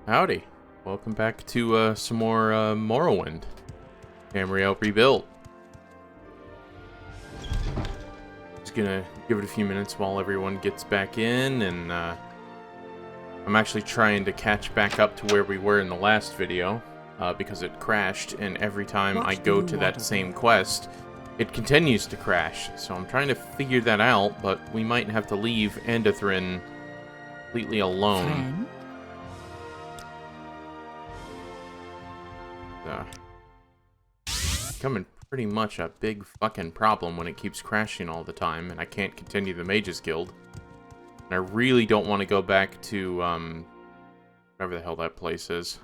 Howdy. Welcome back to some more Morrowind. Tamriel rebuilt. Just gonna give it a few minutes while everyone gets back in, and I'm actually trying to catch back up to where we were in the last video, because it crashed, and every time I go to that same quest, it continues to crash. So I'm trying to figure that out, but we might have to leave Endithrin completely alone. Becoming pretty much a big fucking problem when it keeps crashing all the time, and I can't continue the Mages Guild. And I really don't want to go back to, whatever the hell that place is.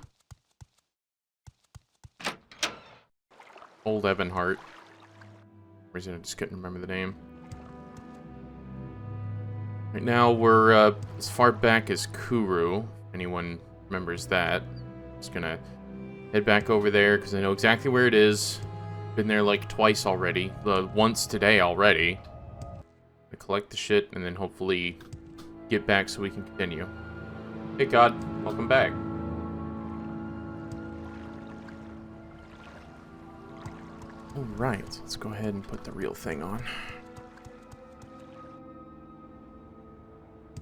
Old Ebonheart. For some reason I just couldn't remember the name. Right now we're, as far back as Kuru, if anyone remembers that. Just gonna head back over there, because I know exactly where it is. Been there like twice already. Once today already. I collect the shit, and then hopefully get back so we can continue. Hey God, welcome back. Alright, let's go ahead and put the real thing on.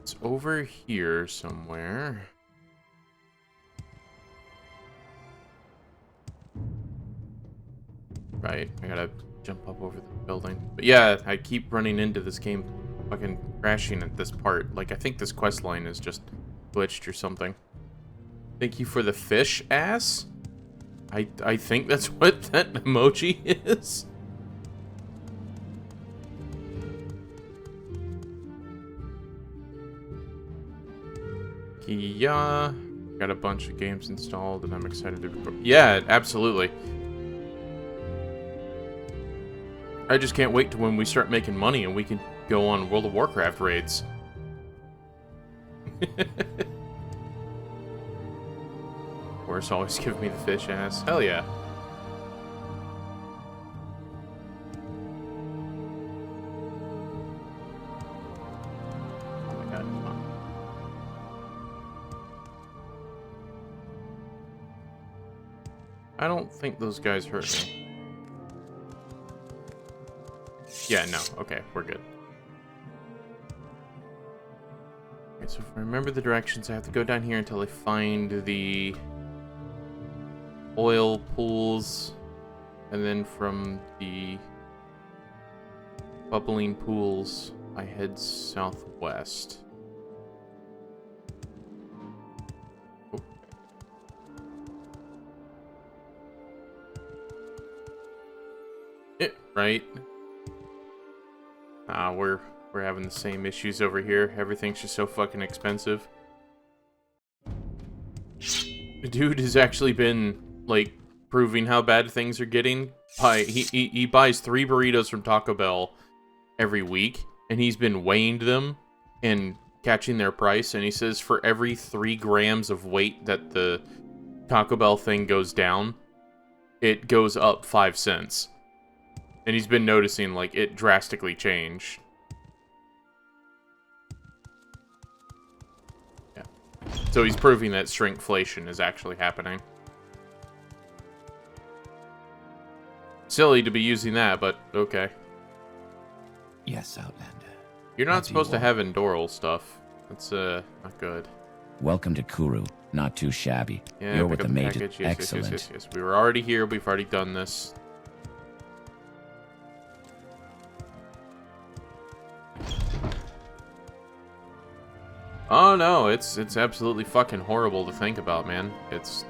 It's over here somewhere. Right, I gotta jump up over the building. But yeah, I keep running into this game fucking crashing at this part. Like, I think this quest line is just glitched or something. Thank you for the fish ass? I think that's what that emoji is. Yeah, got a bunch of games installed and I'm excited to... Yeah, absolutely. I just can't wait to when we start making money and we can go on World of Warcraft raids. Of course, always give me the fish ass. Hell yeah. Oh my God, come on. I don't think those guys hurt me. Yeah, no. Okay, we're good. Okay, so if I remember the directions, I have to go down here until I find the oil pools, and then from the bubbling pools, I head southwest. Oh. Right. We're having the same issues over here. Everything's just so fucking expensive. The dude has actually been, like, proving how bad things are getting. He buys 3 burritos from Taco Bell every week, and he's been weighing them and catching their price, and he says for every 3 grams of weight that the Taco Bell thing goes down, it goes up 5 cents. And he's been noticing, like, it drastically changed. Yeah. So he's proving that shrinkflation is actually happening. Silly to be using that, but okay. Yes, Outlander. You're not supposed to have Endoral stuff. That's, not good. Welcome to Kuru. Not too shabby. Yeah, you're with the Mages. Yes, excellent. Yes. We were already here. We've already done this. Oh no, it's absolutely fucking horrible to think about, man. It's...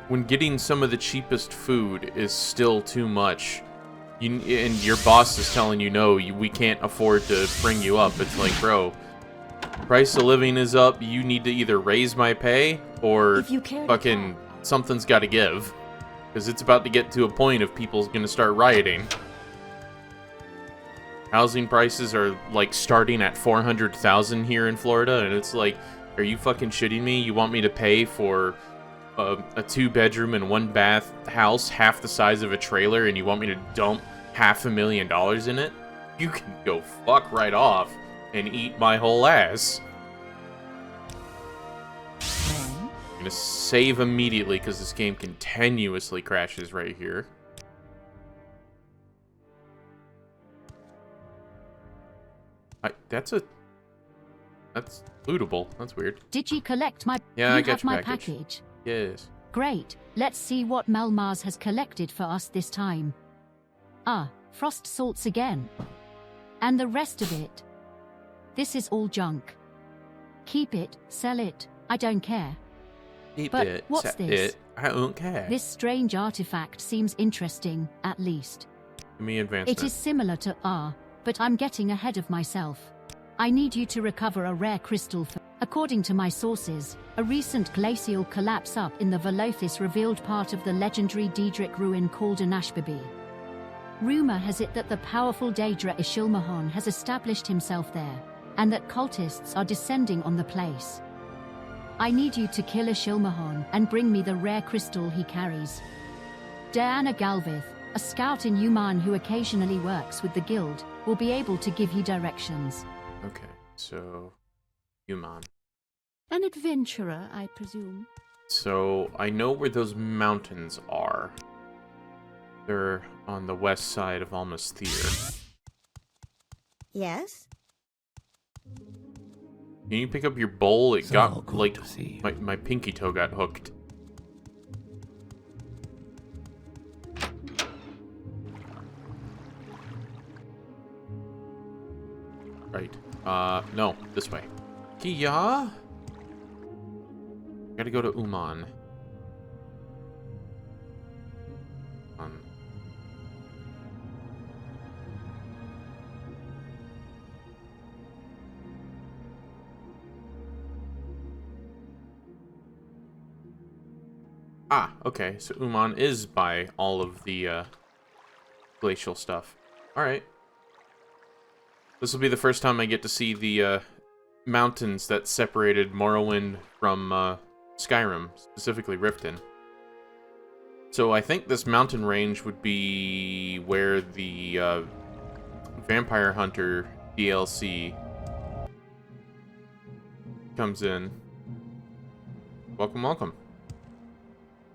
When getting some of the cheapest food is still too much, and your boss is telling you, no, we can't afford to bring you up. It's like, bro, price of living is up, you need to either raise my pay, or fucking something's gotta give. Because it's about to get to a point of people's gonna start rioting. Housing prices are, like, starting at $400,000 here in Florida, and it's like, are you fucking shitting me? You want me to pay for a 2-bedroom and 1-bath house half the size of a trailer, and you want me to dump $500,000 in it? You can go fuck right off and eat my whole ass. I'm gonna save immediately because this game continuously crashes right here. That's lootable. That's weird. Did you collect my... Yeah, you I got have your my package. package? Yes. Great. Let's see what Malmaz has collected for us this time. Ah, frost salts again. And the rest of it. This is all junk. Keep it, sell it, I don't care. But what's this? I don't care. This strange artifact seems interesting, at least. Give me advancement. It is similar to but I'm getting ahead of myself. I need you to recover a rare crystal for... According to my sources, a recent glacial collapse up in the Velothis revealed part of the legendary Daedric ruin called Anashbabi. Rumor has it that the powerful Daedra Ishilmahon has established himself there, and that cultists are descending on the place. I need you to kill Ishilmahon and bring me the rare crystal he carries. Diana Galvith, a scout in Uman who occasionally works with the guild, will be able to give you directions. Okay, so... Human. An adventurer, I presume. So, I know where those mountains are. They're on the west side of Almasthir. Yes? Can you pick up your bowl? It So got, cool like, to see. my pinky toe got hooked. Right. No, this way. Kia? Gotta go to Uman. Ah, okay. So Uman is by all of the glacial stuff. Alright. This will be the first time I get to see the mountains that separated Morrowind from Skyrim, specifically Riften. So I think this mountain range would be where the Vampire Hunter DLC comes in. Welcome, welcome.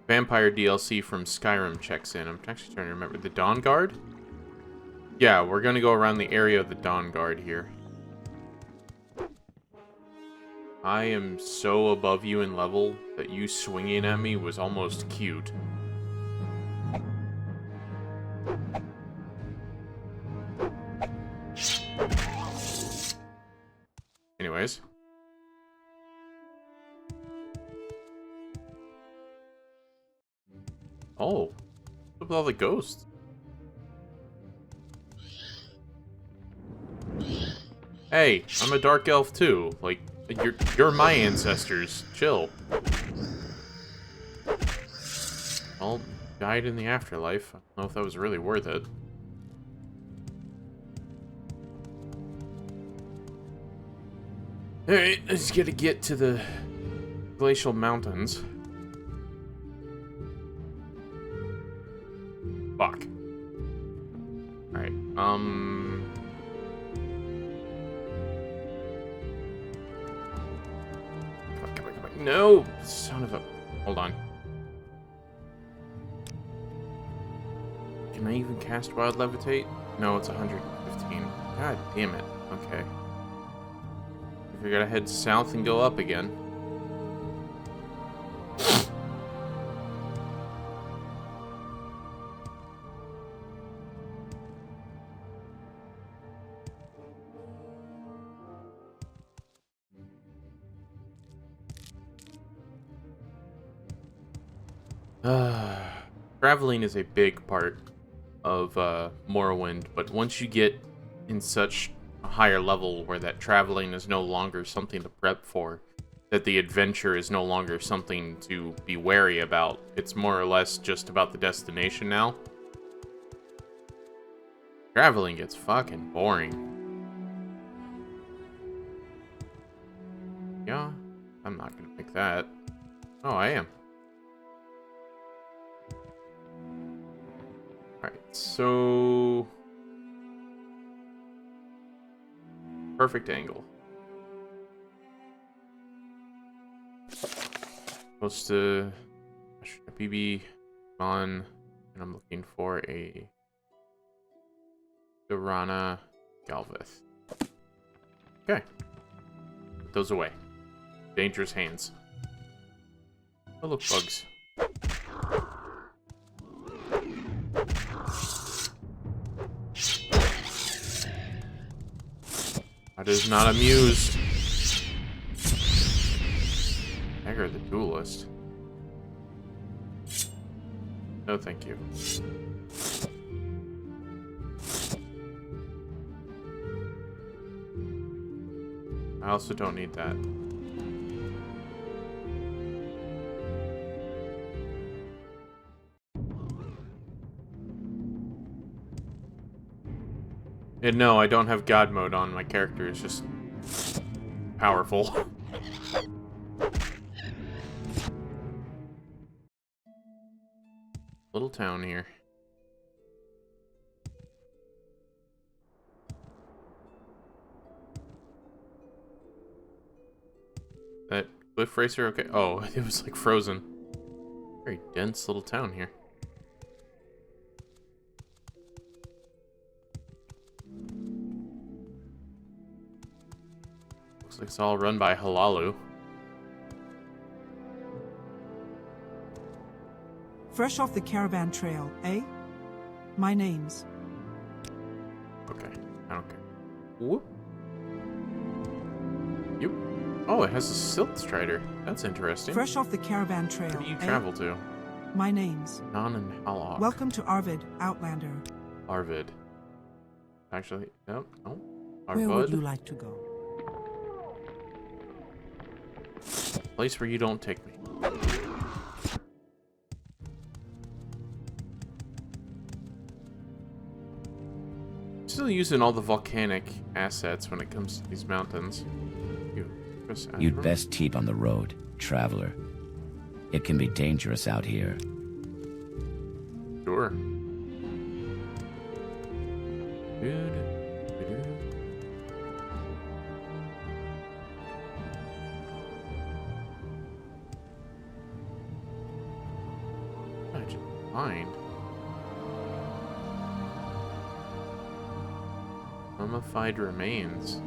Vampire DLC from Skyrim checks in. I'm actually trying to remember. The Dawn Guard? Yeah, we're gonna go around the area of the Dawn Guard here. I am so above you in level that you swinging at me was almost cute. Anyways. Oh. What's up with all the ghosts? Hey, I'm a dark elf too. Like, you're my ancestors. Chill. Well, died in the afterlife. I don't know if that was really worth it. Alright, I just gotta get to the glacial mountains. Fuck. Alright, Come on. No! Son of a... Hold on. Can I even cast Wild Levitate? No, it's 115. God damn it. Okay. We gotta head south and go up again. Traveling is a big part of Morrowind, but once you get in such a higher level where that traveling is no longer something to prep for, that the adventure is no longer something to be wary about, it's more or less just about the destination now, traveling gets fucking boring. Yeah, I'm not gonna pick that. Oh, I am. Alright, so... perfect angle. Supposed to BB on, and I'm looking for a Dorana Galveth. Okay. Put those away. Dangerous hands. Oh, look, bugs. That is not amused. Dagger the Duelist. No, thank you. I also don't need that. And no, I don't have God mode on. My character is just powerful. Little town here. That cliff racer, okay. Oh, it was like frozen. Very dense little town here. Looks like it's all run by Halalu. Fresh off the caravan trail, eh? My name's... Okay, I don't care. Whoop. Yep. Oh, it has a silt strider. That's interesting. Fresh off the caravan trail, Where do you eh? travel to? My name's... Non and Hallock. Welcome to Arvid, Outlander. Arvid. Actually, no. Where would you Arvid. like to go? Place where you don't take me. Still using all the volcanic assets when it comes to these mountains. You'd best keep on the road, traveler. It can be dangerous out here. Sure. I just find mummified remains.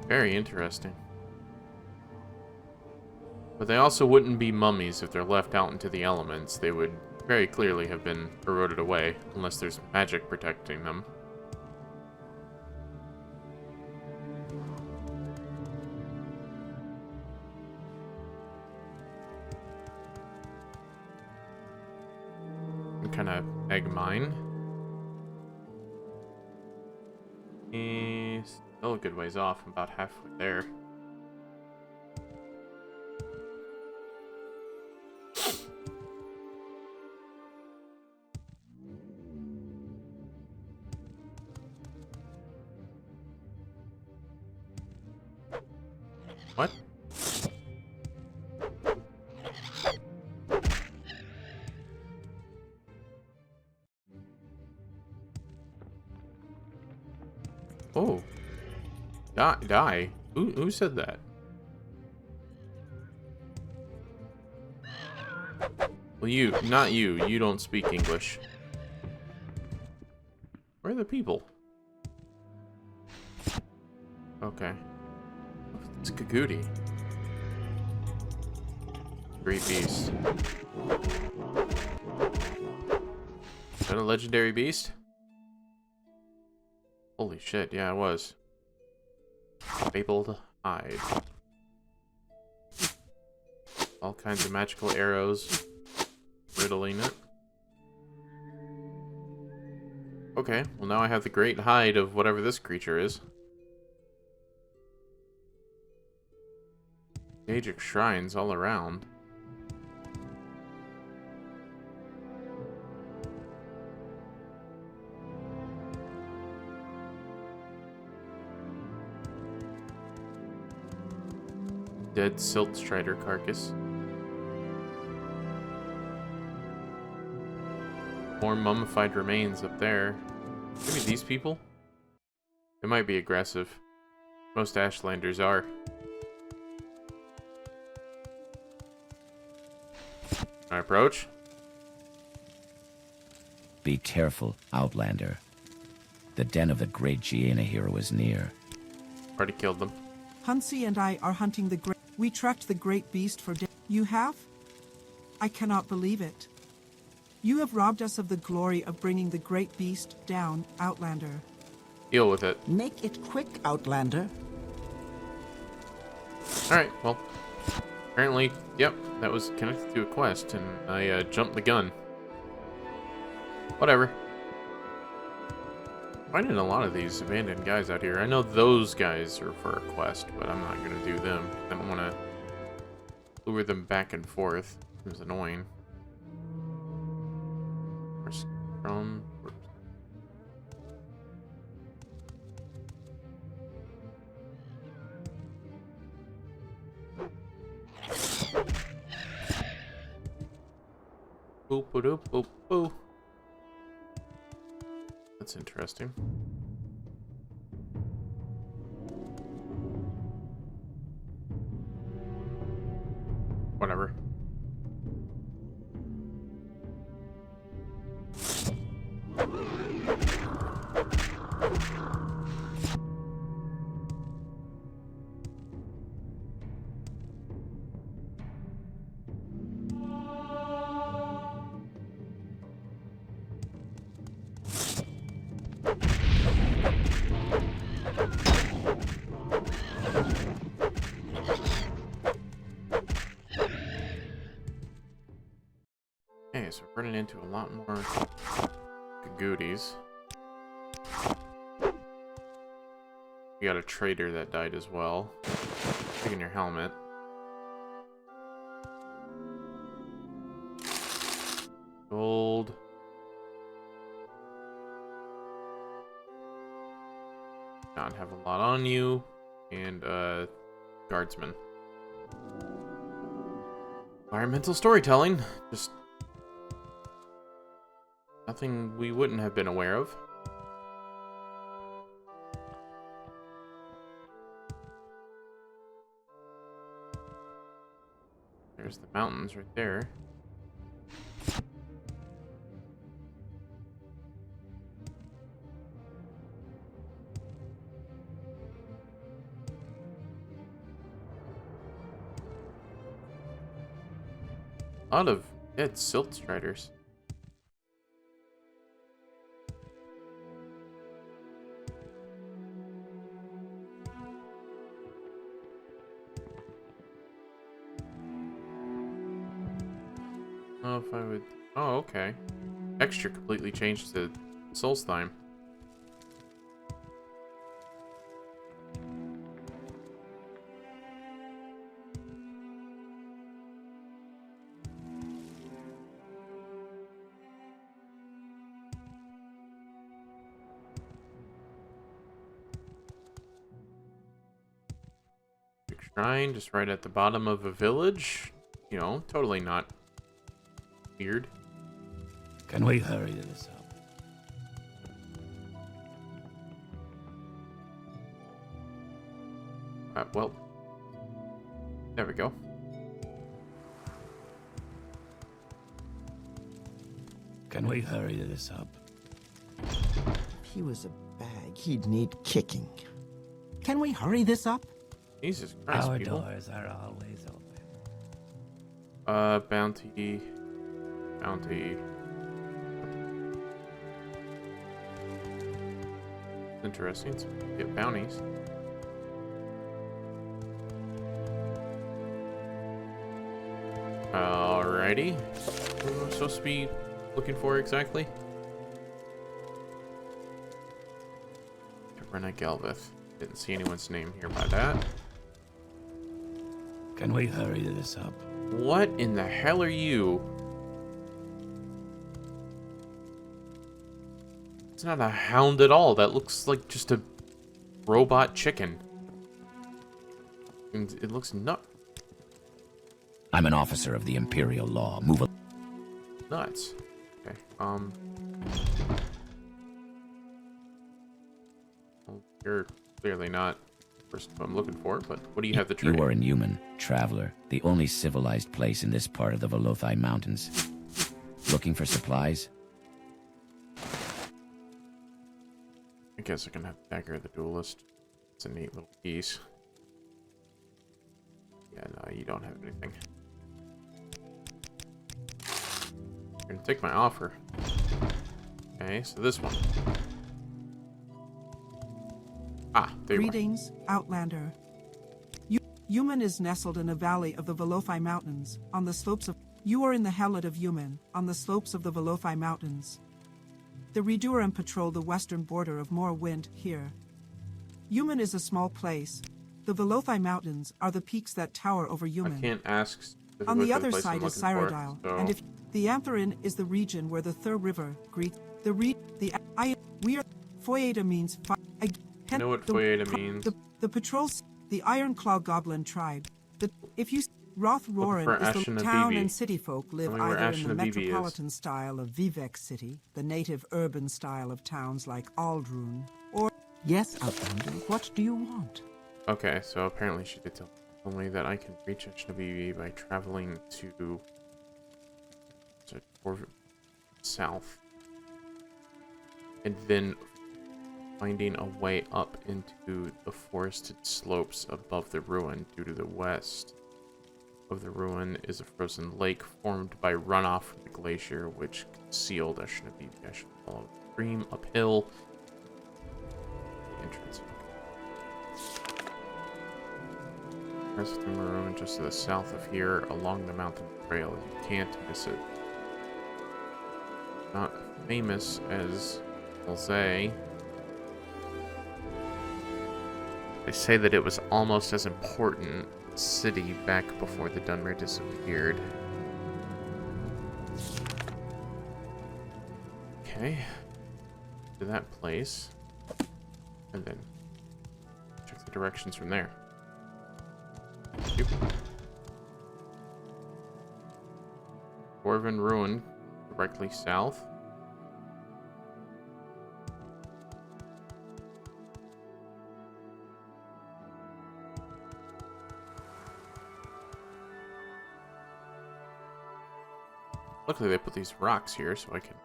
Very interesting. But they also wouldn't be mummies if they're left out into the elements. They would very clearly have been eroded away, unless there's magic protecting them. Kind of egg mine. Still a good ways off. I'm about halfway there. What? Oh. Die. Who said that? Well, you. Not you. You don't speak English. Where are the people? Okay. It's Kagooti. Great beast. Is that a legendary beast? Holy shit, yeah, it was. Fabled hide. All kinds of magical arrows riddling it. Okay, well now I have the great hide of whatever this creature is. Magic shrines all around. Dead silt strider carcass. More mummified remains up there. Maybe these people? They might be aggressive. Most Ashlanders are. Can I approach? Be careful, Outlander. The den of the great Gienah hero is near. Already killed them. Hunsey and I are hunting the great... We tracked the great beast for days. You have? I cannot believe it. You have robbed us of the glory of bringing the great beast down, Outlander. Deal with it. Make it quick, Outlander. Alright, well. Apparently, yep, that was connected to a quest, and I jumped the gun. Whatever. Finding a lot of these abandoned guys out here. I know those guys are for a quest, but I'm not gonna do them. I don't want to lure them back and forth. It was annoying. Where's from? Boop, boop, boop, boop. That's interesting. Whatever. Okay, so we're running into a lot more goodies. We got a trader that died as well. Taking your helmet. Gold. Not have a lot on you. And, guardsman. Environmental storytelling. Just nothing we wouldn't have been aware of. There's the mountains right there. A lot of dead silt striders. Oh, if I would... Oh, okay. Texture completely changed to Solstheim. Big shrine just right at the bottom of a village. You know, totally not weird. Can we hurry this up? Well, there we go. Can we hurry this up? If he was a bag, he'd need kicking. Can we hurry this up? Jesus Christ, Our people. doors are always open. Bounty. Bounty. Interesting. So we get bounties. Alrighty. What am I supposed to be looking for exactly? Rena Galveth. Didn't see anyone's name here by that. Can we hurry this up? What in the hell are you? It's not a hound at all. That looks like just a robot chicken. And it looks I'm an officer of the Imperial Law. Move nuts. Okay. You're clearly not the person I'm looking for, but what do you have to trade? You are a human, traveler, the only civilized place in this part of the Velothi Mountains. Looking for supplies? I guess I can have Dagger the Duelist. It's a neat little piece. Yeah, no, you don't have anything. You're gonna take my offer. Okay, so this one. Ah, there you are. Greetings, Outlander. Yumen is nestled in a valley of the Velothi Mountains, on the slopes of... You are in the Hellet of Yumen, on the slopes of the Velothi Mountains. The Redurim patrol the western border of Morrowind here. Yumen is a small place. The Velothi Mountains are the peaks that tower over Yumen. I can't ask. On the for other place I'm side is looking for, Cyrodiil, so- and if the Antherin is the region where the Thur River greets we are Foyeda means I know what Foyeda means. The patrols, the Ironclaw Goblin tribe. If you Roth for Roran is the Ashen town Abibi. and city folk live Tell me where either in Ashen the Abibi is. metropolitan style of Vivek City, the native urban style of towns like Aldrun, or yes, Outlander, what do you want? Okay, so apparently she did tell me that I can reach Ashnabibi by traveling to south and then finding a way up into the forested slopes above the ruin. Due to the west of the ruin is a frozen lake formed by runoff from the glacier, which concealed Ashnabibi. I should follow the stream uphill. The entrance. Rest of the ruin just to the south of here, along the mountain trail. You can't miss it. Not famous as I'll say. They say that it was almost as important city back before the Dunmer disappeared. Okay. To that place. And then check the directions from there. Thank you. Dwarven Ruin, directly south. Luckily they put these rocks here so I can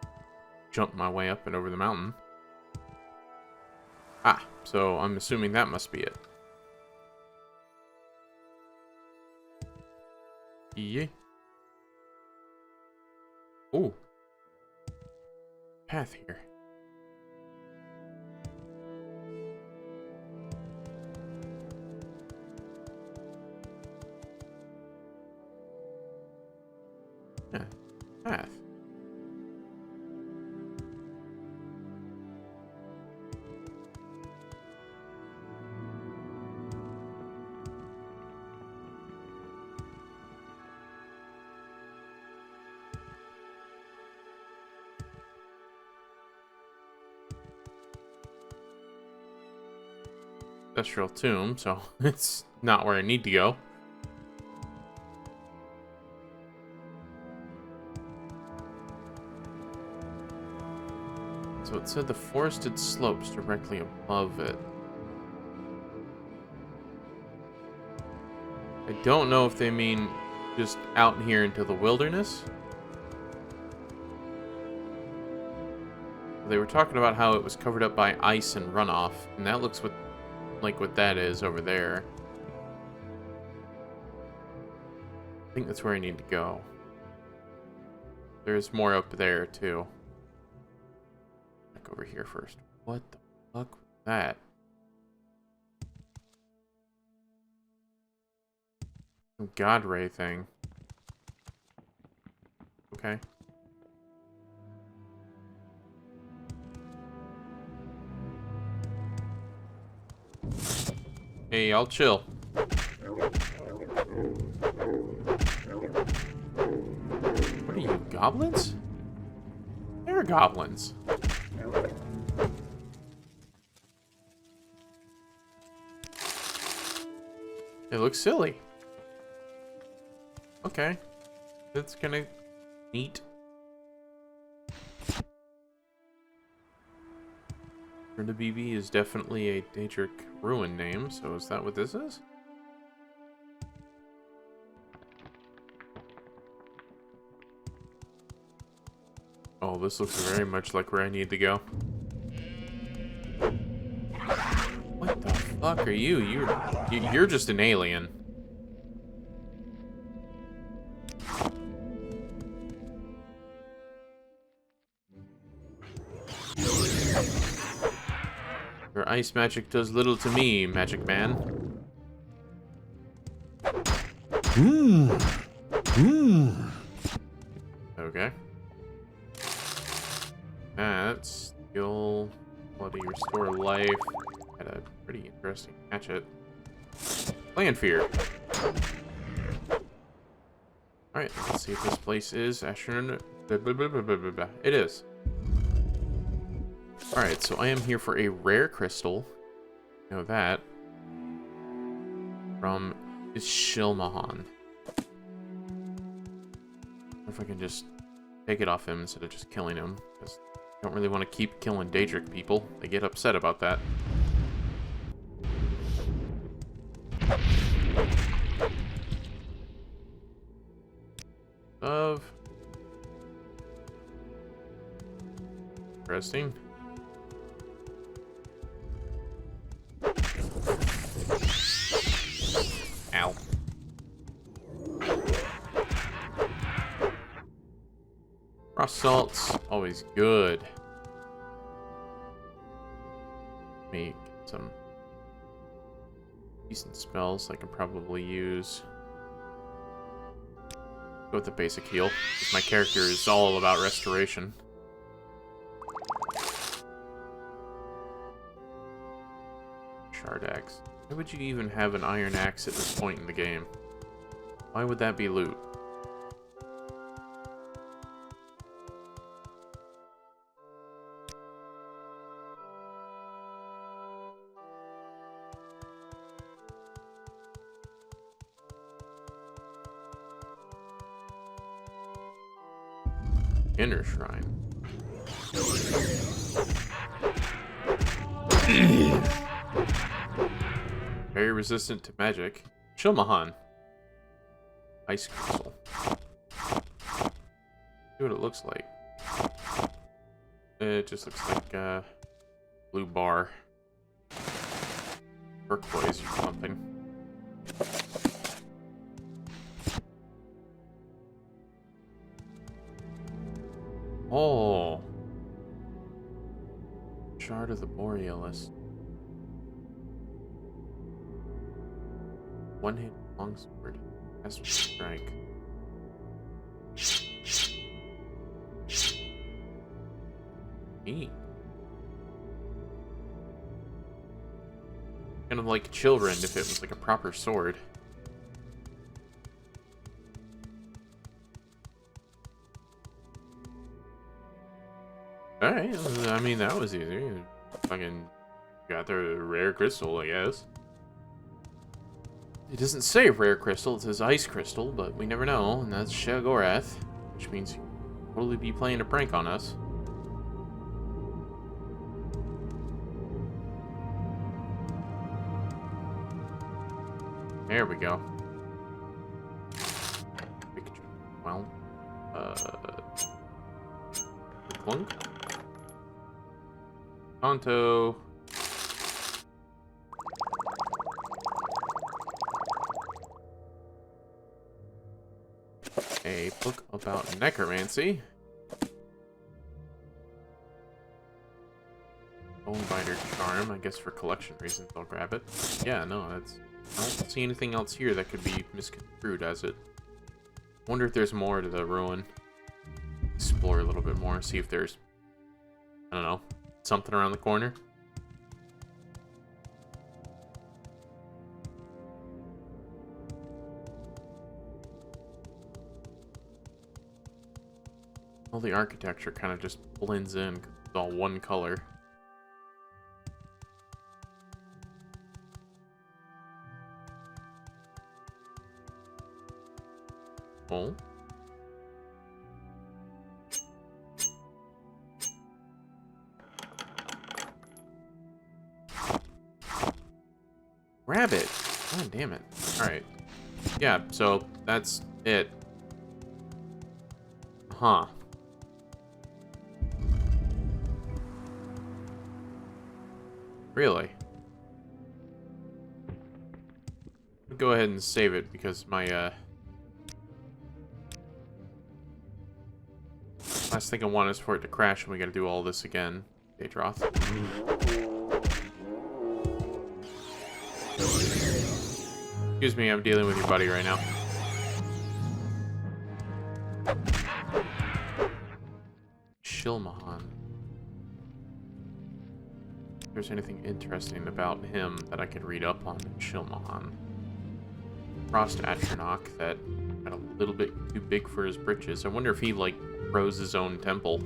jump my way up and over the mountain. Ah, so I'm assuming that must be it. Yeah. Ooh. Path here. Yeah. Path. Industrial tomb, so it's not where I need to go. So it said the forested slopes directly above it. I don't know if they mean just out here into the wilderness. They were talking about how it was covered up by ice and runoff, and that looks like what that is over there. I think that's where I need to go. There's more up there too. Back over here first. What the fuck was that? Some God Ray thing. Okay. Hey, I'll chill. What are you, goblins? They're goblins. It looks silly. Okay. That's kinda neat. The BB is definitely a Daedric ruin name, so is that what this is? Oh, this looks very much like where I need to go. What the fuck are you? You're just an alien. Your ice magic does little to me, magic man. Okay. That's skill, bloody restore life. Had a pretty interesting hatchet. Land fear. Alright, let's see if this place is Asheron. It is. Alright, so I am here for a rare crystal. Know that. From Shilmahan. If I can just take it off him instead of just killing him. Because I don't really want to keep killing Daedric people. They get upset about that. Interesting. Ow. Frost salts, always good. Make some decent spells I can probably use. Go with the basic heal, because my character is all about restoration. Shard axe. Why would you even have an iron axe at this point in the game? Why would that be loot? Inner shrine. Very resistant to magic. Shilmahan. Ice crystal. See what it looks like. It just looks like a blue bar. Turquoise or something. Oh. Shard of the Borealis. One-handed longsword. Has strike. Neat. Kind of like children if it was like a proper sword. Alright, I mean that was easy. Fucking got the rare crystal, I guess. It doesn't say rare crystal, it says ice crystal, but we never know, and that's Sheogorath, which means you could totally be playing a prank on us. There we go. Well, clunk. Tonto. A book about necromancy. Bonebiter charm, I guess for collection reasons I'll grab it. Yeah, no, that's... I don't see anything else here that could be misconstrued as it. Wonder if there's more to the ruin. Explore a little bit more, see if there's... I don't know, something around the corner. All the architecture kind of just blends in because it's all one color. Oh. grab it. God damn it. Alright. Yeah, so that's it. Huh. Really? I'll go ahead and save it because my, last thing I want is for it to crash and we gotta do all this again. Daedroth. Excuse me, I'm dealing with your buddy right now. Shilmahan. If there's anything interesting about him that I could read up on in Shilmahan. Frost Atronach that got a little bit too big for his britches. I wonder if he, like, rose his own temple.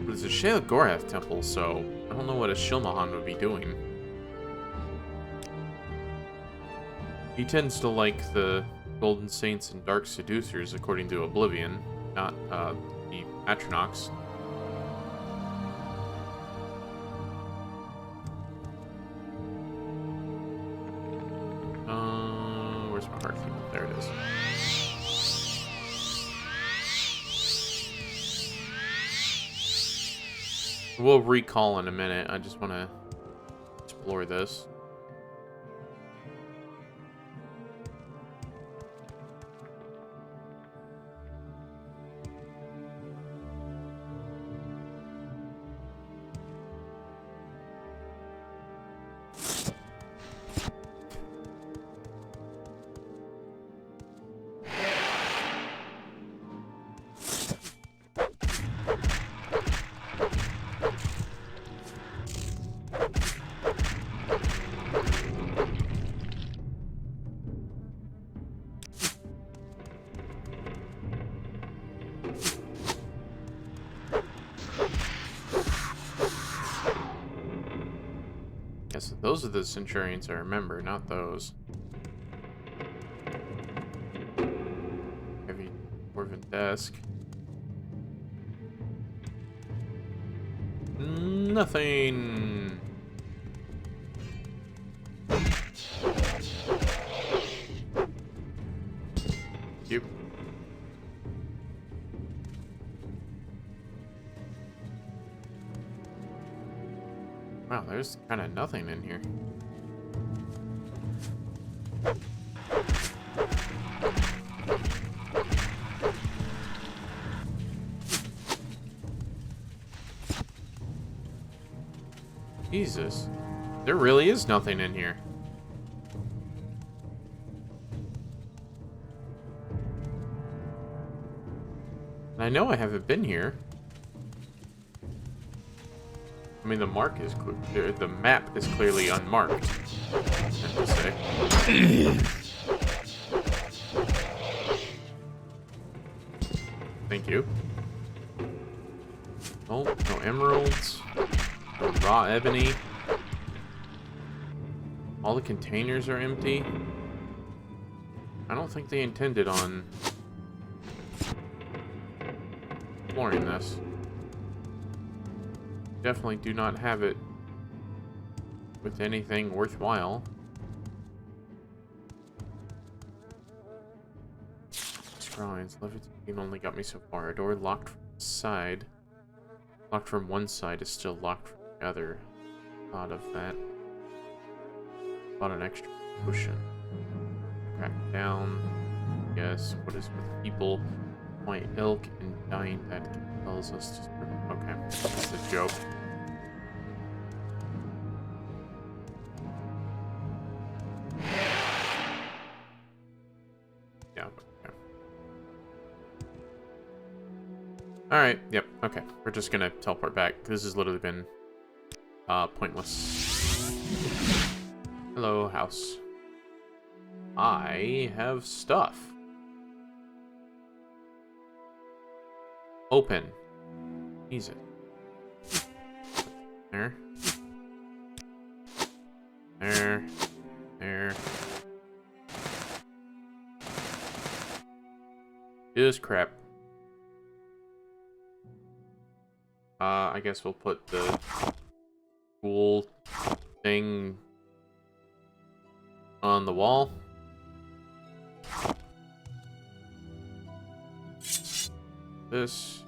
But it's a Sheil Gorath temple, so I don't know what a Shilmahan would be doing. He tends to like the Golden Saints and Dark Seducers, according to Oblivion, not the Atronachs. Where's my heart theme? There it is. We'll recall in a minute. I just want to explore this. So those are the Centurions I remember, not those. Heavy Dwarven desk. Nothing. Yep. Wow, there's kind of nothing in here. Jesus. There really is nothing in here. And I know I haven't been here. I mean, the mark is clear. The map is clearly unmarked. I have to say. Thank you. Oh, no emeralds. No raw ebony. All the containers are empty. I don't think they intended on exploring this. Definitely do not have it with anything worthwhile. Shrines. Levitating only got me so far. A door locked from the side. Locked from one side is still locked from the other. Thought of that. Bought an extra potion. Crack down. Yes. What is with people? My ilk and dying that tells us to... Okay, that's a joke. Yeah, okay. Alright, yep, okay. We're just gonna teleport back. This has literally been pointless. Hello, house. I have stuff. Open. Easy. There. There. There. Just crap. I guess we'll put the wool thing on the wall. This.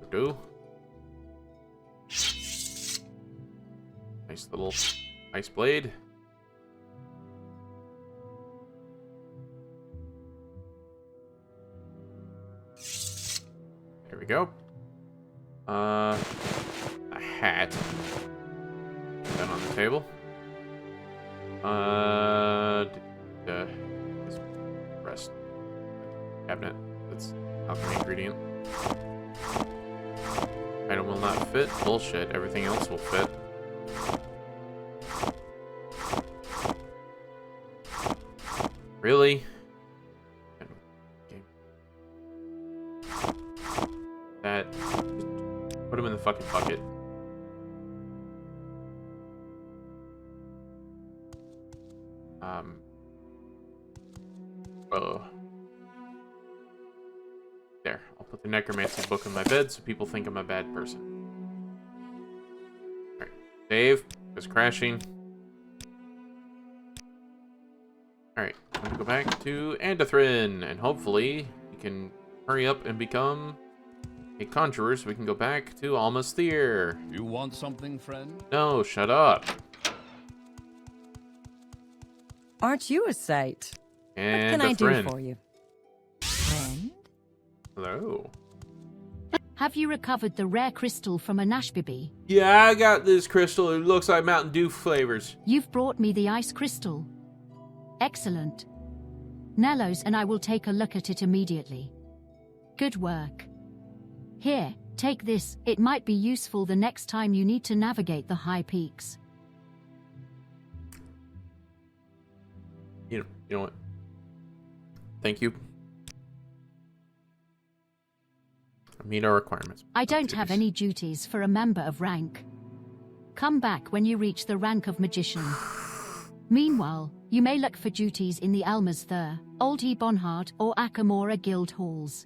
Do. Nice little ice blade. There we go. A hat. Put that on the table. This rest cabinet. That's alchemy ingredient. Item will not fit. Bullshit. Everything else will fit. Really? Okay. That. Put him in the fucking bucket. Oh. There. I'll put the necromancy book in my bed so people think I'm a bad person. Alright. Dave is crashing. Alright. I'm gonna go back to Andathrin, and hopefully we can hurry up and become a conjurer so we can go back to Almasthir. You want something, friend? No, shut up. Aren't you a sight? And what can I friend. do for you? Friend? Hello. Have you recovered the rare crystal from a Nashbibi? Yeah, I got this crystal. It looks like Mountain Dew flavors. You've brought me the ice crystal. Excellent. Nellos and I will take a look at it immediately. Good work. Here, take this. It might be useful the next time you need to navigate the high peaks. You know what? Thank you. Meet our requirements. I don't have any duties for a member of rank. Come back when you reach the rank of magician. Meanwhile, you may look for duties in the Almasthir, Old Bonhard, or Akamora guild halls.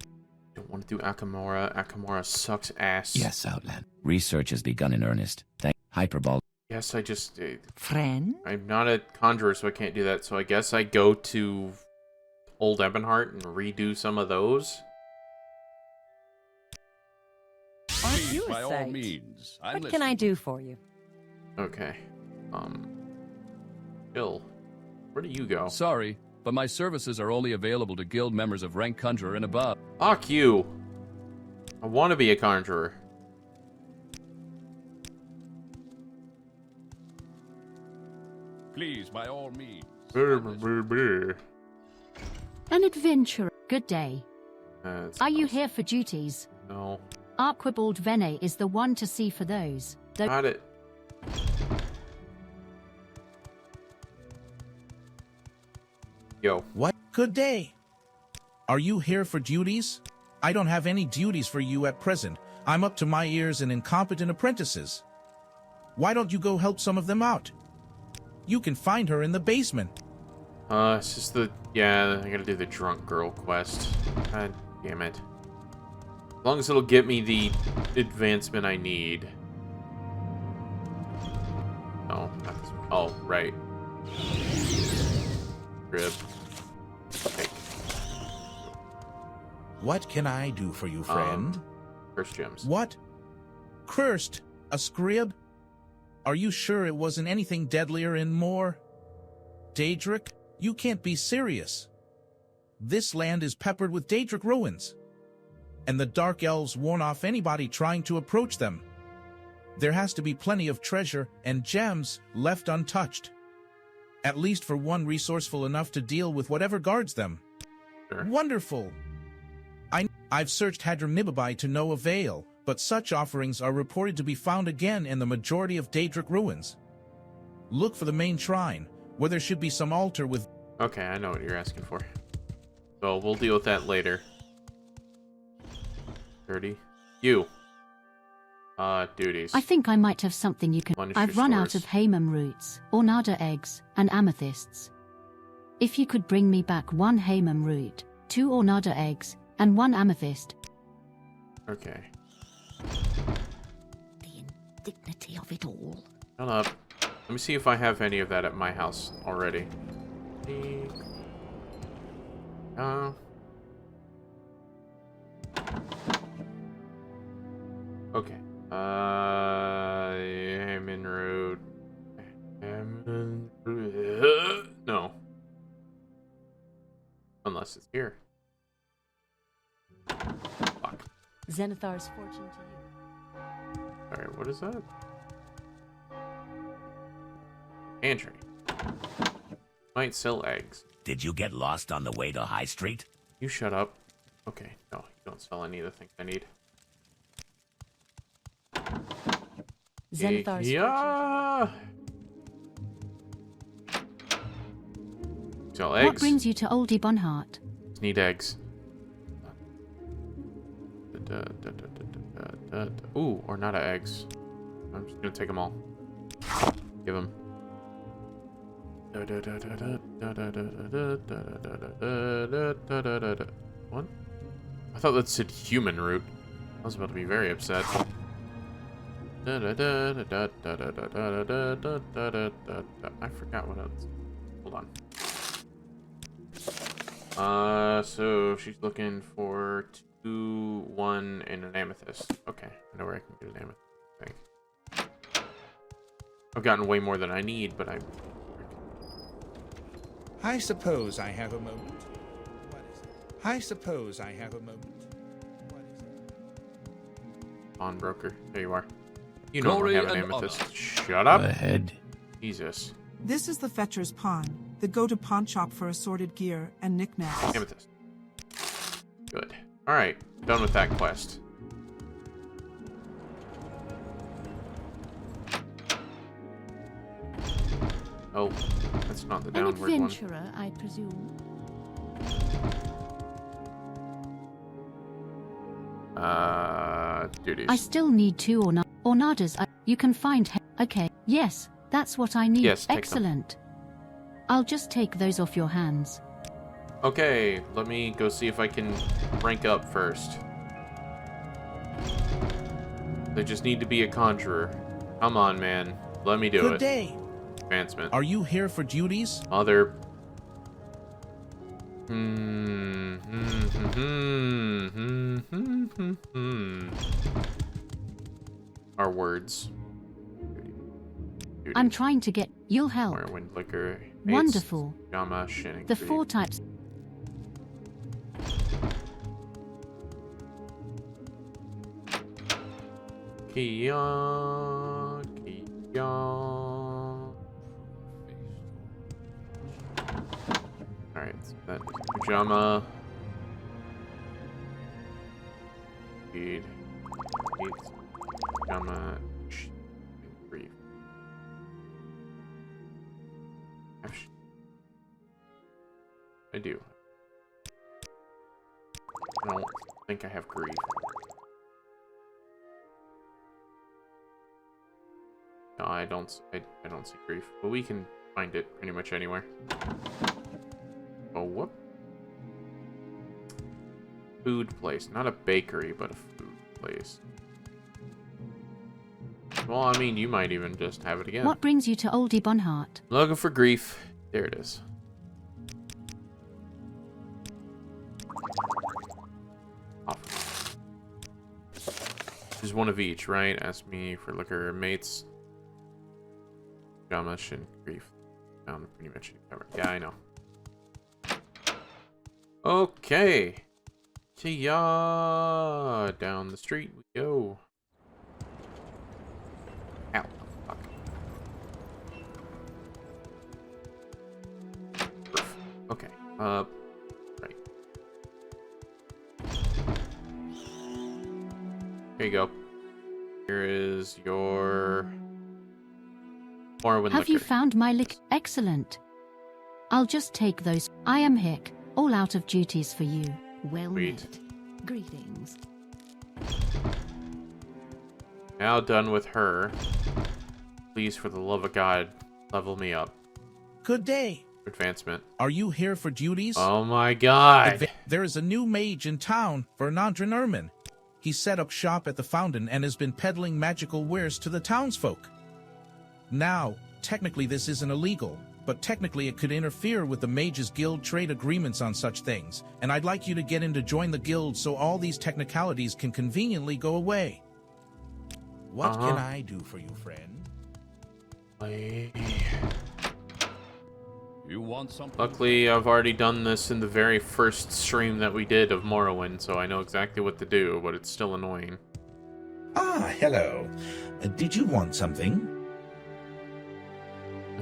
Don't want to do Akamora. Akamora sucks ass. Yes, Outland. Research has begun in earnest. Thank Hyperball. Yes, I just... Friend? I'm not a conjurer, so I can't do that. So I guess I go to Old Ebonheart and redo some of those. Aren't you By a all sight? means. What can I do for you? Okay. Bill, where do you go? Sorry, but my services are only available to guild members of rank conjurer and above. Fuck you. I want to be a conjurer. Please, by all means. An adventurer. Good day. It's Are you gross. here for duties? No. Archibald Vene is the one to see for those. Got it. Yo. What? Good day. Are you here for duties? I don't have any duties for you at present. I'm up to my ears in incompetent apprentices. Why don't you go help some of them out? You can find her in the basement. It's just yeah, I gotta do the drunk girl quest. God damn it. As long as it'll get me the advancement I need. No, not this one. Oh, right. Rib. Okay. What can I do for you, friend? First gems. What? Cursed? A scrib? Are you sure it wasn't anything deadlier and more? Daedric, you can't be serious. This land is peppered with Daedric ruins, and the Dark Elves warn off anybody trying to approach them. There has to be plenty of treasure and gems left untouched. At least for one resourceful enough to deal with whatever guards them. Sure. Wonderful! I've searched Hadron-Nibabai to no avail, but such offerings are reported to be found again in the majority of Daedric ruins. Look for the main shrine, where there should be some altar with... Okay, I know what you're asking for. So we'll deal with that later. 30. You. Duties. I think I might have something you can... Punish I've your run out stores. of Haemum roots, Ornada eggs, and amethysts. If you could bring me back 1 Haemum root, 2 Ornada eggs, and 1 amethyst. Okay. Dignity of it all. Shut up. Let me see if I have any of that at my house already. Okay. Hammond Road. No. Unless it's here. Fuck. Zenithar's fortune to you. Alright, what is that? Pantry. Might sell eggs. Did you get lost on the way to High Street? You shut up. Okay, no, you don't sell any of the things I need. Zenithar's yeah. Sell eggs. What brings you to Oldie Bonhart? Just need eggs. Ooh, Ornata eggs. I'm just gonna take them all. Give them. What? I thought that said human root. I was about to be very upset. I forgot what else. Hold on. So she's looking for 2, 1, and an amethyst. Okay, I know where I can get an amethyst, I think. I've gotten way more than I need, but I suppose I have a moment. What is it? I suppose I have a moment. What is it? Pawnbroker. There you are. You don't Glory have an and amethyst. honor. Shut up. Go ahead. Jesus. This is the Fetcher's Pawn, the go-to pawn shop for assorted gear and knickknacks. Amethyst. Good. Alright, done with that quest. Oh, that's not the An downward one. adventurer, I presume. Duties. I still need 2 ornadas. You can find. Okay, yes, that's what I need. Yes, take them. Excellent. I'll just take those off your hands. Okay, let me go see if I can rank up first. They just need to be a conjurer. Come on, man. Let me do Good it. day. Advancement. Are you here for duties? Mother. Our words. I'm trying to get. You'll help. Morrowind liquor. Wonderful. Gamma, shin, The 4 types. Kion. Alright, so that pajama. Feed. Eats. Pajama. Brief. I do. I don't think I have grief. No, I don't see grief, but we can find it pretty much anywhere. Oh, whoop. Food place. Not a bakery, but a food place. Well, I mean, you might even just have it again. What brings you to Oldie Bonhart? Looking for grief. There it is. Off. There's one of each, right? Ask me for liquor, mates. Gamish and grief. Found pretty much covered. Yeah, I know. Okay. Yeah, down the street we go. Ow. Fuck. Okay. Right. Here you go. Here is your Morrowind Have you liquor. found my lick? Excellent. I'll just take those. I am Hick, all out of duties for you. Well Sweet. met. Greetings. Now done with her. Please, for the love of God, level me up. Good day. Advancement. Are you here for duties? Oh my God. There is a new mage in town, Vernandrin Ermin. He set up shop at the fountain and has been peddling magical wares to the townsfolk. Now, technically this isn't illegal, but technically it could interfere with the Mages Guild trade agreements on such things, and I'd like you to get in to join the guild so all these technicalities can conveniently go away. What can I do for you, friend? You want something? Luckily, I've already done this in the very first stream that we did of Morrowind, so I know exactly what to do, but it's still annoying. Ah, hello. Did you want something?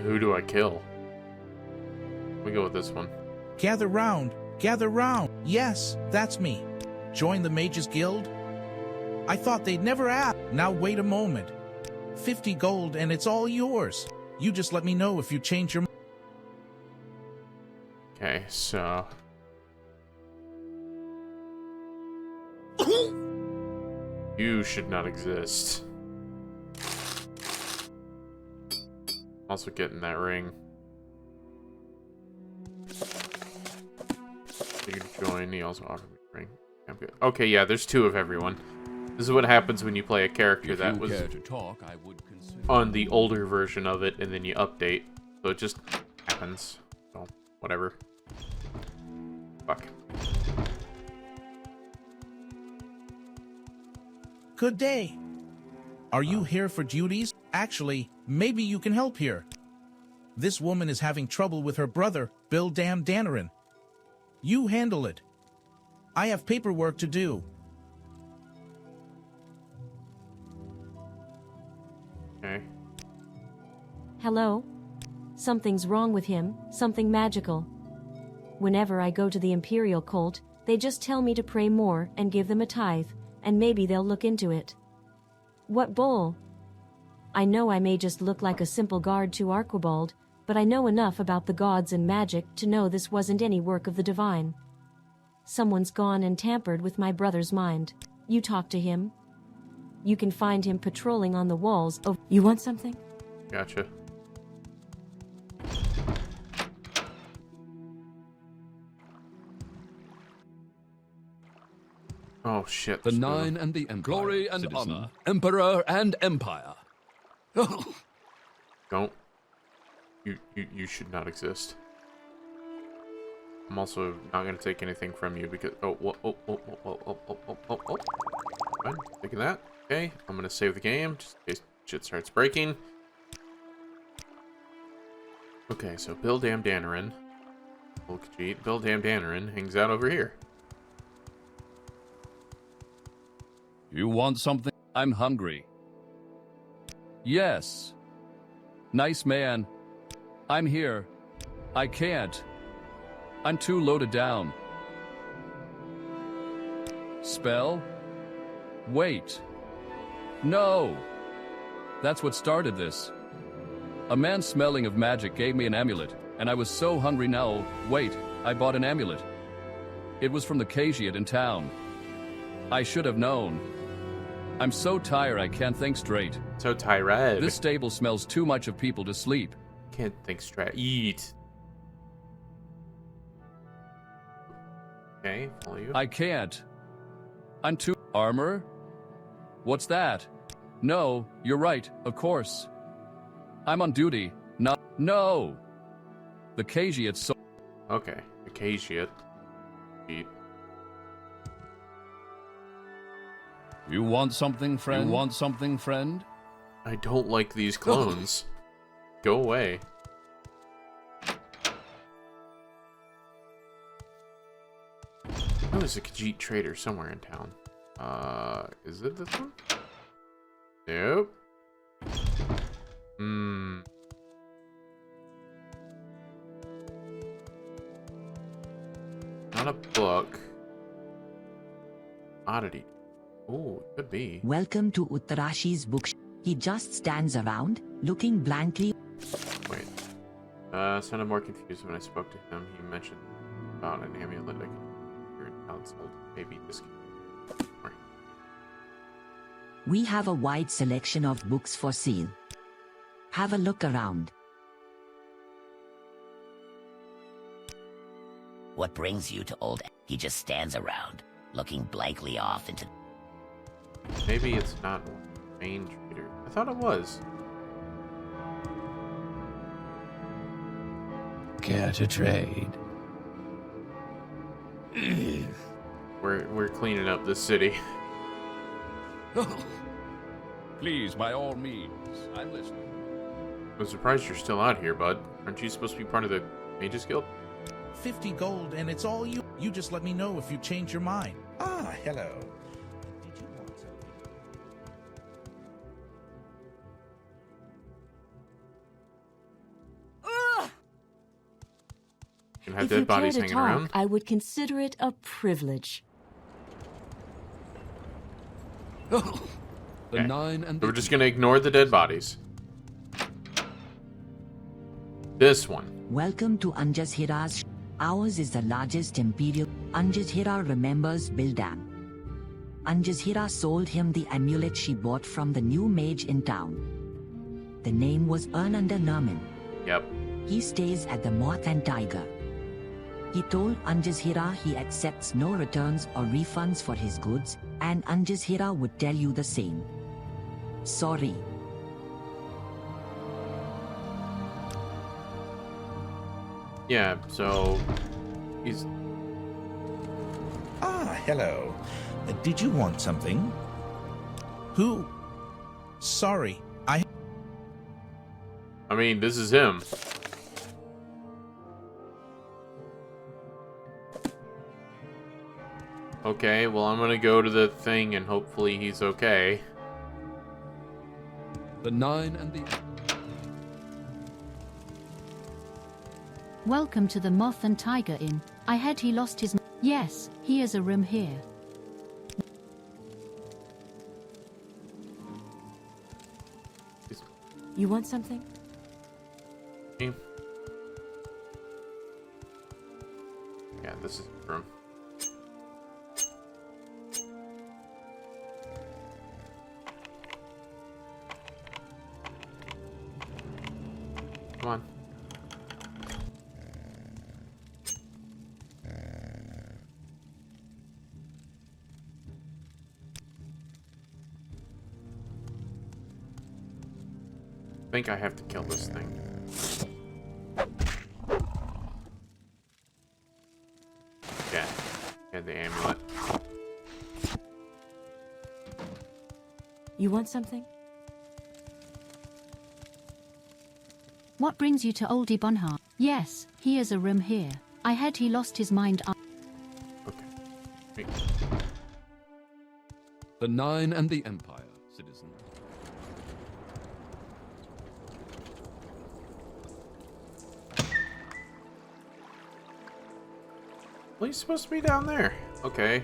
Who do I kill? We go with this one. Gather round, gather round. Yes, that's me. Join the Mages Guild? I thought they'd never ask. Now wait a moment. 50 gold and it's all yours. You just let me know if you change your mind. Okay, so... You should not exist. Also getting that ring. You can join, he also offered me a ring. I'm good. Okay, yeah, there's 2 of everyone. This is what happens when you play a character that was on the older version of it, and then you update. So it just happens. So, whatever. Fuck. Good day. Are you here for duties? Actually, maybe you can help here. This woman is having trouble with her brother, Bill Danarin. You handle it. I have paperwork to do. Okay. Hello? Something's wrong with him, something magical. Whenever I go to the Imperial cult, they just tell me to pray more and give them a tithe, and maybe they'll look into it. What bull? I know I may just look like a simple guard to Archibald, but I know enough about the gods and magic to know this wasn't any work of the divine. Someone's gone and tampered with my brother's mind. You talk to him. You can find him patrolling on the walls. Oh, you want something? Gotcha. Oh shit. The Nine and the Empire. Glory and honor. Emperor and empire. Don't. You should not exist. I'm also not gonna take anything from you because Fine, taking that. Okay, I'm gonna save the game just in case shit starts breaking. Okay, so Bill Danarin, Bill Danarin hangs out over here. You want something? I'm hungry. Yes. Nice man. I'm here. I can't. I'm too loaded down. Spell? Wait. No. That's what started this. A man smelling of magic gave me an amulet, and I was so hungry now. Wait, I bought an amulet. It was from the Huskey Edd in town. I should have known. I'm so tired I can't think straight. So tired. This stable smells too much of people to sleep. Can't think straight. Eat. Okay, follow you. I can't. I'm too... Armor? What's that? No, you're right, of course. I'm on duty. No. The Huskey Edd so... Okay, the Huskey Edd. Eat. You want something, friend? You want something, friend? I don't like these clones. Go away. Oh, there's a Khajiit trader somewhere in town. Is it this one? Nope. Not a book. Oddity. Oh, it could be. Welcome to Uttarashi's book. He just stands around, looking blankly. Wait. Sounded more confused when I spoke to him. He mentioned about an amulet I could hear in town sold. Maybe this. We have a wide selection of books for sale. Have a look around. What brings you to Old? He just stands around, looking blankly off into... Maybe it's not main trader. I thought it was. Care to trade? We're cleaning up this city. Please, by all means, I'm listening. I'm surprised you're still out here, bud. Aren't you supposed to be part of the Mages Guild? 50 gold, and it's all you. You just let me know if you change your mind. Ah, hello. Did you want something? You can have If dead you care bodies to hanging talk, around. I would consider it a privilege. The Okay. 9 and So the we're just gonna ignore the dead bodies. This one. Welcome to Anjashira's. Ours is the largest imperial. Anjashira remembers Bildam. Anjashira sold him the amulet she bought from the new mage in town. The name was Ernanda Nerman. Yep. He stays at the Moth and Tiger. He told Anjashira he accepts no returns or refunds for his goods, and Anjashira would tell you the same. Sorry. Yeah, so he's Ah, hello. Did you want something? Who? Sorry, I mean, this is him. Okay, well, I'm gonna go to the thing and hopefully he's okay. The 9 and the... Welcome to the Moth and Tiger Inn. I heard he lost his... Yes, he has a room here. You want something? Yeah, this is the room. Come on. I think I have to kill this thing. Yeah, and the amulet. You want something? What brings you to Oldie Bonhart? Yes, he has a room here. I heard he lost his mind. Okay. The 9 and the Empire, citizen. Well, he's supposed to be down there. Okay.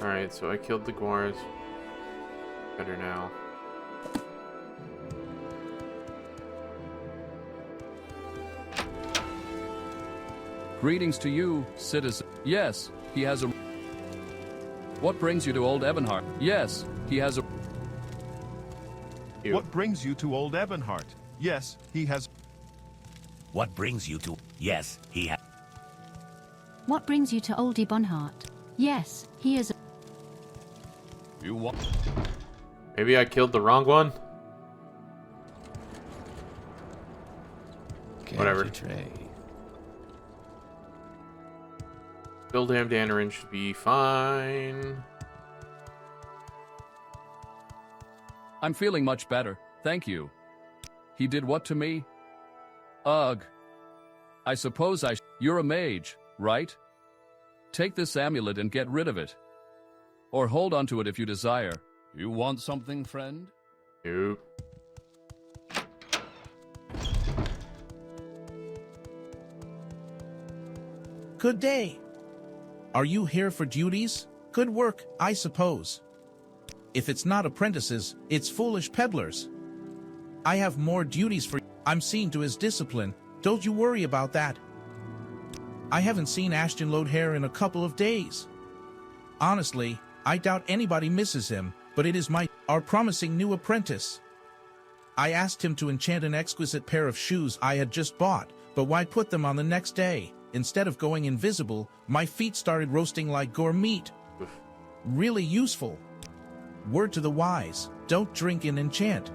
Alright, so I killed the guards. Better now. Greetings to you, citizen. Yes, he has a... What brings you to Old Ebonheart? Yes, he has a... What brings you to Old Ebonheart? Yes, he has... What brings you to... Yes, he has... What brings you to Oldie Bonhart? Yes, he is... You want... Maybe I killed the wrong one? Whatever. Bildam Danarin should be fine. I'm feeling much better, thank you. He did what to me? Ugh. I suppose You're a mage, right? Take this amulet and get rid of it. Or hold onto it if you desire. You want something, friend? Nope. Good day. Are you here for duties? Good work, I suppose. If it's not apprentices, it's foolish peddlers. I have more duties for you. I'm seeing to his discipline. Don't you worry about that. I haven't seen Ashton load hair in a couple of days. Honestly, I doubt anybody misses him, but it is our promising new apprentice. I asked him to enchant an exquisite pair of shoes I had just bought, but why put them on the next day? Instead of going invisible, my feet started roasting like gourmet. Really useful. Word to the wise, don't drink and enchant.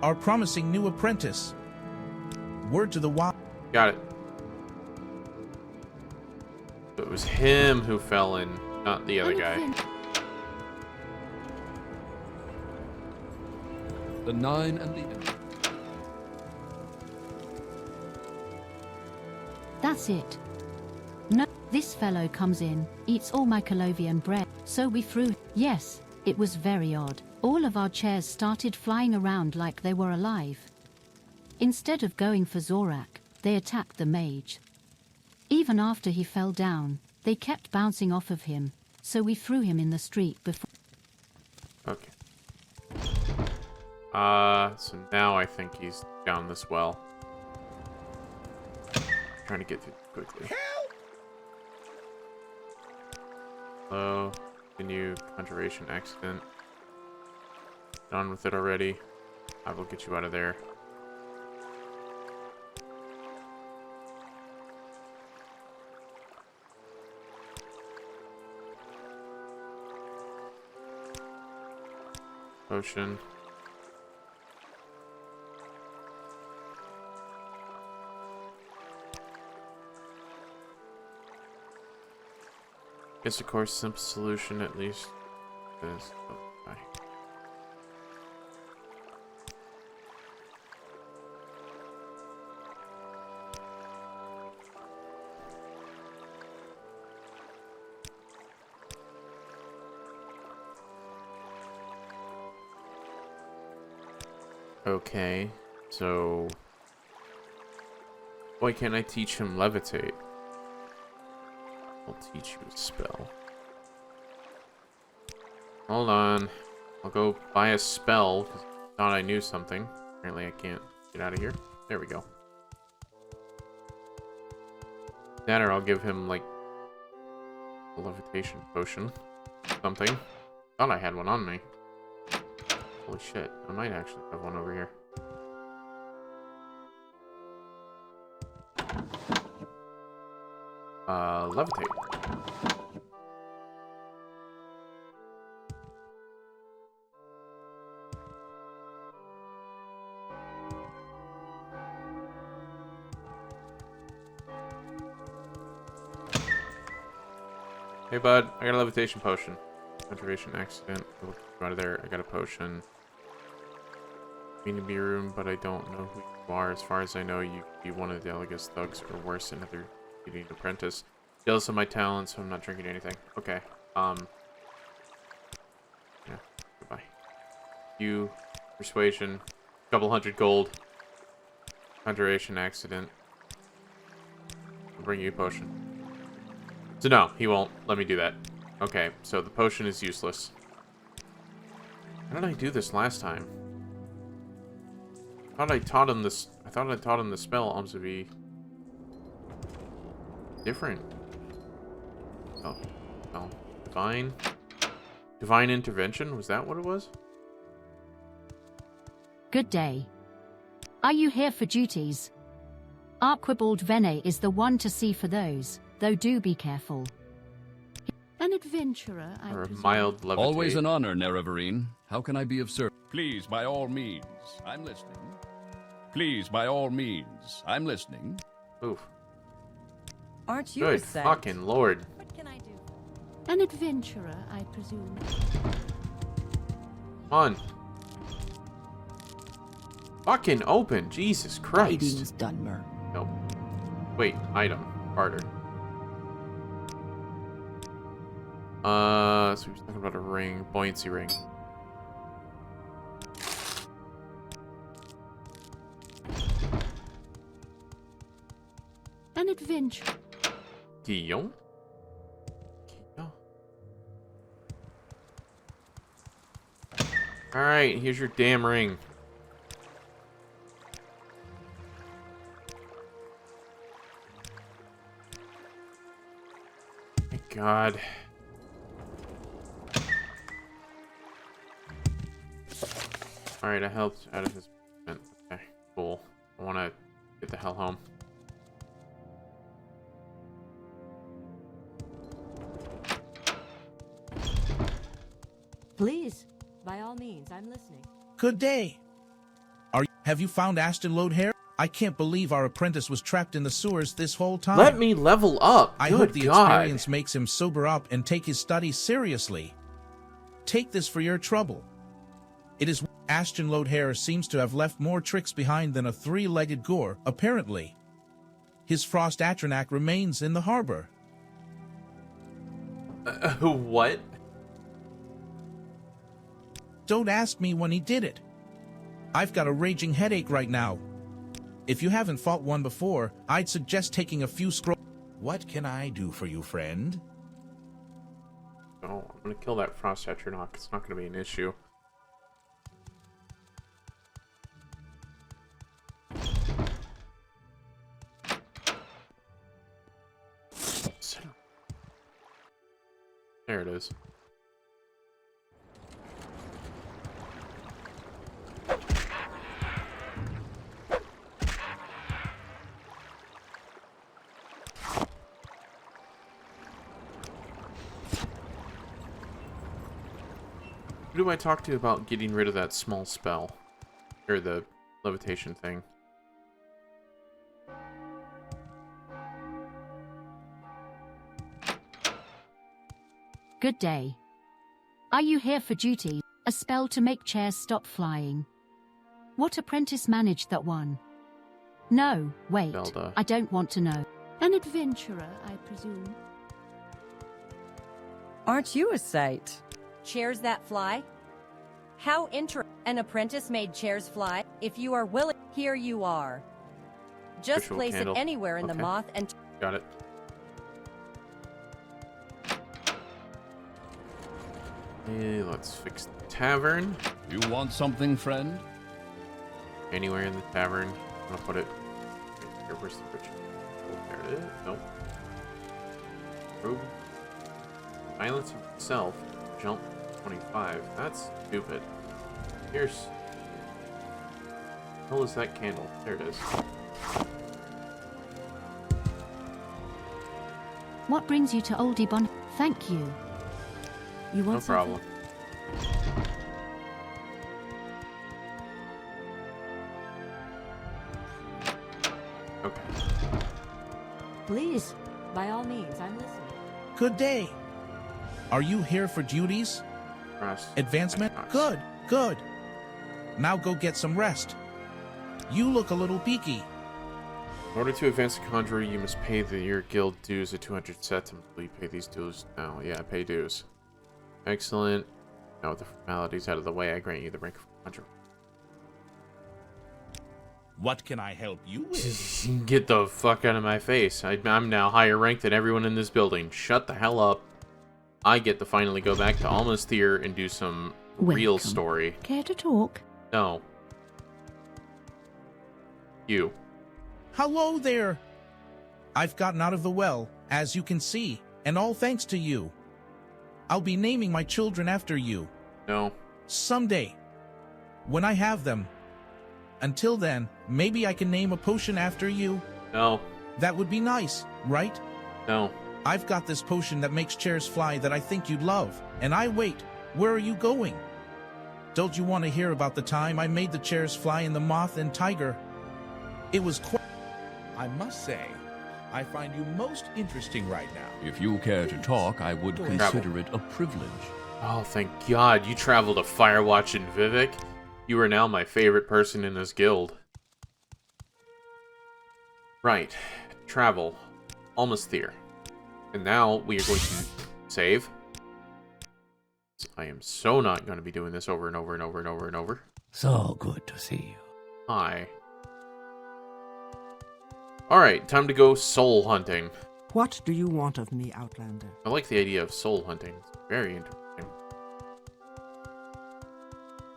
Our promising new apprentice. Word to the wise. Got it. So it was him who fell in, not the other guy. The 9 and the... That's it. No, this fellow comes in, eats all my Colovian bread, so we threw. Yes, it was very odd. All of our chairs started flying around like they were alive. Instead of going for Zorak, they attacked the mage. Even after he fell down, they kept bouncing off of him, so we threw him in the street before. Okay. So now I think he's down this well. Trying to get through quickly. Hello. Continue conjuration accident. Done with it already. I will get you out of there. Potion. Guess of course simple solution at least is okay. Okay, so why can't I teach him levitate? I'll teach you a spell. Hold on. I'll go buy a spell, because I thought I knew something. Apparently I can't get out of here. There we go. That or I'll give him, like, a levitation potion. Something. Thought I had one on me. Holy shit. I might actually have one over here. Levitate. Hey bud, I got a levitation potion. Conservation accident. We'll get you out of there. I got a potion. Mean to be rude, but I don't know who you are. As far as I know, you could be one of the Delegate's thugs or worse, another competing apprentice. Jealous of my talent, so I'm not drinking anything. Okay. Yeah. Goodbye. You, persuasion, couple hundred gold. Conjuration accident. I'll bring you a potion. So no, he won't let me do that. Okay, so the potion is useless. How did I do this last time? I thought I taught him this. I thought I taught him the spell to be different. Oh, well, divine intervention. Was that what it was? Good day. Are you here for duties? Archibald Vene is the one to see for those, though do be careful. An adventurer, I Or a presume. mild levitate. Always an honor, Nerevarine. How can I be of service? Please, by all means. I'm listening. Please, by all means. I'm listening. Oof. Aren't you a Good saint? fucking lord. What can I do? An adventurer, I presume. Come on. Fucking open. Jesus Christ. Tidings, Dunmer. Nope. Wait, item. Harder. So we were talking about a ring. Buoyancy ring. An adventure. Guillaume? Alright, here's your damn ring. My God. Alright, I helped out of his... Okay, cool. I want to get the hell home. Please, by all means, I'm listening. Good day. Have you found Ashton Lodhair? I can't believe our apprentice was trapped in the sewers this whole time. Let me level up. I Good hope the God. experience makes him sober up and take his studies seriously. Take this for your trouble. It is Ashton Lodhair seems to have left more tricks behind than a three-legged gore, apparently. His Frost Atronak remains in the harbor. What? Don't ask me when he did it. I've got a raging headache right now. If you haven't fought one before, I'd suggest taking a few scrolls. What can I do for you, friend? Oh, I'm gonna kill that Frost Atronach. It's not gonna be an issue. There it is. Who do I talk to about getting rid of that small spell? Or the levitation thing? Good day. Are you here for duty? A spell to make chairs stop flying. What apprentice managed that one? No, wait. Zelda. I don't want to know. An adventurer, I presume. Aren't you a sight? Chairs that fly? How an apprentice made chairs fly? If you are willing, here you are. Just Ritual place candle. it anywhere in the Okay. moth and... Got it. Hey, let's fix the tavern. You want something, friend? Anywhere in the tavern. I'm gonna put it right here. Where's the ritual? Oh, there it is. Nope. Robe. Silence of itself. Jump 25. That's stupid. Here's... What is that candle? There it is. What brings you to Oldie Bon? Thank you. You want No problem. Okay. Please, by all means, I'm listening. Good day. Are you here for duties? Rest. Advancement? Good, good. Now go get some rest. You look a little peaky. In order to advance the conjurer, you must pay your guild dues of 200 sets. Will you pay these dues now? Yeah, pay dues. Excellent. Now with the formalities out of the way, I grant you the rank of conjurer. What can I help you with? Get the fuck out of my face. I'm now higher ranked than everyone in this building. Shut the hell up. I get to finally go back to Almastir and do some real story. Care to talk? No. You. Hello there. I've gotten out of the well, as you can see, and all thanks to you. I'll be naming my children after you. No. Someday. When I have them. Until then, maybe I can name a potion after you. No. That would be nice, right? No. I've got this potion that makes chairs fly that I think you'd love. And wait, where are you going? Don't you want to hear about the time I made the chairs fly in the Moth and Tiger? It was quite... I must say, I find you most interesting right now. If you care to talk, I would consider it a privilege. Oh, thank God. You traveled to Firewatch and Vivek. You are now my favorite person in this guild. Right. Travel. Almastir. And now we are going to save. I am so not going to be doing this over and over and over and over and over. So good to see you. Hi. Alright, time to go soul hunting. What do you want of me, Outlander? I like the idea of soul hunting. It's very interesting.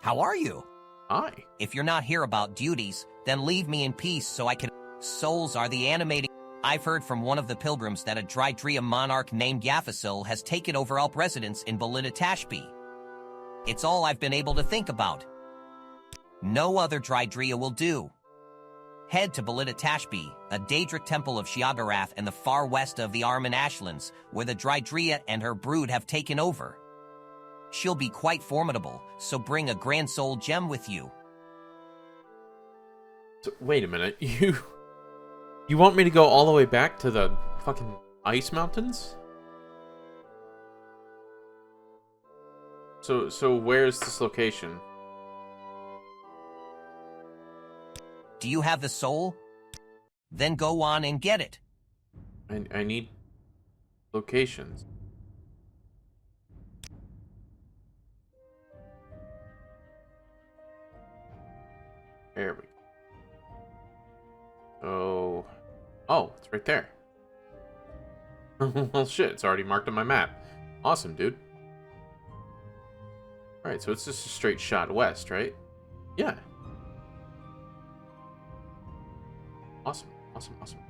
How are you? Hi. If you're not here about duties, then leave me in peace so I can... Souls are the animating... I've heard from one of the pilgrims that a Drydria monarch named Yafasil has taken over Alp residence in Belita Tashby. It's all I've been able to think about. No other Drydria will do. Head to Belita Tashby, a Daedric temple of Shiagarath in the far west of the Armen Ashlands, where the Drydria and her brood have taken over. She'll be quite formidable, so bring a Grand Soul gem with you. So, wait a minute, you want me to go all the way back to the fucking ice mountains? So where's this location? Do you have the soul? Then go on and get it. I need locations. There we go. Oh, it's right there. Well, shit, it's already marked on my map. Awesome, dude. Alright, so it's just a straight shot west, right? Yeah. Awesome, awesome, awesome.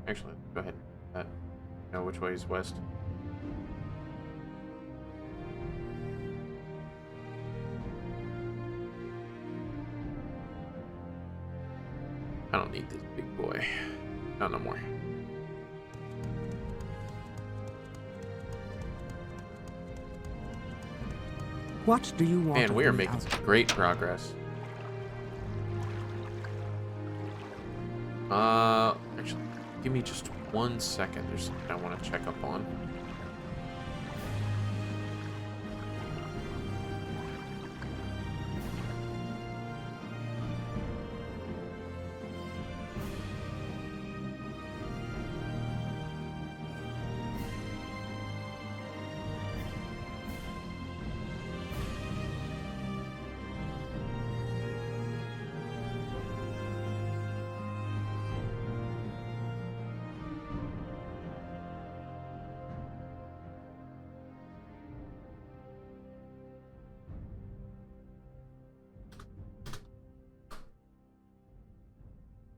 Actually, go ahead. Know which way is west. I don't need this big boy. No more. What do you want? Man, we are making some great progress. Actually, give me just 1 second. There's something I want to check up on.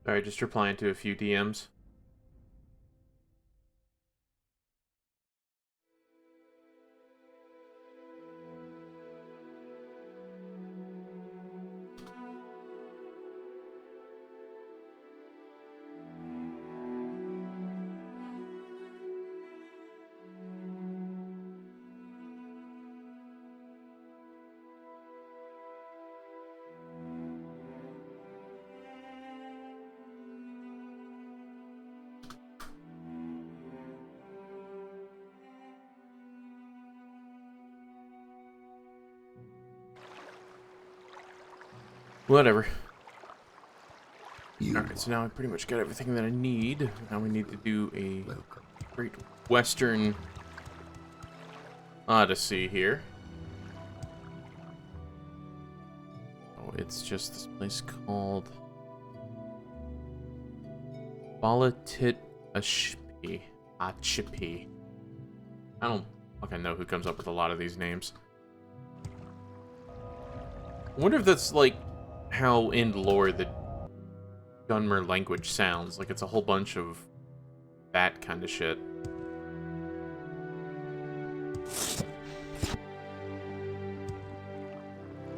Sorry, just replying to a few DMs. Whatever. Alright, so now I pretty much got everything that I need. Now we need to do a Great Western Odyssey here. Oh, it's just this place called Balatit Ashpi. Achipi. I don't fucking know who comes up with a lot of these names. I wonder if that's like how in lore the Dunmer language sounds. Like it's a whole bunch of that kind of shit.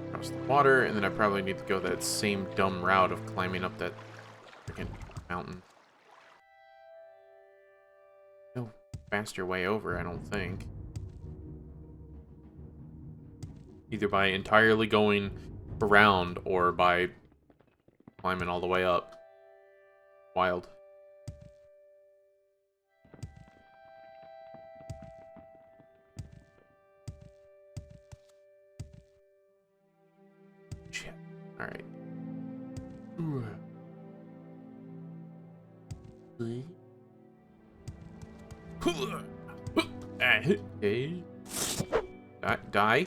Across the water, and then I probably need to go that same dumb route of climbing up that freaking mountain. No faster way over, I don't think. Either by entirely going around or by climbing all the way up. Wild. Shit. Alright. Die.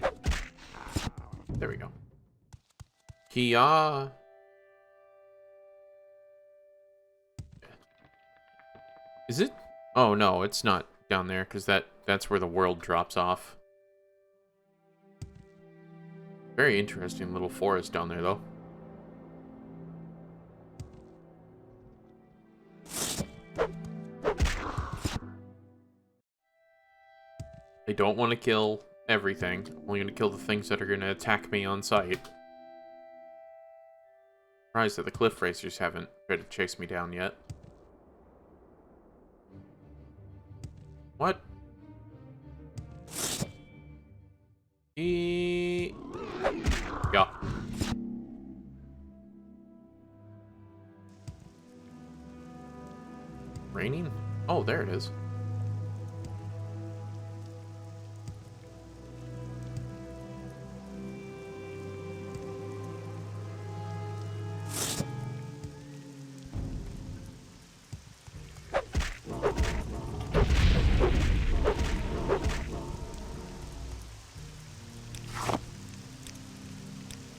There we go. Kia. Is it? Oh no, it's not down there because that's where the world drops off. Very interesting little forest down there though. I don't want to kill everything. I'm only going to kill the things that are going to attack me on sight. Surprised that the cliff racers haven't tried to chase me down yet. What? Yeah. Raining? Oh, there it is.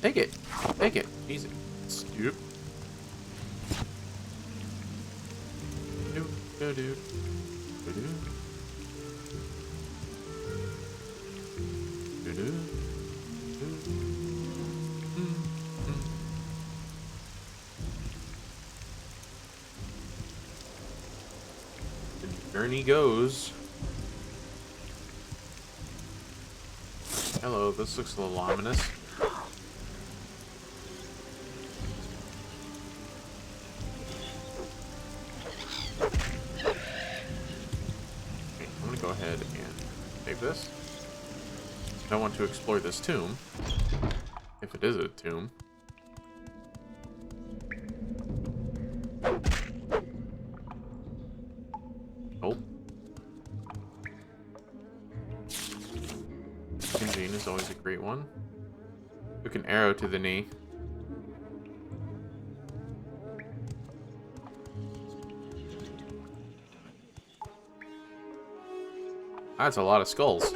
Take it. Take it. Easy. Stoop. Do, do, do. Do, do. Do, do. The journey goes. Hello, this looks a little ominous. Go ahead and save this. I want to explore this tomb. If it is a tomb. Oh. Engine is always a great one. Took an arrow to the knee. That's a lot of skulls.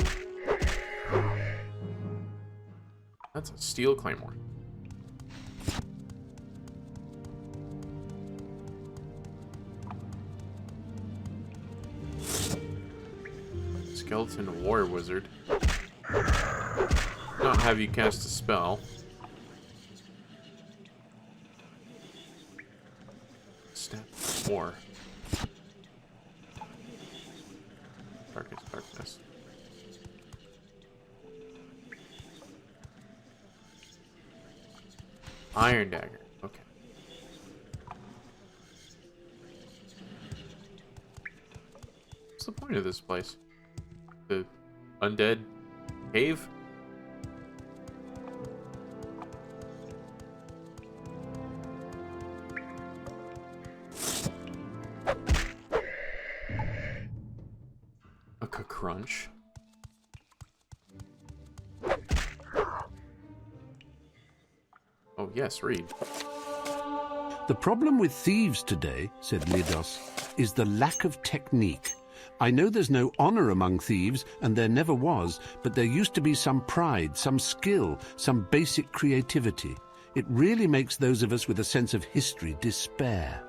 That's a steel claymore. Skeleton war wizard. Not have you cast a spell. Step 4. Darkness. Iron dagger. Okay. What's the point of this place? The undead cave? Crunch. Oh yes, read. The problem with thieves today, said Lidos, is the lack of technique. I know there's no honor among thieves, and there never was, but there used to be some pride, some skill, some basic creativity. It really makes those of us with a sense of history despair.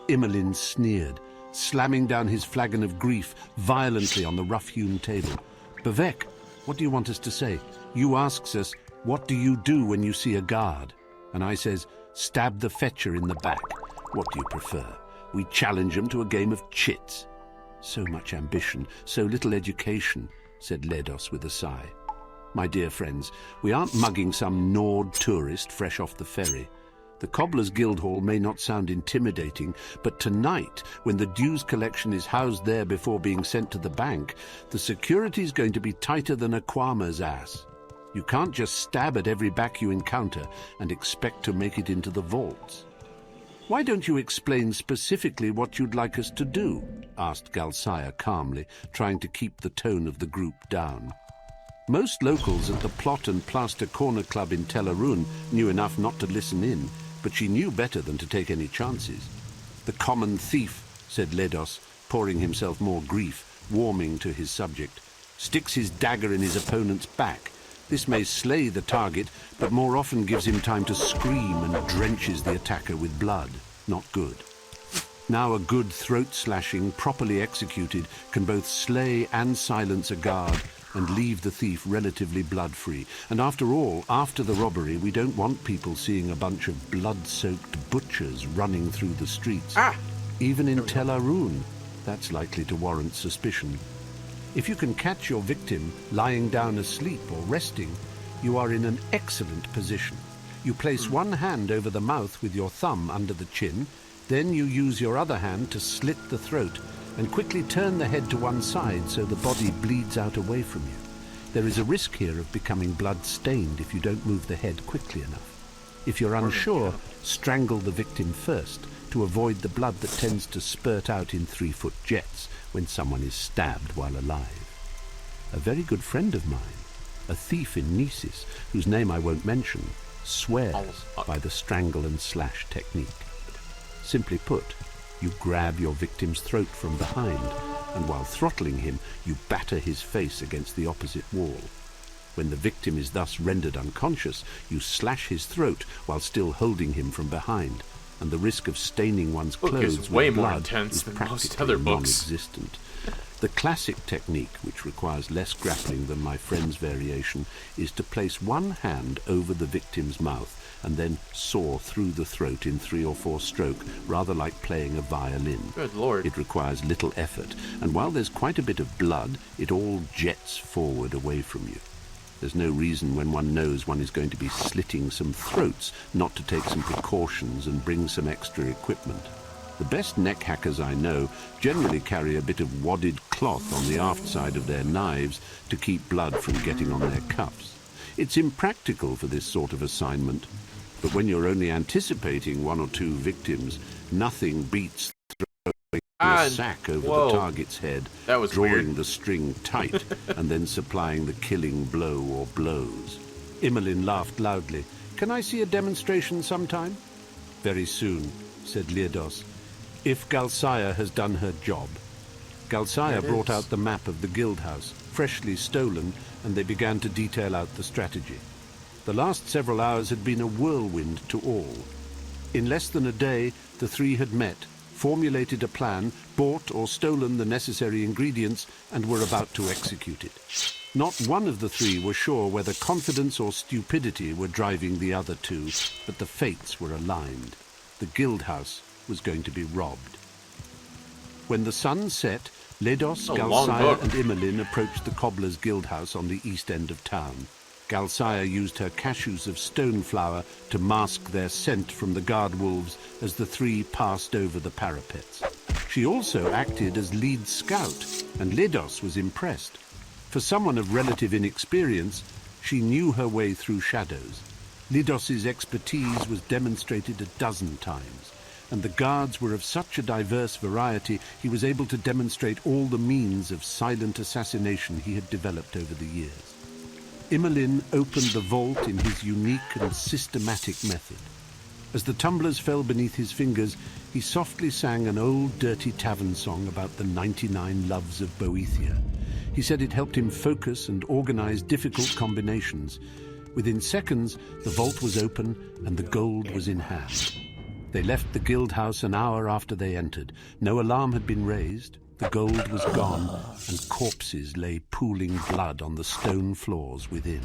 Imolen sneered, slamming down his flagon of grief violently on the rough-hewn table. Bavek, what do you want us to say? You asks us, what do you do when you see a guard? And I says, stab the fetcher in the back. What do you prefer? We challenge him to a game of chits. So much ambition, so little education, said Ledos with a sigh. My dear friends, we aren't mugging some Nord tourist fresh off the ferry. The Cobbler's Guildhall may not sound intimidating, but tonight, when the dues collection is housed there before being sent to the bank, the security's going to be tighter than a Quama's ass. You can't just stab at every back you encounter and expect to make it into the vaults. Why don't you explain specifically what you'd like us to do? Asked Galsaya calmly, trying to keep the tone of the group down. Most locals at the Plot and Plaster Corner Club in Tel Arun knew enough not to listen in, but she knew better than to take any chances. The common thief, said Ledos, pouring himself more grief, warming to his subject, sticks his dagger in his opponent's back. This may slay the target, but more often gives him time to scream and drenches the attacker with blood. Not good. Now a good throat slashing, properly executed, can both slay and silence a guard and leave the thief relatively blood-free. And after all, after the robbery, we don't want people seeing a bunch of blood-soaked butchers running through the streets. Even in Tel Arun, that's likely to warrant suspicion. If you can catch your victim lying down asleep or resting, you are in an excellent position. You place one hand over the mouth with your thumb under the chin, then you use your other hand to slit the throat, and quickly turn the head to one side so the body bleeds out away from you. There is a risk here of becoming blood-stained if you don't move the head quickly enough. If you're unsure, strangle the victim first to avoid the blood that tends to spurt out in 3-foot jets when someone is stabbed while alive. A very good friend of mine, a thief in Nisis, whose name I won't mention, swears by the strangle and slash technique. Simply put, you grab your victim's throat from behind, and while throttling him, you batter his face against the opposite wall. When the victim is thus rendered unconscious, you slash his throat while still holding him from behind, and the risk of staining one's clothes with way more blood intense is than practically most other books. non-existent. The classic technique, which requires less grappling than my friend's variation, is to place one hand over the victim's mouth and then saw through the throat in 3 or 4 strokes, rather like playing a violin. Good Lord. It requires little effort, and while there's quite a bit of blood, it all jets forward away from you. There's no reason when one knows one is going to be slitting some throats not to take some precautions and bring some extra equipment. The best neck hackers I know generally carry a bit of wadded cloth on the aft side of their knives to keep blood from getting on their cuffs. It's impractical for this sort of assignment, but when you're only anticipating 1 or 2 victims, nothing beats throwing a sack over the target's head, drawing weird. the string tight, and then supplying the killing blow or blows. Imolen laughed loudly. "Can I see a demonstration sometime?" "Very soon," said Leodos, "if Galsaya has done her job." Galsaya brought out the map of the guild house, freshly stolen, and they began to detail out the strategy. The last several hours had been a whirlwind to all. In less than a day, the 3 had met, formulated a plan, bought or stolen the necessary ingredients, and were about to execute it. Not one of the 3 were sure whether confidence or stupidity were driving the other 2, but the fates were aligned. The guild house was going to be robbed. When the sun set, Ledos, Galsaya, and Imolen approached the cobbler's guild house on the east end of town. Galsaya used her cashews of stone flour to mask their scent from the guard wolves as the 3 passed over the parapets. She also acted as lead scout, and Ledos was impressed. For someone of relative inexperience, she knew her way through shadows. Lidos's expertise was demonstrated a dozen times, and the guards were of such a diverse variety he was able to demonstrate all the means of silent assassination he had developed over the years. Imolen opened the vault in his unique and systematic method. As the tumblers fell beneath his fingers, he softly sang an old dirty tavern song about the 99 loves of Boethia. He said it helped him focus and organize difficult combinations. Within seconds, the vault was open and the gold was in hand. They left the guild house an hour after they entered. No alarm had been raised. The gold was gone, and corpses lay pooling blood on the stone floors within.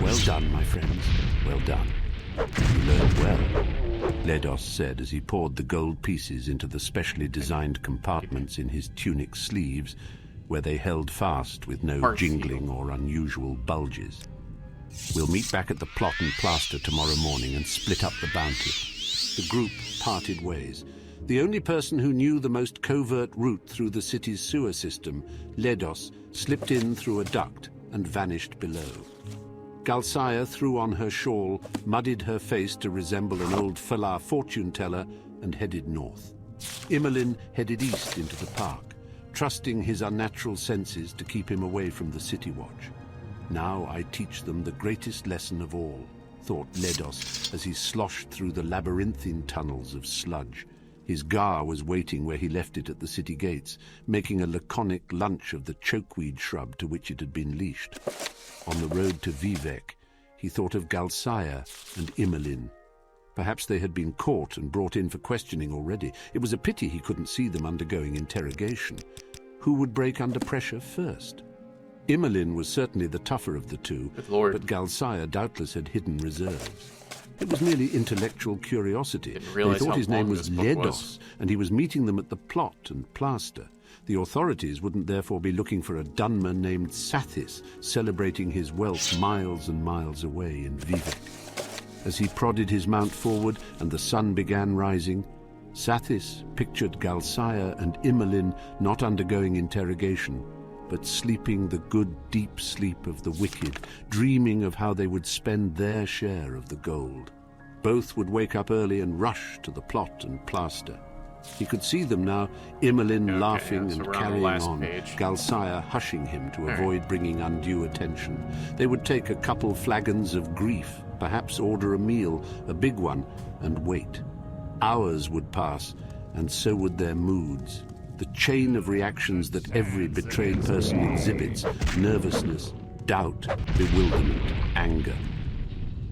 "Well done, my friends, well done. You learned well," Ledos said as he poured the gold pieces into the specially designed compartments in his tunic sleeves, where they held fast with no jingling or unusual bulges. "We'll meet back at the plot and plaster tomorrow morning and split up the bounty." The group parted ways. The only person who knew the most covert route through the city's sewer system, Ledos, slipped in through a duct and vanished below. Galsaya threw on her shawl, muddied her face to resemble an old Falah fortune-teller, and headed north. Imolen headed east into the park, trusting his unnatural senses to keep him away from the city watch. "Now I teach them the greatest lesson of all," thought Ledos as he sloshed through the labyrinthine tunnels of sludge. His gar was waiting where he left it at the city gates, making a laconic lunch of the chokeweed shrub to which it had been leashed. On the road to Vivek, he thought of Galsaya and Imolen. Perhaps they had been caught and brought in for questioning already. It was a pity he couldn't see them undergoing interrogation. Who would break under pressure first? Imolen was certainly the tougher of the 2, but Galsaya doubtless had hidden reserves. It was merely intellectual curiosity. They thought his name was Ledos, and he was meeting them at the plot and plaster. The authorities wouldn't therefore be looking for a Dunmer named Sathis, celebrating his wealth miles and miles away in Vivek. As he prodded his mount forward and the sun began rising, Sathis pictured Galsaya and Imolen not undergoing interrogation, but sleeping the good deep sleep of the wicked, dreaming of how they would spend their share of the gold. Both would wake up early and rush to the plot and plaster. He could see them now, Imolen laughing and carrying on, Galsaya hushing him to avoid bringing undue attention. They would take a couple flagons of grief, perhaps order a meal, a big one, and wait. Hours would pass, and so would their moods. The chain of reactions that every betrayed person exhibits: nervousness, doubt, bewilderment, anger.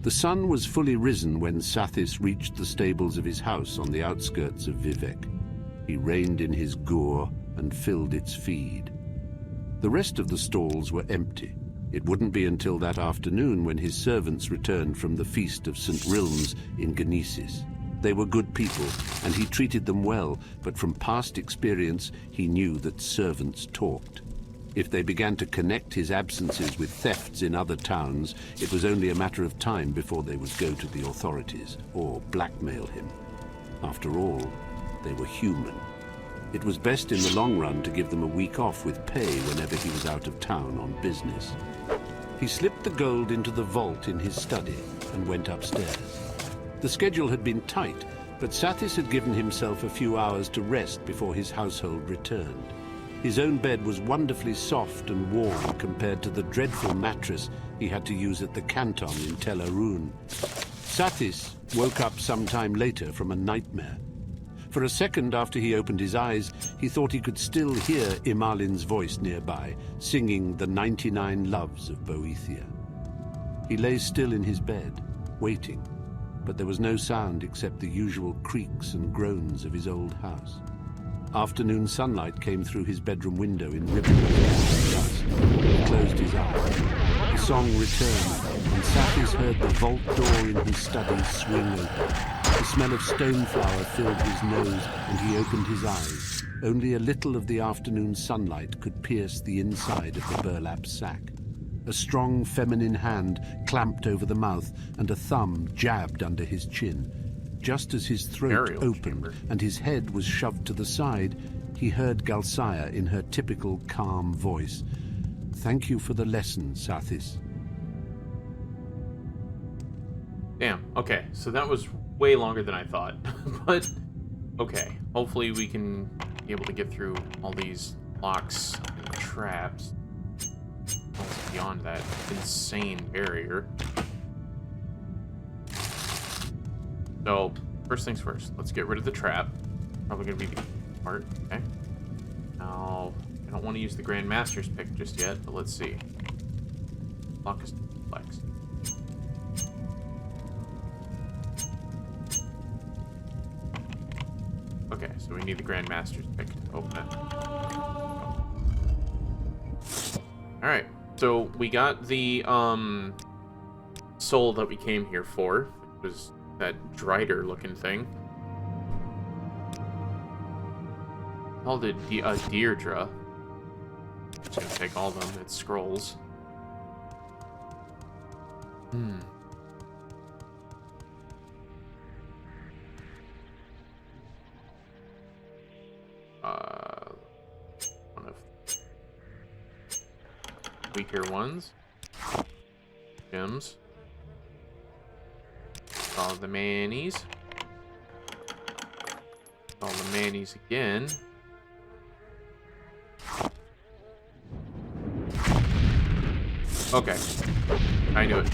The sun was fully risen when Sathis reached the stables of his house on the outskirts of Vivek. He reined in his gore and filled its feed. The rest of the stalls were empty. It wouldn't be until that afternoon when his servants returned from the feast of St. Rilms in Genesis. They were good people, and he treated them well, but from past experience he knew that servants talked. If they began to connect his absences with thefts in other towns, it was only a matter of time before they would go to the authorities or blackmail him. After all, they were human. It was best in the long run to give them a week off with pay whenever he was out of town on business. He slipped the gold into the vault in his study and went upstairs. The schedule had been tight, but Sathis had given himself a few hours to rest before his household returned. His own bed was wonderfully soft and warm compared to the dreadful mattress he had to use at the canton in Tel Arun. Sathis woke up some time later from a nightmare. For a second after he opened his eyes, he thought he could still hear Imalin's voice nearby, singing the 99 Loves of Boethia. He lay still in his bed, waiting, but there was no sound except the usual creaks and groans of his old house. Afternoon sunlight came through his bedroom window in ribbons of dust. He closed his eyes. The song returned, and Sathis heard the vault door in his study swing open. The smell of stoneflower filled his nose, and he opened his eyes. Only a little of the afternoon sunlight could pierce the inside of the burlap sack. A strong feminine hand clamped over the mouth, and a thumb jabbed under his chin. Just as his throat opened and his head was shoved to the side, he heard Galsaya in her typical calm voice. "Thank you for the lesson, Sathis." Damn, okay, so that was way longer than I thought. But, okay, hopefully we can be able to get through all these locks and traps. Beyond that insane barrier. So, first things first, let's get rid of the trap. Probably going to be the part, okay? Now, I don't want to use the Grand Master's pick just yet, but let's see. Lock is complex. Okay, so we need the Grand Master's pick to open it. Alright, so we got the soul that we came here for, which was that Drider looking thing. Called it Deirdre. Just gonna take all of them. It's scrolls. One of weaker ones. Gems. All the manis. All the manis again. Okay. I knew it.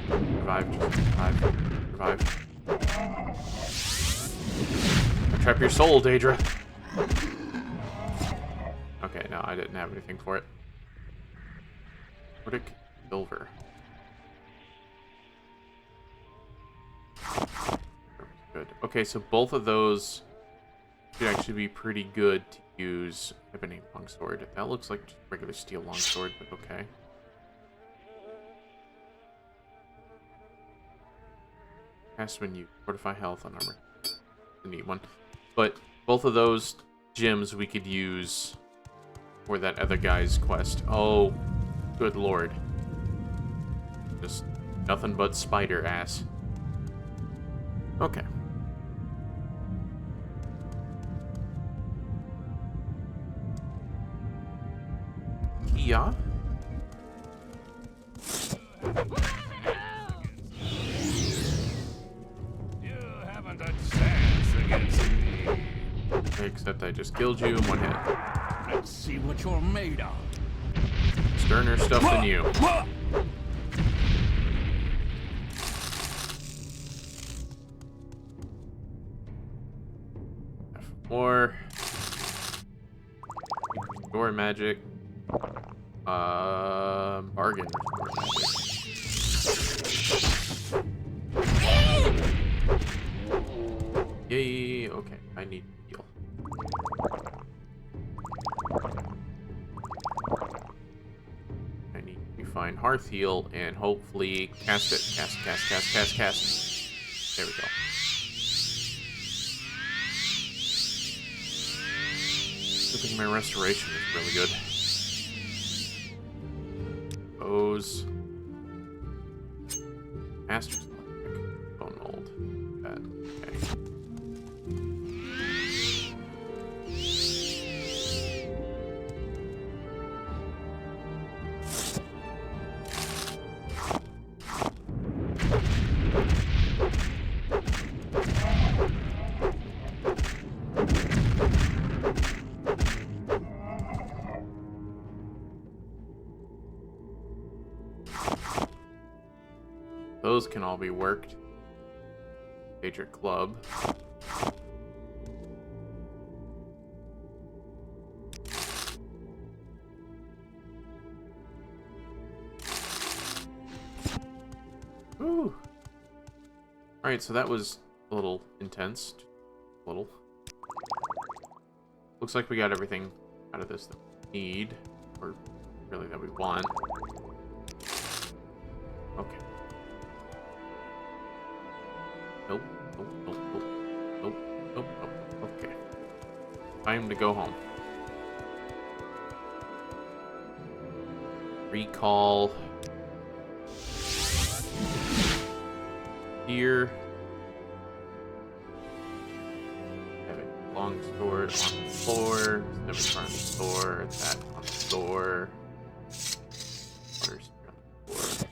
Revive. Trap your soul, Daedra. Okay, no, I didn't have anything for it. Nordic silver. Good. Okay, so both of those should actually be pretty good to use. Ebony longsword. That looks like just regular steel longsword, but okay. Cast when you fortify health on armor. A neat one. But both of those gems we could use for that other guy's quest. Oh, good lord. Just nothing but spider ass. Okay. Kia? You haven't a chance against me. Except I just killed you in one hit. Let's see what you're made of. Sterner stuff than you. Or restore magic. Bargain restore magic. Yay, okay, I need to heal. I need to find Hearth Heal and hopefully cast it. Cast. There we go. I think my restoration is really good. O's. Master's Electric. Bone Mold. That. Okay. Those can all be worked. Major club. Ooh. Alright, so that was a little intense. Just a little. Looks like we got everything out of this that we need. Or really that we want. Okay. Nope. Okay. Time to go home. Recall. Here. Have a long sword on the floor. Step in front of the store. That on the floor. Water spear on the floor.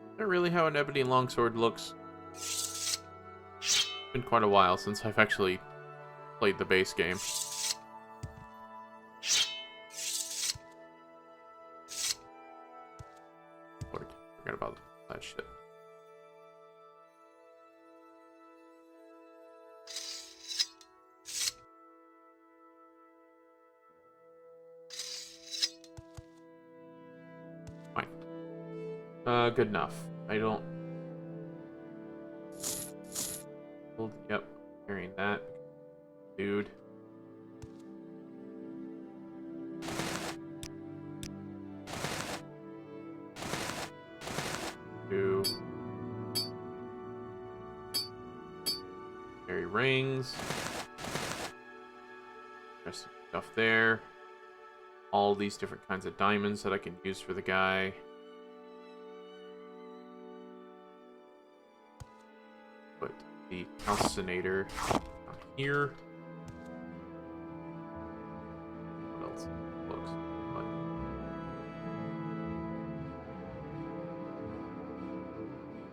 Is that really how an ebony longsword looks? It's been quite a while since I've actually played the base game. Lord, forgot about that shit. Fine. Good enough. I don't... Yep, carrying that. Dude. Two. Carry rings. There's some stuff there. All these different kinds of diamonds that I can use for the guy. Put the calcinator down here. What else? Looks like.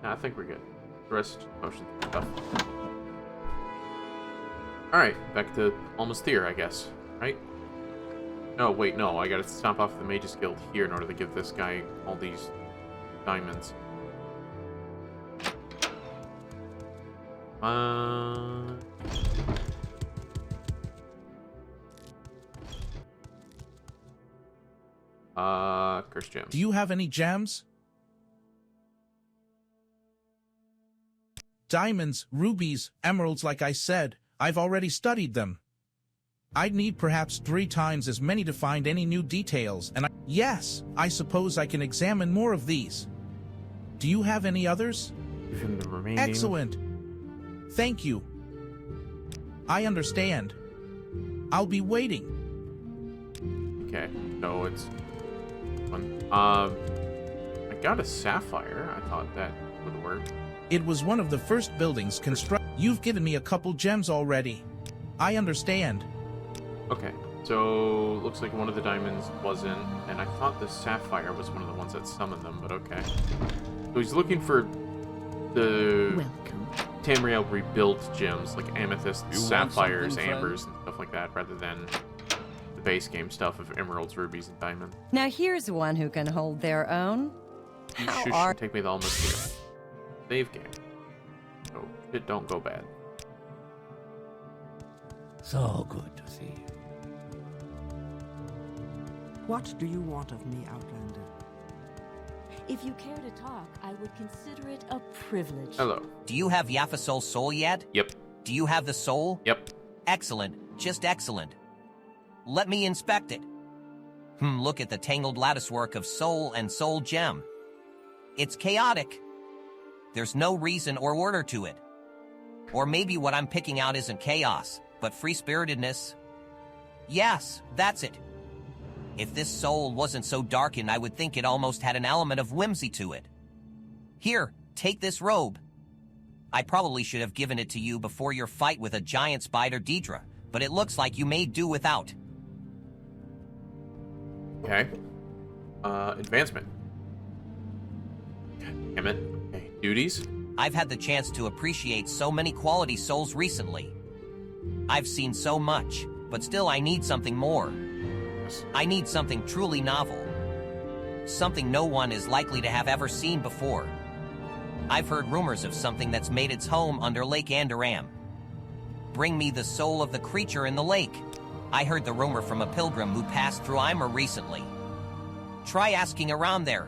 Nah, I think we're good. The rest motion stuff. Alright, back to almost here, I guess. Right? No, wait, no. I gotta stomp off the Mage's Guild here in order to give this guy all these diamonds. Curse gems. Do you have any gems? Diamonds, rubies, emeralds, like I said. I've already studied them. I'd need perhaps 3 times as many to find any new details, and yes, I suppose I can examine more of these. Do you have any others? Give him the remaining. Excellent. Thank you. I understand. I'll be waiting. Okay, no, it's one. I got a sapphire. I thought that would work. It was one of the first buildings constructed. You've given me a couple gems already. I understand. Okay, so looks like one of the diamonds wasn't, and I thought the sapphire was one of the ones that summoned them, but okay. So he's looking for the Tamriel rebuilt gems, like amethyst, sapphires, ambers, and stuff like that, rather than the base game stuff of emeralds, rubies, and diamonds. Now here's one who can hold their own. Should take me to almost here. Save game. Oh, it don't go bad. So good to see you. What do you want of me, Outlander? If you care to talk, I would consider it a privilege. Hello. Do you have Yafasol's soul yet? Yep. Do you have the soul? Yep. Excellent. Just excellent. Let me inspect it. Look at the tangled latticework of soul and soul gem. It's chaotic. There's no reason or order to it. Or maybe what I'm picking out isn't chaos, but free-spiritedness. Yes, that's it. If this soul wasn't so darkened, I would think it almost had an element of whimsy to it. Here, take this robe. I probably should have given it to you before your fight with a giant spider Deidre, but it looks like you made do without. Okay. Advancement. Damn it. Okay, duties. I've had the chance to appreciate so many quality souls recently. I've seen so much, but still I need something more. I need something truly novel. Something no one is likely to have ever seen before. I've heard rumors of something that's made its home under Lake Andoram. Bring me the soul of the creature in the lake. I heard the rumor from a pilgrim who passed through Aimrah recently. Try asking around there.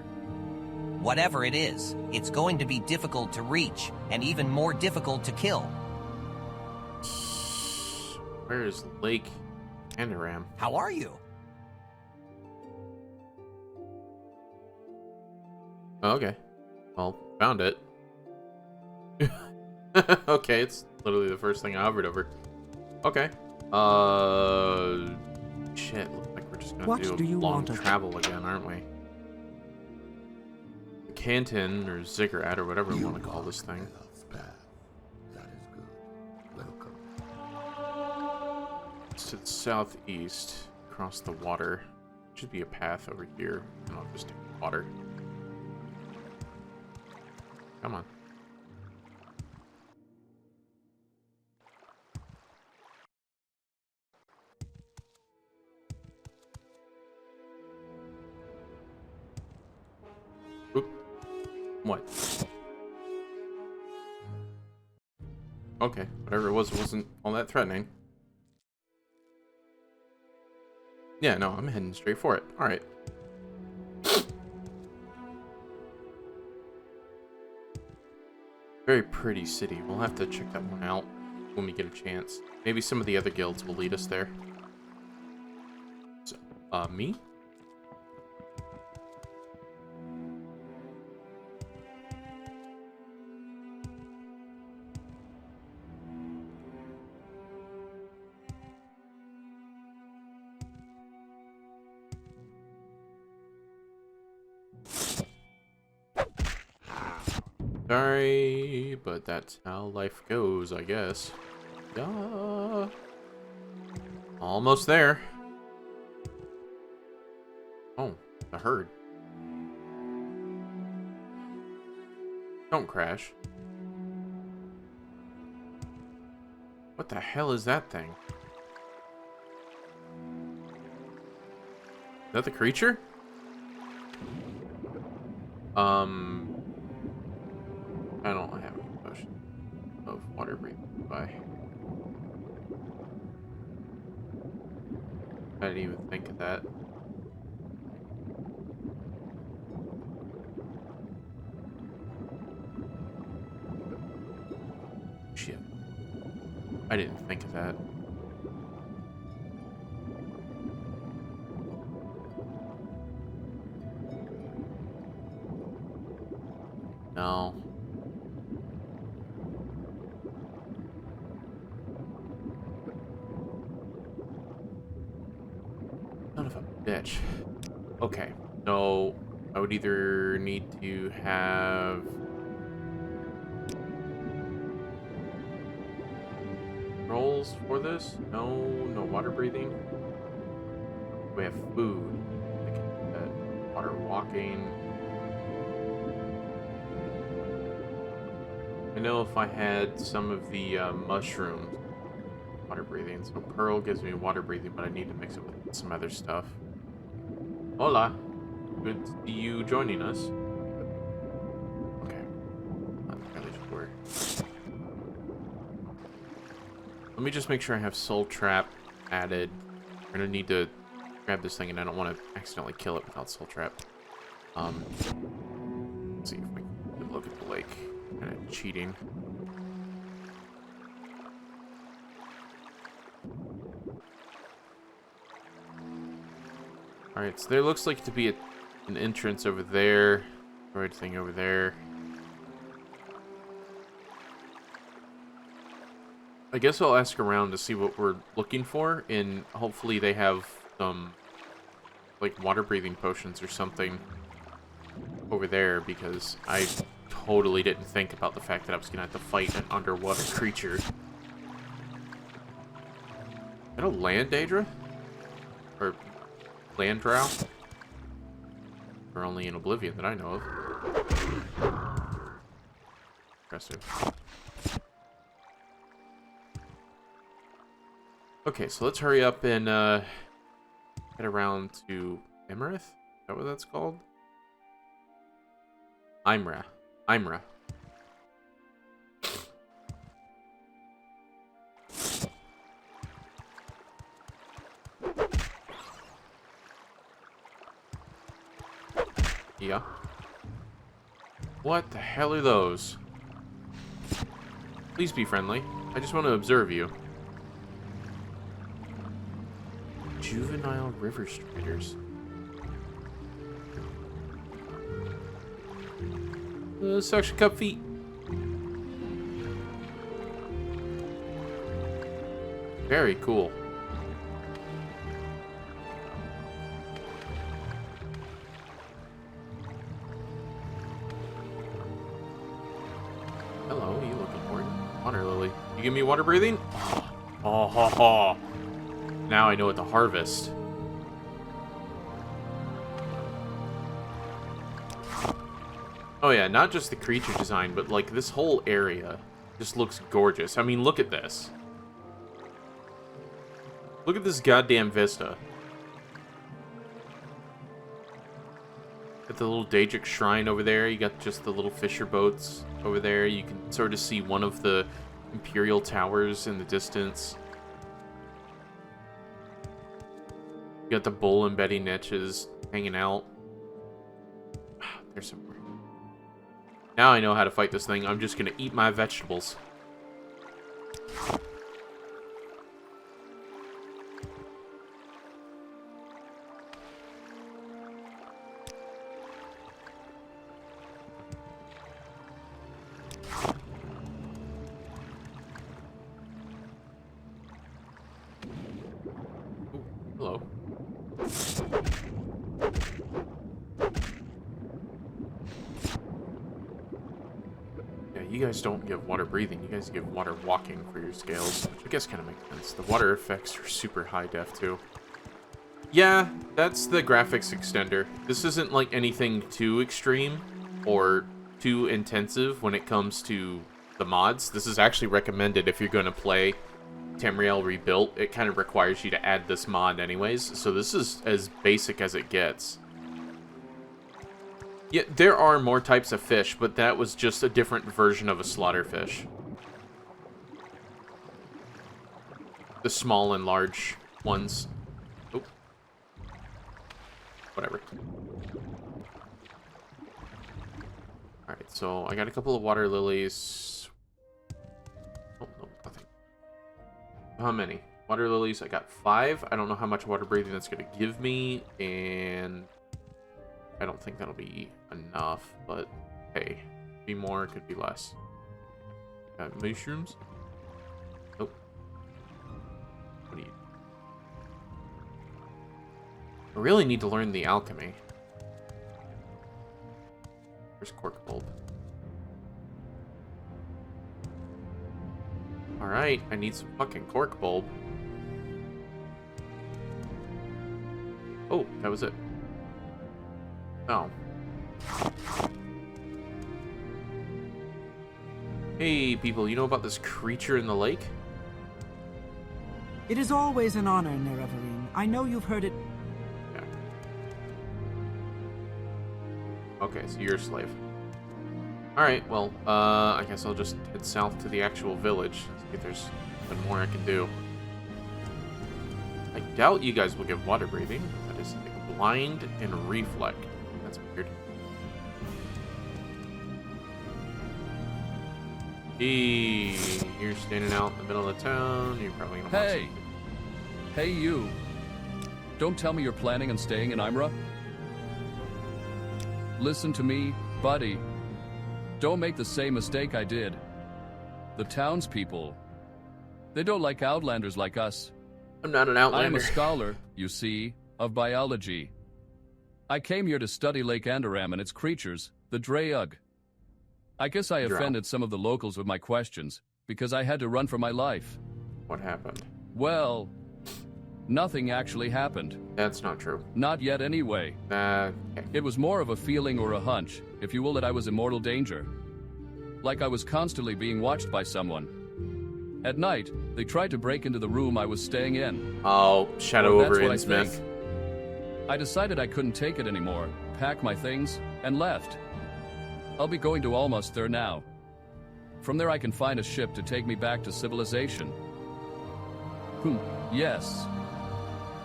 Whatever it is, it's going to be difficult to reach, and even more difficult to kill. Where is Lake Andoram? How are you? Oh, okay. Well, found it. Okay, it's literally the first thing I hovered over. Okay. Shit, looks like we're just gonna do long travel again, aren't we? Canton, or Ziggurat, or whatever we want to call this thing. It's to the southeast, across the water. Should be a path over here, and I'll just take the water. Come on. Oop. What? Okay, whatever it wasn't all that threatening. Yeah, no, I'm heading straight for it. Alright. Very pretty city. We'll have to check that one out when we get a chance. Maybe some of the other guilds will lead us there. So, me? Sorry, but that's how life goes, I guess. Yeah. Almost there. Oh, the herd. Don't crash. What the hell is that thing? Is that the creature? I don't have a potion of water breathing by. I didn't even think of that. Shit. I didn't think of that. No. bitch. Okay. No, I would either need to have... rolls for this? No, no water breathing. We have food. I can do that. Water walking. I know if I had some of the mushrooms, water breathing. So Pearl gives me water breathing, but I need to mix it with some other stuff. Hola. Good to see you joining us. Okay. Not entirely sure. Let me just make sure I have Soul Trap added. I'm gonna need to grab this thing, and I don't want to accidentally kill it without Soul Trap. Let's see if we can look at the lake. Kind of cheating. Alright, so there looks like to be an entrance over there. Droid thing over there. I guess I'll ask around to see what we're looking for, and hopefully they have some, like, water-breathing potions or something over there, because I totally didn't think about the fact that I was going to have to fight an underwater creature. Is that a land Daedra? Or land drow? Or only in Oblivion that I know of. Impressive. Okay, so let's hurry up and get around to Aimrah? Is that what that's called? Aimrah. Aimrah. Yeah. What the hell are those? Please be friendly. I just want to observe you. Juvenile river striders. Suction cup feet. Very cool. Hello, you look important. Water lily. You give me water breathing? Oh, ha, ha. Now I know what to harvest. Oh yeah, not just the creature design, but like this whole area just looks gorgeous. I mean, look at this. Look at this goddamn vista. Got the little Daedric shrine over there. You got just the little fisher boats over there. You can sort of see one of the Imperial towers in the distance. You got the bull and Betty niches hanging out. There's some more. Now I know how to fight this thing. I'm just gonna eat my vegetables. Ooh, hello. You guys don't give water breathing, you guys give water walking for your scales, which I guess kind of makes sense. The water effects are super high def too. Yeah, that's the graphics extender. This isn't like anything too extreme or too intensive when it comes to the mods. This is actually recommended if you're going to play Tamriel Rebuilt. It kind of requires you to add this mod anyways, so this is as basic as it gets. Yeah, there are more types of fish, but that was just a different version of a slaughterfish. The small and large ones. Oh. Whatever. Alright, so I got a couple of water lilies. Oh, no, nothing. How many? Water lilies, I got 5. I don't know how much water breathing that's going to give me, and I don't think that'll be enough, but hey, could be more, could be less. Got mushrooms? Nope. What do you... I really need to learn the alchemy. Where's cork bulb? Alright, I need some fucking cork bulb. Oh, that was it. Oh. Hey, people, you know about this creature in the lake? It is always an honor, Nerevarine. I know you've heard it. Yeah. Okay, so you're a slave. Alright, well, I guess I'll just head south to the actual village. See if there's nothing more I can do. I doubt you guys will get water breathing. That is like blind and reflect. That's weird. Hey, you're standing out in the middle of the town. You're probably gonna want Hey! Hey, you. Don't tell me you're planning on staying in Aimrah. Listen to me, buddy. Don't make the same mistake I did. The townspeople, they don't like outlanders like us. I'm not an outlander. I'm a scholar, you see, of biology. I came here to study Lake Andoram and its creatures, the Dreyug. I guess I offended some of the locals with my questions, because I had to run for my life. What happened? Well, nothing actually happened. That's not true. Not yet anyway. Okay. It was more of a feeling or a hunch, if you will, that I was in mortal danger. Like I was constantly being watched by someone. At night, they tried to break into the room I was staying in. Oh, Shadow over Innsmouth. I decided I couldn't take it anymore, packed my things, and left. I'll be going to Almost now. From there I can find a ship to take me back to civilization. Yes.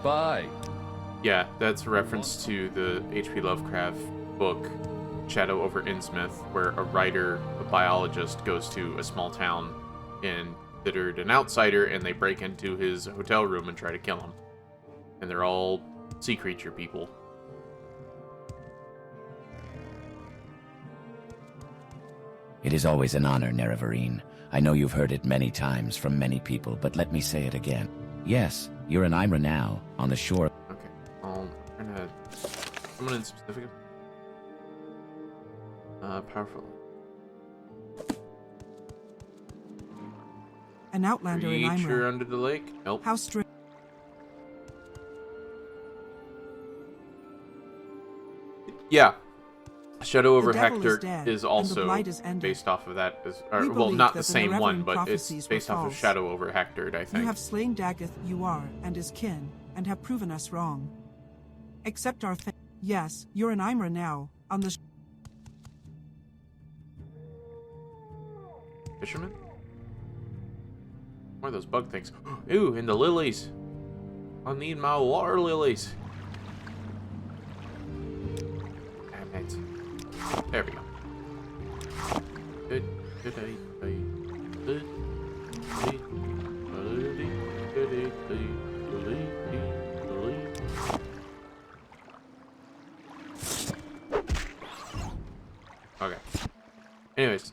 Bye. Yeah, that's a reference to the H.P. Lovecraft book, Shadow over Innsmouth, where a writer, a biologist, goes to a small town and considered an outsider, and they break into his hotel room and try to kill him. And they're all sea creature people. It is always an honor, Nerevarine. I know you've heard it many times from many people, but let me say it again. Yes, you're in Aimrah now, on the shore. Okay, I'm gonna... Someone in specific? Powerful. An outlander in Creature Aimrah. under the lake? Nope. How strange. Yeah. Shadow over The devil Hector is dead, is and the also blight is ended. based off of that. We Well, believe not that the same one, irreverent but it's prophecies were based off of false. Shadow over Hector, I think. You have slain Daggeth, you are, and his kin, and have proven us wrong. Accept our Yes, you're in Aimrah now, on the Fisherman? What are those bug things? Ooh, and the lilies. I need my water lilies. Damn it. There we go. Okay. Anyways.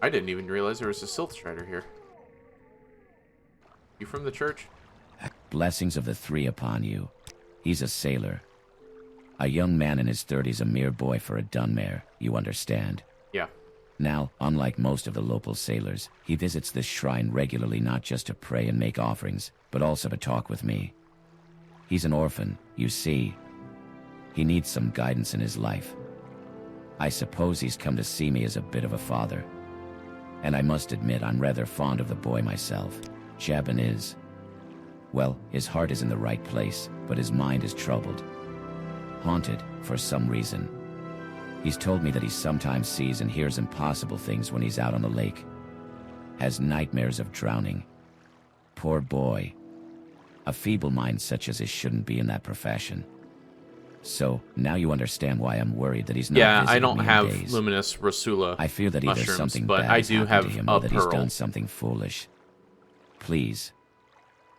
I didn't even realize there was a Silth Strider here. You from the church? Blessings of the three upon you. He's a sailor. A young man in his 30s, a mere boy for a Dunmare, you understand. Yeah. Now, unlike most of the local sailors, he visits this shrine regularly not just to pray and make offerings, but also to talk with me. He's an orphan, you see. He needs some guidance in his life. I suppose he's come to see me as a bit of a father. And I must admit I'm rather fond of the boy myself. Jabin is. Well, his heart is in the right place, but his mind is troubled. Haunted, for some reason. He's told me that he sometimes sees and hears impossible things when he's out on the lake. Has nightmares of drowning. Poor boy. A feeble mind such as his shouldn't be in that profession. So, now you understand why I'm worried that he's not Yeah, I visiting don't me in have days. Luminous Rasula I fear that either mushrooms, something but bad I has do happened have to him a or that he's pearl done something foolish. Please,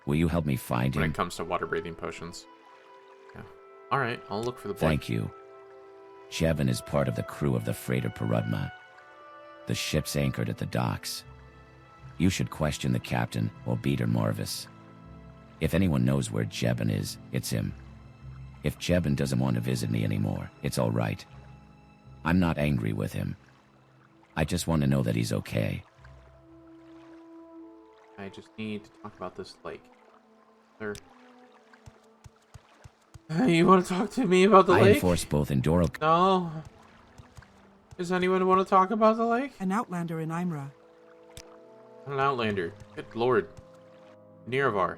will you help me find when him? it comes to water breathing potions. Yeah. Alright, I'll look for the boy. Thank you. Jevin is part of the crew of the freighter Perudma. The ship's anchored at the docks. You should question the captain, or Beater Morvis. If anyone knows where Jebin is, it's him. If Jebin doesn't want to visit me anymore, it's all right. I'm not angry with him. I just want to know that he's okay. I just need to talk about this lake. Sir. You want to talk to me about the lake? I enforce both Endoro... No. Does anyone want to talk about the lake? An outlander in Aimrah. An outlander. Good lord. Nearvar.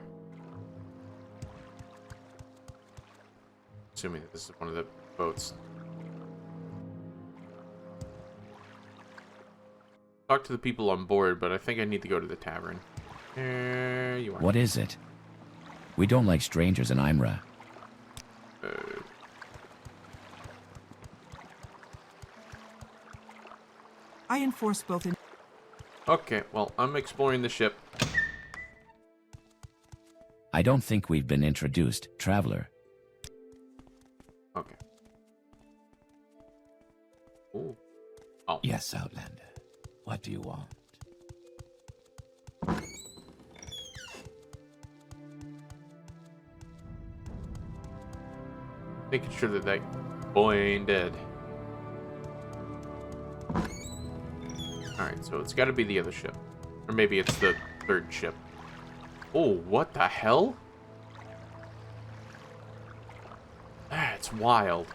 Assuming that this is one of the boats. Talk to the people on board, but I think I need to go to the tavern. There you are. What is it? We don't like strangers in Aimrah. I enforce both in... Okay, well, I'm exploring the ship. I don't think we've been introduced, traveler. Okay. Ooh. Oh. Yes, Outlander. What do you want? Making sure that that boy ain't dead. Alright, so it's got to be the other ship. Or maybe it's the third ship. Oh, what the hell? That's wild.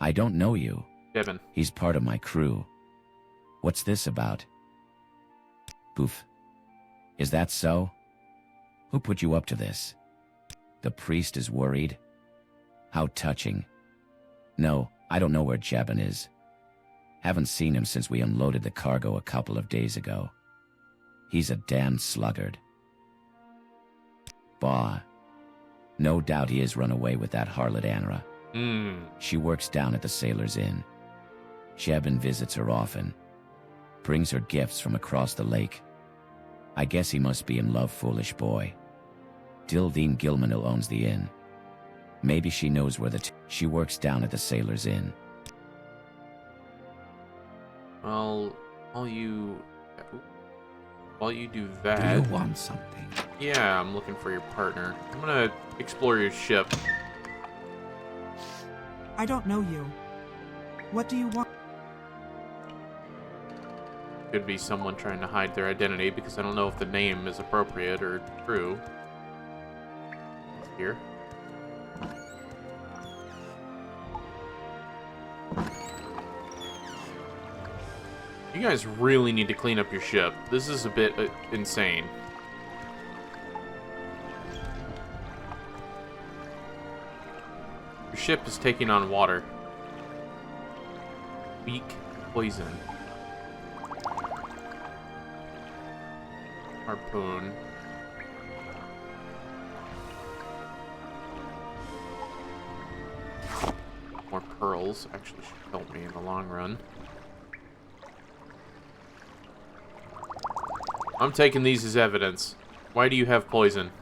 I don't know you. Devin. He's part of my crew. What's this about? Poof. Is that so? Who put you up to this? The priest is worried? How touching. No, I don't know where Jebin is. Haven't seen him since we unloaded the cargo a couple of days ago. He's a damn sluggard. Bah. No doubt he has run away with that harlot Aimrah. She works down at the Sailor's Inn. Jebin visits her often. Brings her gifts from across the lake. I guess he must be in love, foolish boy. Dildine Gilmanil owns the inn. Maybe she knows where she works down at the Sailor's Inn. Well, while you do that... Do you want something? Yeah, I'm looking for your partner. I'm gonna explore your ship. I don't know you. What do you want? Could be someone trying to hide their identity because I don't know if the name is appropriate or true. Here. You guys really need to clean up your ship. This is a bit insane. Your ship is taking on water. Weak poison. Harpoon. More pearls actually should help me in the long run. I'm taking these as evidence. Why do you have poison?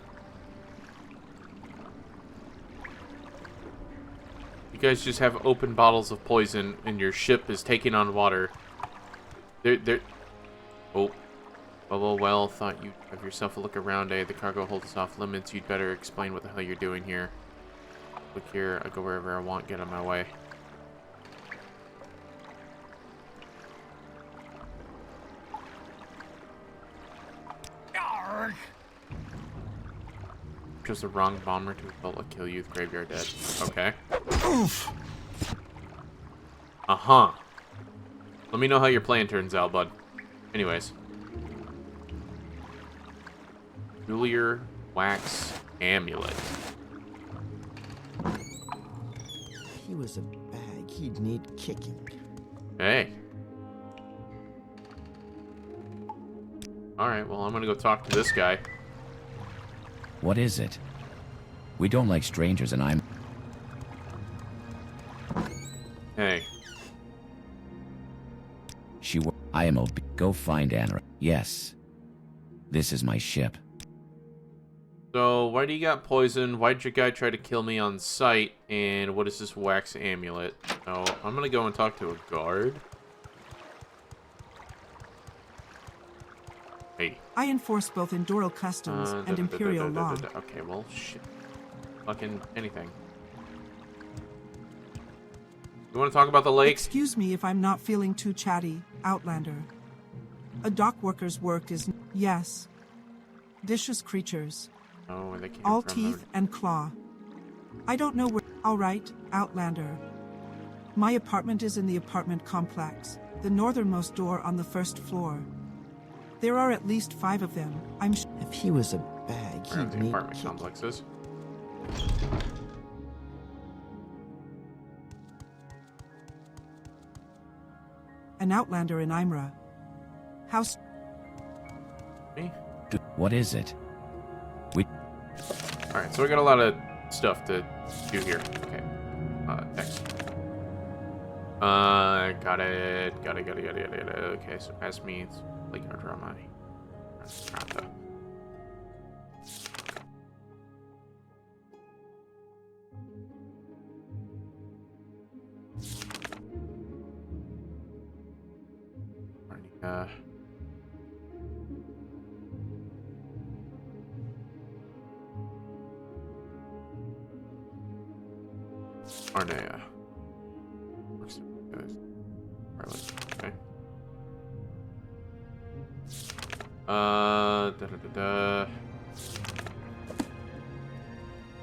You guys just have open bottles of poison and your ship is taking on water. Oh. Well, thought you'd have yourself a look around, eh? The cargo hold is off limits. You'd better explain what the hell you're doing here. Look here, I go wherever I want, get on my way. Just the wrong bomber to assault a kill youth graveyard dead. Okay. Uh-huh. Let me know how your plan turns out, bud. Anyways. Julier Wax Amulet. He was a bag. He'd need kicking. Hey. Alright, well, I'm gonna go talk to this guy. What is it? We don't like strangers and I'm... Hey. I am Go find Aimrah. Yes. This is my ship. So, why do you got poison? Why did your guy try to kill me on sight? And what is this wax amulet? So, I'm gonna go and talk to a guard. Hey. I enforce both Endural customs and Imperial law. Okay, well, shit. Fucking anything. You want to talk about the lake? Excuse me if I'm not feeling too chatty, Outlander. A dock worker's work is... Yes. Vicious creatures. Oh, they came all from teeth and claw. I don't know where... Alright, Outlander. My apartment is in the apartment complex, the northernmost door on the first floor. There are at least 5 of them. I'm If he was a bag, he'd the need apartment complexes. An Outlander in Aimrah. House. Me? What is it? Alright, so we got a lot of stuff to do here. Okay. Next. Got it. Okay, so ask me. It's like our drama. Arnea. Okay.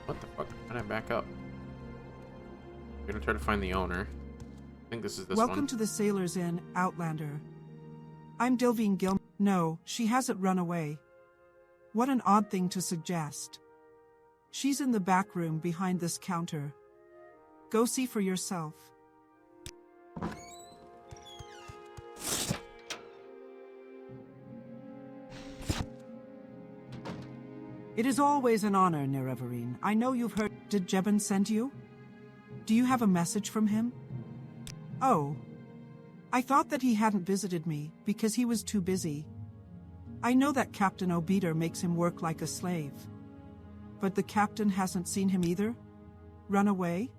What the fuck? How did I back up? I'm gonna try to find the owner. I think this is this one. Welcome to the Sailor's Inn, Outlander. I'm Dilvine Gil. No, she hasn't run away. What an odd thing to suggest. She's in the back room behind this counter. Go see for yourself. It is always an honor, Nerevarine. I know you've heard. Did Jebin send you? Do you have a message from him? Oh. I thought that he hadn't visited me, because he was too busy. I know that Captain Obeder makes him work like a slave. But the captain hasn't seen him either? Run away?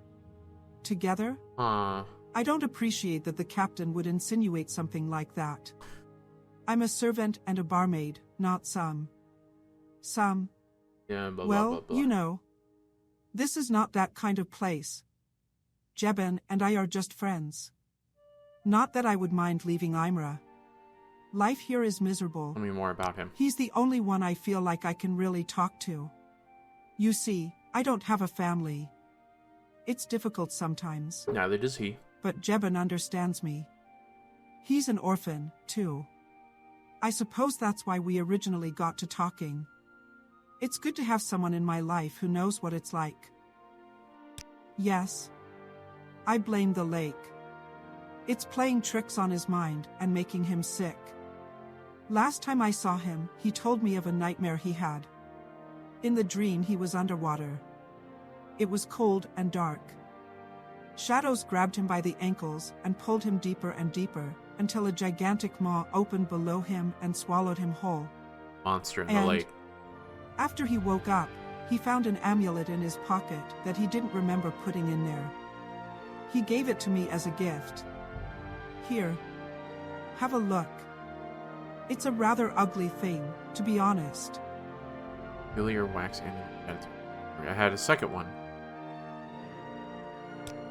Together? I don't appreciate that the captain would insinuate something like that. I'm a servant and a barmaid, not some. Yeah, blah, well, blah, blah, blah. You know. This is not that kind of place. Jebin and I are just friends. Not that I would mind leaving Aimrah. Life here is miserable. Tell me more about him. He's the only one I feel like I can really talk to. You see, I don't have a family. It's difficult sometimes. Neither does he. But Jebin understands me. He's an orphan, too. I suppose that's why we originally got to talking. It's good to have someone in my life who knows what it's like. Yes. I blame the lake. It's playing tricks on his mind and making him sick. Last time I saw him, he told me of a nightmare he had. In the dream, he was underwater. It was cold and dark. Shadows grabbed him by the ankles and pulled him deeper and deeper, until a gigantic maw opened below him and swallowed him whole. Monster in the lake. After he woke up, he found an amulet in his pocket that he didn't remember putting in there. He gave it to me as a gift. Here. Have a look. It's a rather ugly thing, to be honest. Peculiar wax and I had a second one.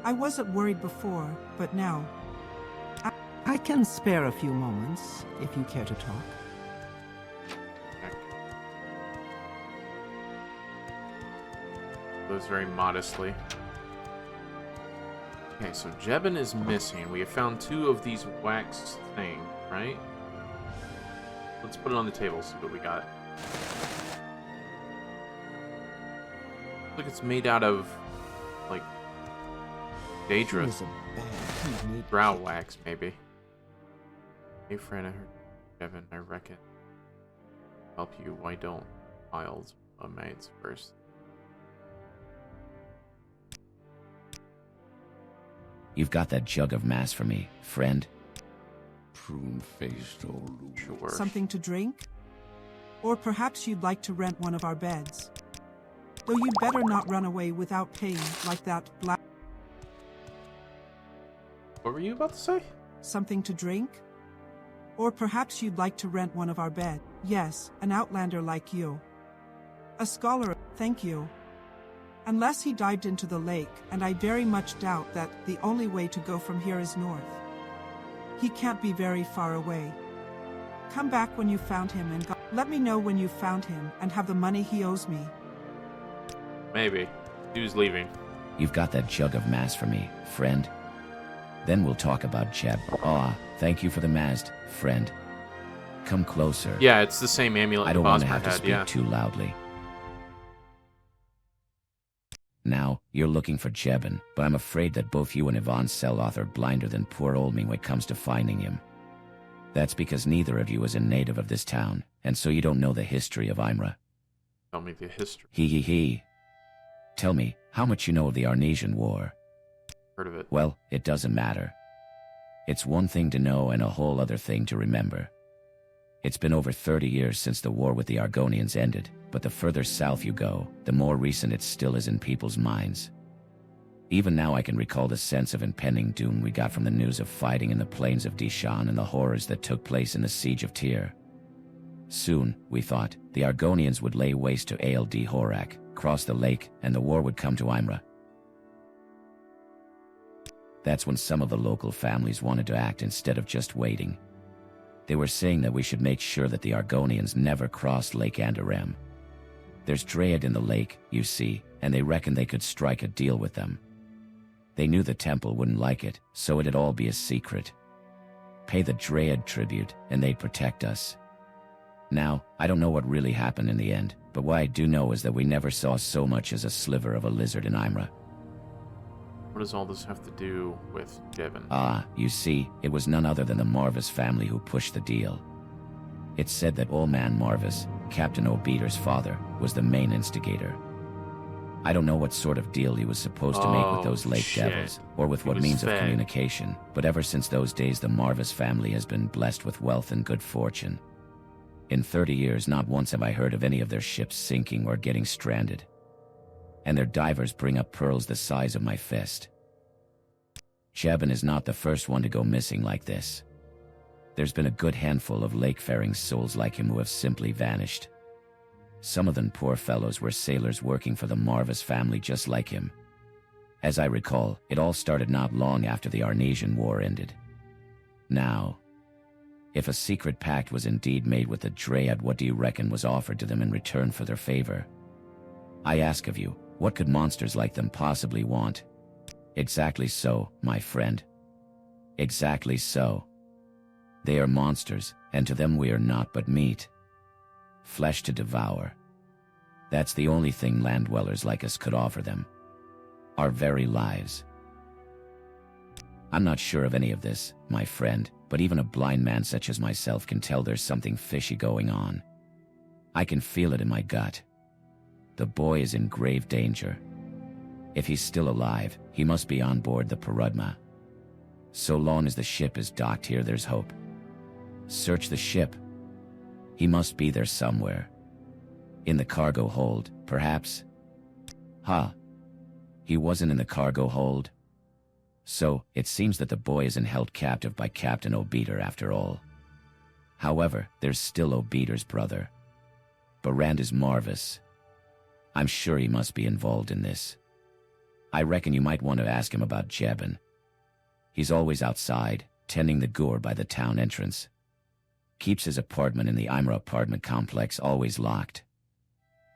I wasn't worried before, but now. I can spare a few moments, if you care to talk. Goes very modestly. Okay, so Jebin is missing. We have found 2 of these wax things, right? Let's put it on the table, see what we got. Look, it's made out of, like, Daedra. Brow wax, maybe. Hey, friend, I heard Jebin, I reckon. Help you, why don't Miles maids first? You've got that jug of mass for me, friend? Prune-faced old... Sure. Something to drink? Or perhaps you'd like to rent one of our beds. Though you'd better not run away without paying like that black... What were you about to say? Something to drink? Or perhaps you'd like to rent one of our beds. Yes, an outlander like you. A scholar, thank you. Unless he dived into the lake, and I very much doubt that the only way to go from here is north. He can't be very far away. Come back when you found him and let me know when you found him and have the money he owes me. Maybe. Dude's leaving. You've got that jug of mass for me, friend? Then we'll talk about Jeb. Ah, thank you for the mast, friend. Come closer. Yeah, it's the same amulet I don't want to Bosmer have to had, speak yeah. too loudly. Now, you're looking for Jebin, but I'm afraid that both you and Yvonne Seloth are blinder than poor old me when it comes to finding him. That's because neither of you is a native of this town, and so you don't know the history of Aimrah. Tell me the history. He. Tell me, how much you know of the Arnesian War? Heard of it. Well, it doesn't matter. It's one thing to know and a whole other thing to remember. It's been over 30 years since the war with the Argonians ended, but the further south you go, the more recent it still is in people's minds. Even now I can recall the sense of impending doom we got from the news of fighting in the plains of Dishan and the horrors that took place in the siege of Tyr. Soon, we thought, the Argonians would lay waste to Ald Horak, cross the lake, and the war would come to Aimrah. That's when some of the local families wanted to act instead of just waiting. They were saying that we should make sure that the Argonians never crossed Lake Andarem. There's Dread in the lake, you see, and they reckoned they could strike a deal with them. They knew the temple wouldn't like it, so it'd all be a secret. Pay the Dread tribute, and they'd protect us. Now, I don't know what really happened in the end, but what I do know is that we never saw so much as a sliver of a lizard in Aimrah. What does all this have to do with Jebin? Ah, you see, it was none other than the Marvis family who pushed the deal. It's said that Old Man Marvis, Captain Obeder's father, was the main instigator. I don't know what sort of deal he was supposed to make with those lake devils, or with what means of communication, but ever since those days the Marvis family has been blessed with wealth and good fortune. In 30 years not once have I heard of any of their ships sinking or getting stranded. And their divers bring up pearls the size of my fist. Jebin is not the first one to go missing like this. There's been a good handful of lake-faring souls like him who have simply vanished. Some of them poor fellows were sailors working for the Marvis family just like him. As I recall, it all started not long after the Arnesian War ended. Now, if a secret pact was indeed made with the Dread, what do you reckon was offered to them in return for their favor? I ask of you, what could monsters like them possibly want? Exactly so, my friend. Exactly so. They are monsters, and to them we are naught but meat. Flesh to devour. That's the only thing land dwellers like us could offer them. Our very lives. I'm not sure of any of this, my friend, but even a blind man such as myself can tell there's something fishy going on. I can feel it in my gut. The boy is in grave danger. If he's still alive, he must be on board the Perudma. So long as the ship is docked here, there's hope. Search the ship. He must be there somewhere. In the cargo hold, perhaps? Ha! He wasn't in the cargo hold? So, it seems that the boy isn't held captive by Captain Obeder after all. However, there's still Obeder's brother. Barandus Marvis. I'm sure he must be involved in this. I reckon you might want to ask him about Jebin. He's always outside, tending the gourd by the town entrance. Keeps his apartment in the Aimrah apartment complex always locked.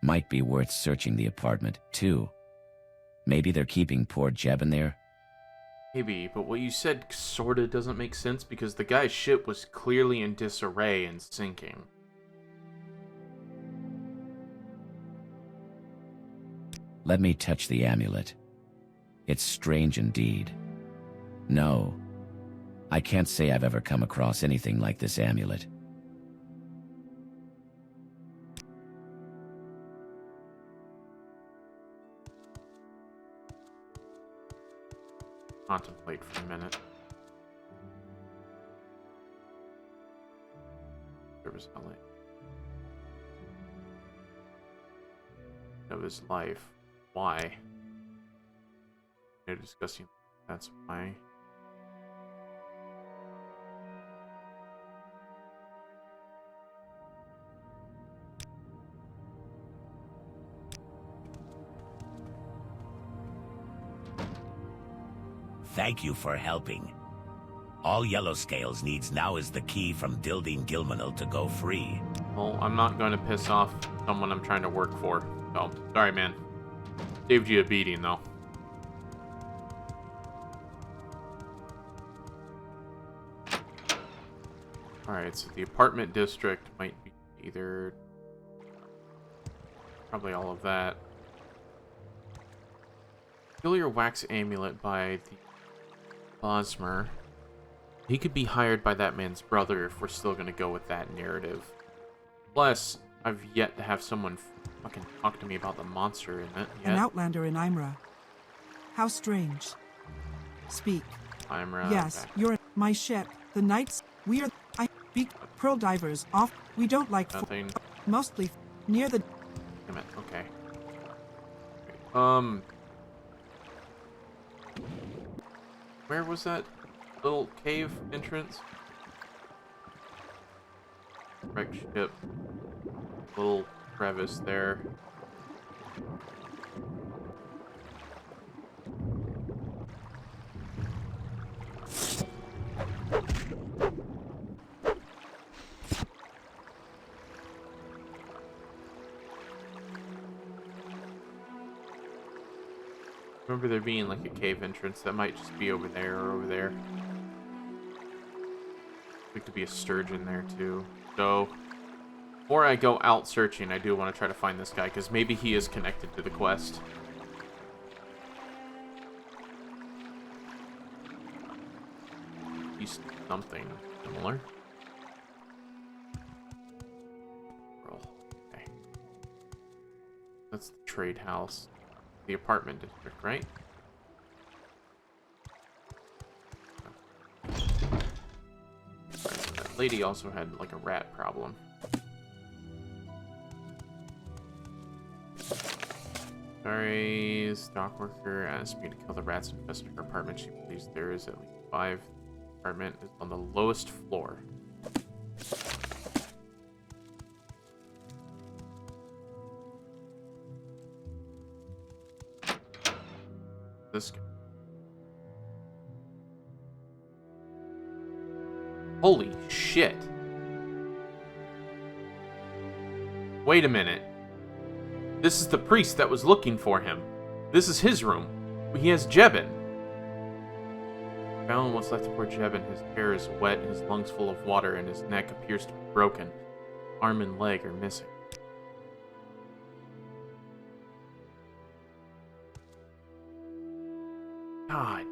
Might be worth searching the apartment, too. Maybe they're keeping poor Jebin there? Maybe, but what you said sorta doesn't make sense because the guy's ship was clearly in disarray and sinking. Let me touch the amulet. It's strange indeed. No, I can't say I've ever come across anything like this amulet. Contemplate for a minute. Service LA. Of his life. Why? They're discussing that's why. Thank you for helping. All Yellowscales needs now is the key from Dildine Gilmanil to go free. Well, I'm not going to piss off someone I'm trying to work for. So, sorry, man. Saved you a beating, though. Alright, so the apartment district might be either... probably all of that. Peculiar wax amulet by the Bosmer. He could be hired by that man's brother if we're still going to go with that narrative. Plus, I've yet to have someone fucking talk to me about the monster in it yet. An outlander in Aimrah. How strange. Speak. Aimrah. Yes, okay. you're my ship. The knights. We are. Pearl divers off. We don't like. Nothing. Mostly near the. Damn it. Okay. Where was that little cave entrance? Wrecked ship. Little crevice there. Remember there being like a cave entrance that might just be over there or over there. There could be a sturgeon there too. So, before I go out searching, I do want to try to find this guy because maybe he is connected to the quest. He's something similar. Okay. That's the trade house. The apartment district, right? So that lady also had like a rat problem. Sorry, stockworker asked me to kill the rats infested her apartment. She believes there is at least 5. The apartment is on the lowest floor. This guy. Holy shit. Wait a minute. This is the priest that was looking for him. This is his room. He has Jebin. Found what's left of poor Jebin. His hair is wet, his lungs full of water, and his neck appears to be broken. Arm and leg are missing. God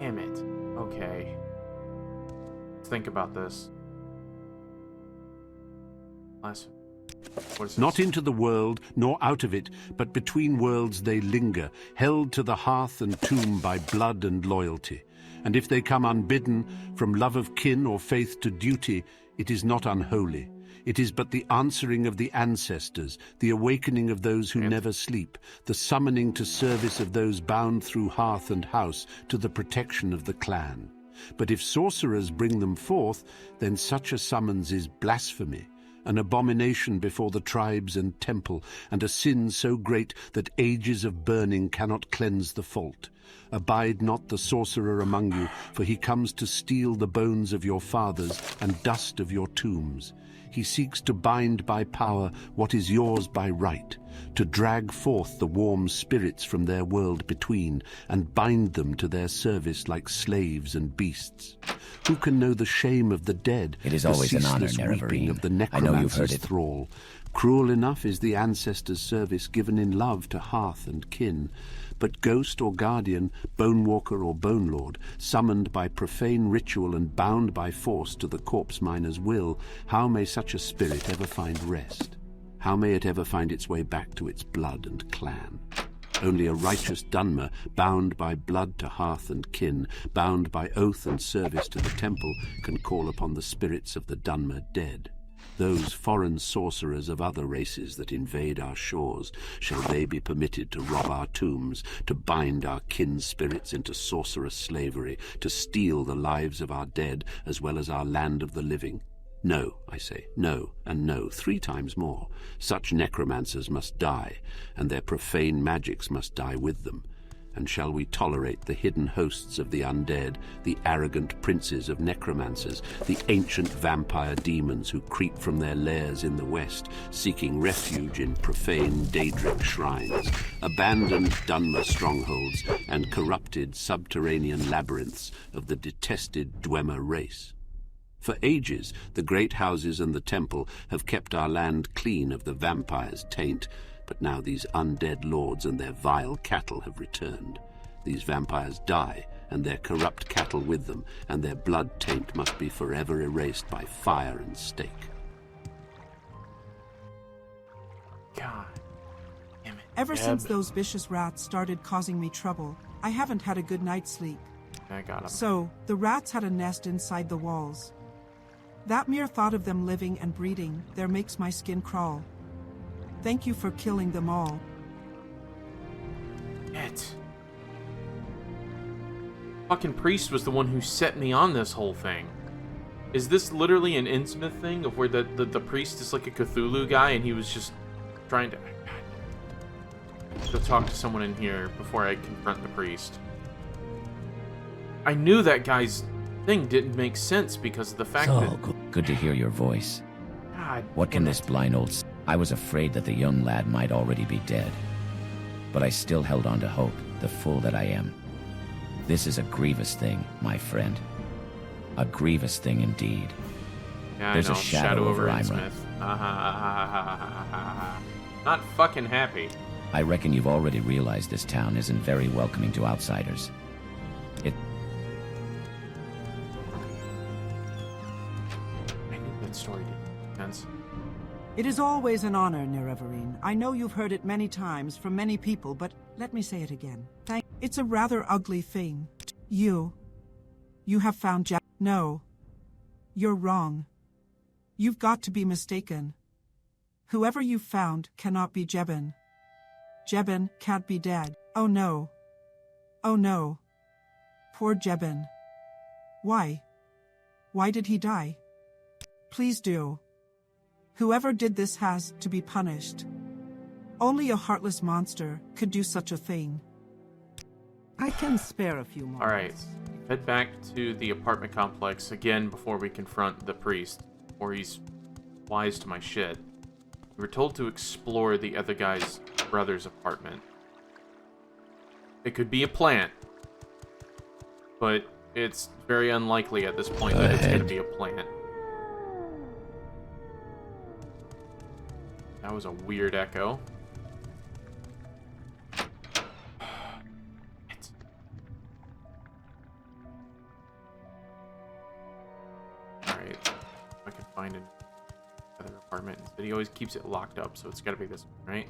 damn it. Okay. Let's think about this. What is this? Not into the world, nor out of it, but between worlds they linger, held to the hearth and tomb by blood and loyalty. And if they come unbidden, from love of kin or faith to duty, it is not unholy. It is but the answering of the ancestors, the awakening of those who never sleep, the summoning to service of those bound through hearth and house to the protection of the clan. But if sorcerers bring them forth, then such a summons is blasphemy, an abomination before the tribes and temple, and a sin so great that ages of burning cannot cleanse the fault. Abide not the sorcerer among you, for he comes to steal the bones of your fathers and dust of your tombs. He seeks to bind by power what is yours by right, to drag forth the warm spirits from their world between, and bind them to their service like slaves and beasts. Who can know the shame of the dead? It is always an honor, weeping of the I know you've heard necromancer's it. thrall. Cruel enough is the ancestors' service given in love to hearth and kin. But ghost or guardian, bone walker or bone lord, summoned by profane ritual and bound by force to the corpse miner's will, how may such a spirit ever find rest? How may it ever find its way back to its blood and clan? Only a righteous Dunmer, bound by blood to hearth and kin, bound by oath and service to the temple, can call upon the spirits of the Dunmer dead. Those foreign sorcerers of other races that invade our shores, shall they be permitted to rob our tombs, to bind our kin spirits into sorcerous slavery, to steal the lives of our dead as well as our land of the living? No, I say, no, and no, 3 times more. Such necromancers must die, and their profane magics must die with them. And shall we tolerate the hidden hosts of the undead, the arrogant princes of necromancers, the ancient vampire demons who creep from their lairs in the west, seeking refuge in profane Daedric shrines, abandoned Dunmer strongholds, and corrupted subterranean labyrinths of the detested Dwemer race? For ages, the great houses and the temple have kept our land clean of the vampire's taint, but now these undead lords and their vile cattle have returned. These vampires die, and their corrupt cattle with them, and their blood taint must be forever erased by fire and stake. God damn it. Ever since those vicious rats started causing me trouble, I haven't had a good night's sleep. I got him. So, the rats had a nest inside the walls. That mere thought of them living and breeding there makes my skin crawl. Thank you for killing them all. It. Fucking priest was the one who set me on this whole thing. Is this literally an Innsmouth thing of where the priest is like a Cthulhu guy and he was just trying to... Go talk to someone in here before I confront the priest. I knew that guy's thing didn't make sense because of the fact that... Good to hear your voice. God, what can this blind old... I was afraid that the young lad might already be dead. But I still held on to hope, the fool that I am. This is a grievous thing, my friend. A grievous thing indeed. Yeah, There's I know. a shadow over Innsmouth. Not fucking happy. I reckon you've already realized this town isn't very welcoming to outsiders. I knew that story didn't make sense. It is always an honor, Nerevarine. I know you've heard it many times from many people, but let me say it again. It's a rather ugly thing. You have found No. You're wrong. You've got to be mistaken. Whoever you've found cannot be Jebin. Jebin can't be dead. Oh no. Oh no. Poor Jebin. Why? Why did he die? Please do. Whoever did this has to be punished. Only a heartless monster could do such a thing. I can spare a few moments. Alright, head back to the apartment complex again before we confront the priest, or he's wise to my shit. We were told to explore the other guy's brother's apartment. It could be a plant, but it's very unlikely at this point that it's going to be a plant. That was a weird echo. Alright. If I can find another apartment. But he always keeps it locked up, so it's gotta be this one, right?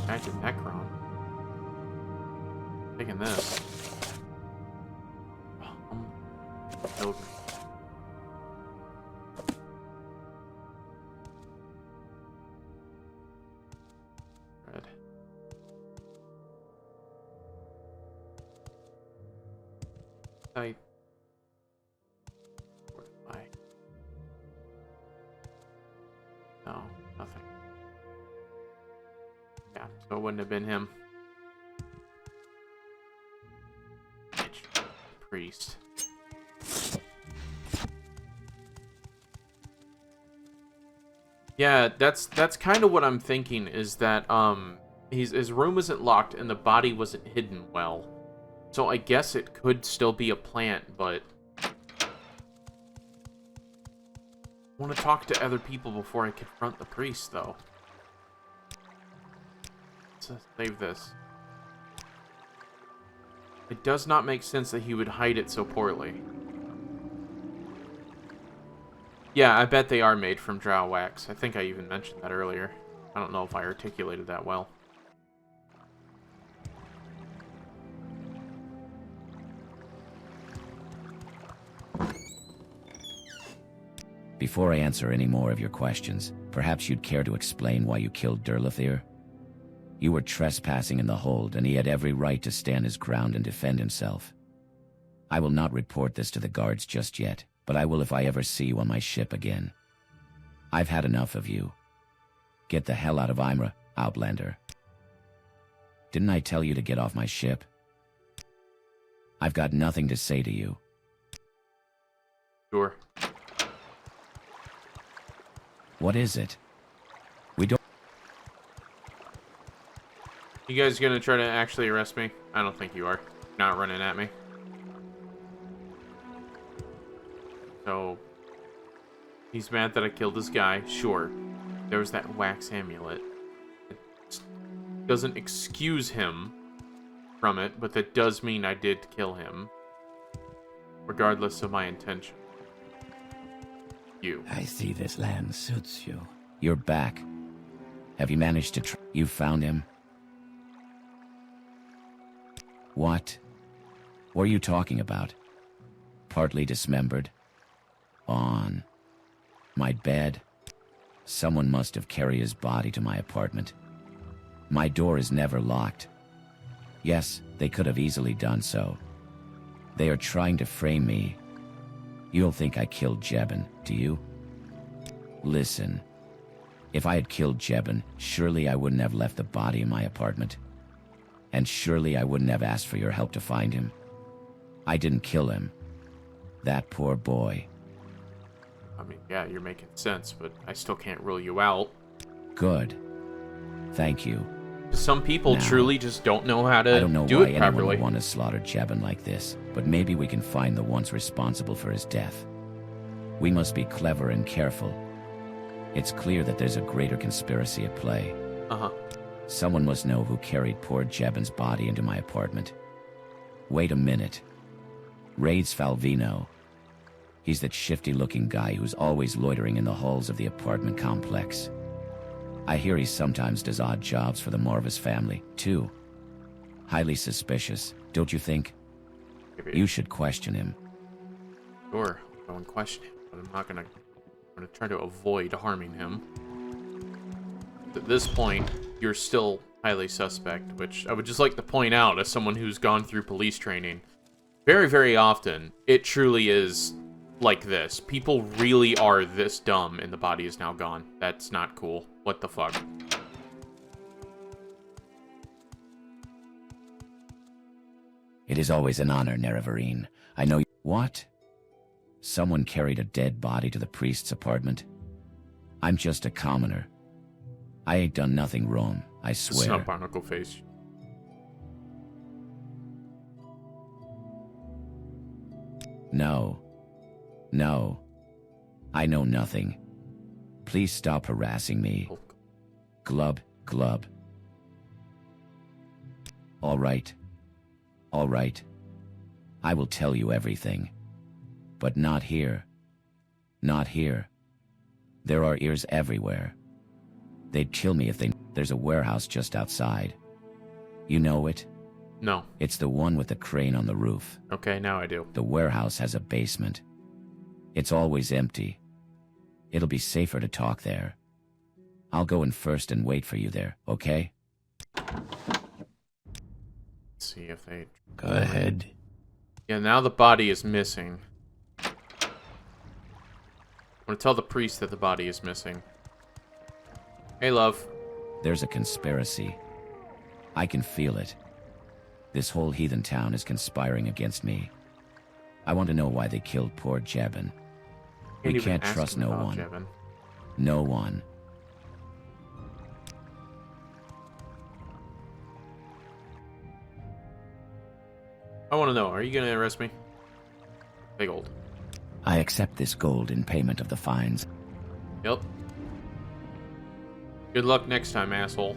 Back to Necron. Taking this. Pilgrim. Red. I. Fortify. No, nothing. Yeah, so it wouldn't have been him. Bitch. Priest. Yeah, that's kind of what I'm thinking, is that his room wasn't locked and the body wasn't hidden well. So I guess it could still be a plant, but I want to talk to other people before I confront the priest, though. Let's save this. It does not make sense that he would hide it so poorly. Yeah, I bet they are made from drow wax. I think I even mentioned that earlier. I don't know if I articulated that well. Before I answer any more of your questions, perhaps you'd care to explain why you killed Durlathir? You were trespassing in the hold, and he had every right to stand his ground and defend himself. I will not report this to the guards just yet, but I will if I ever see you on my ship again. I've had enough of you. Get the hell out of Aimrah, Outlander. Didn't I tell you to get off my ship? I've got nothing to say to you. Sure. What is it? We don't... You guys gonna try to actually arrest me? I don't think you are. Not running at me. So... he's mad that I killed this guy. Sure. There was that wax amulet. It doesn't excuse him from it, but that does mean I did kill him. Regardless of my intention. You. I see this land suits you. You're back. Have you managed to you found him? What? What are you talking about? Partly dismembered? On my bed? Someone must have carried his body to my apartment. My door is never locked. Yes, they could have easily done so. They are trying to frame me. You don't think I killed Jebin, do you? Listen. If I had killed Jebin, surely I wouldn't have left the body in my apartment. And surely I wouldn't have asked for your help to find him. I didn't kill him. That poor boy. I mean, yeah, you're making sense, but I still can't rule you out. Good. Thank you. Some people now, truly just don't know how to I don't know do why it anyone properly. would want to slaughter Jebin like this, but maybe we can find the ones responsible for his death. We must be clever and careful. It's clear that there's a greater conspiracy at play. Uh-huh. Someone must know who carried poor Jebin's body into my apartment. Wait a minute. Raids Falvino. He's that shifty-looking guy who's always loitering in the halls of the apartment complex. I hear he sometimes does odd jobs for the Morrowind family, too. Highly suspicious, don't you think? Maybe. You should question him. Sure, I'll go and question him, but I'm not gonna... I'm gonna try to avoid harming him. At this point, you're still highly suspect, which I would just like to point out as someone who's gone through police training. Very, very often, it truly is like this. People really are this dumb and the body is now gone. That's not cool. What the fuck? It is always an honor, Nerevarine. I know you... What? Someone carried a dead body to the priest's apartment? I'm just a commoner. I ain't done nothing wrong, I swear. It's not barnacle face. No. No. I know nothing. Please stop harassing me. Glub, glub. All right. All right. I will tell you everything. But not here. Not here. There are ears everywhere. They'd kill me if they... There's a warehouse just outside. You know it? No. It's the one with the crane on the roof. Okay, now I do. The warehouse has a basement. It's always empty. It'll be safer to talk there. I'll go in first and wait for you there, okay? Let's see if they... Go ahead. Yeah, now the body is missing. I'm gonna tell the priest that the body is missing. Hey, love. There's a conspiracy. I can feel it. This whole heathen town is conspiring against me. I want to know why they killed poor Jebin. We can't trust no one. Jebin. No one. I want to know, are you gonna arrest me? Big old. I accept this gold in payment of the fines. Yep. Good luck next time, asshole.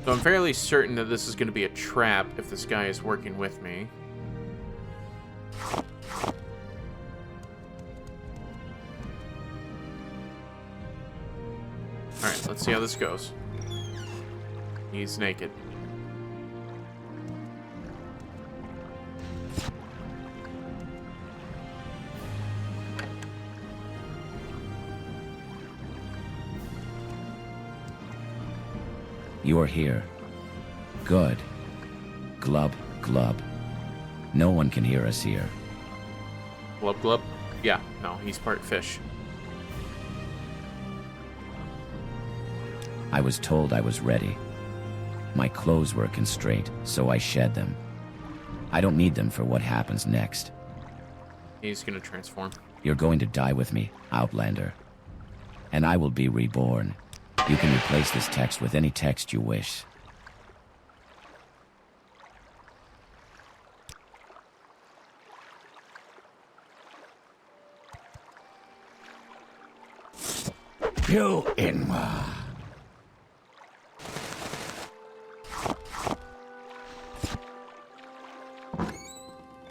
So I'm fairly certain that this is going to be a trap if this guy is working with me. Alright, let's see how this goes. He's naked. You are here. Good. Glub, glub. No one can hear us here. Glub glub? Yeah, no, he's part fish. I was told I was ready. My clothes were a constraint, so I shed them. I don't need them for what happens next. He's gonna transform. You're going to die with me, Outlander. And I will be reborn. You can replace this text with any text you wish. You Aimrah.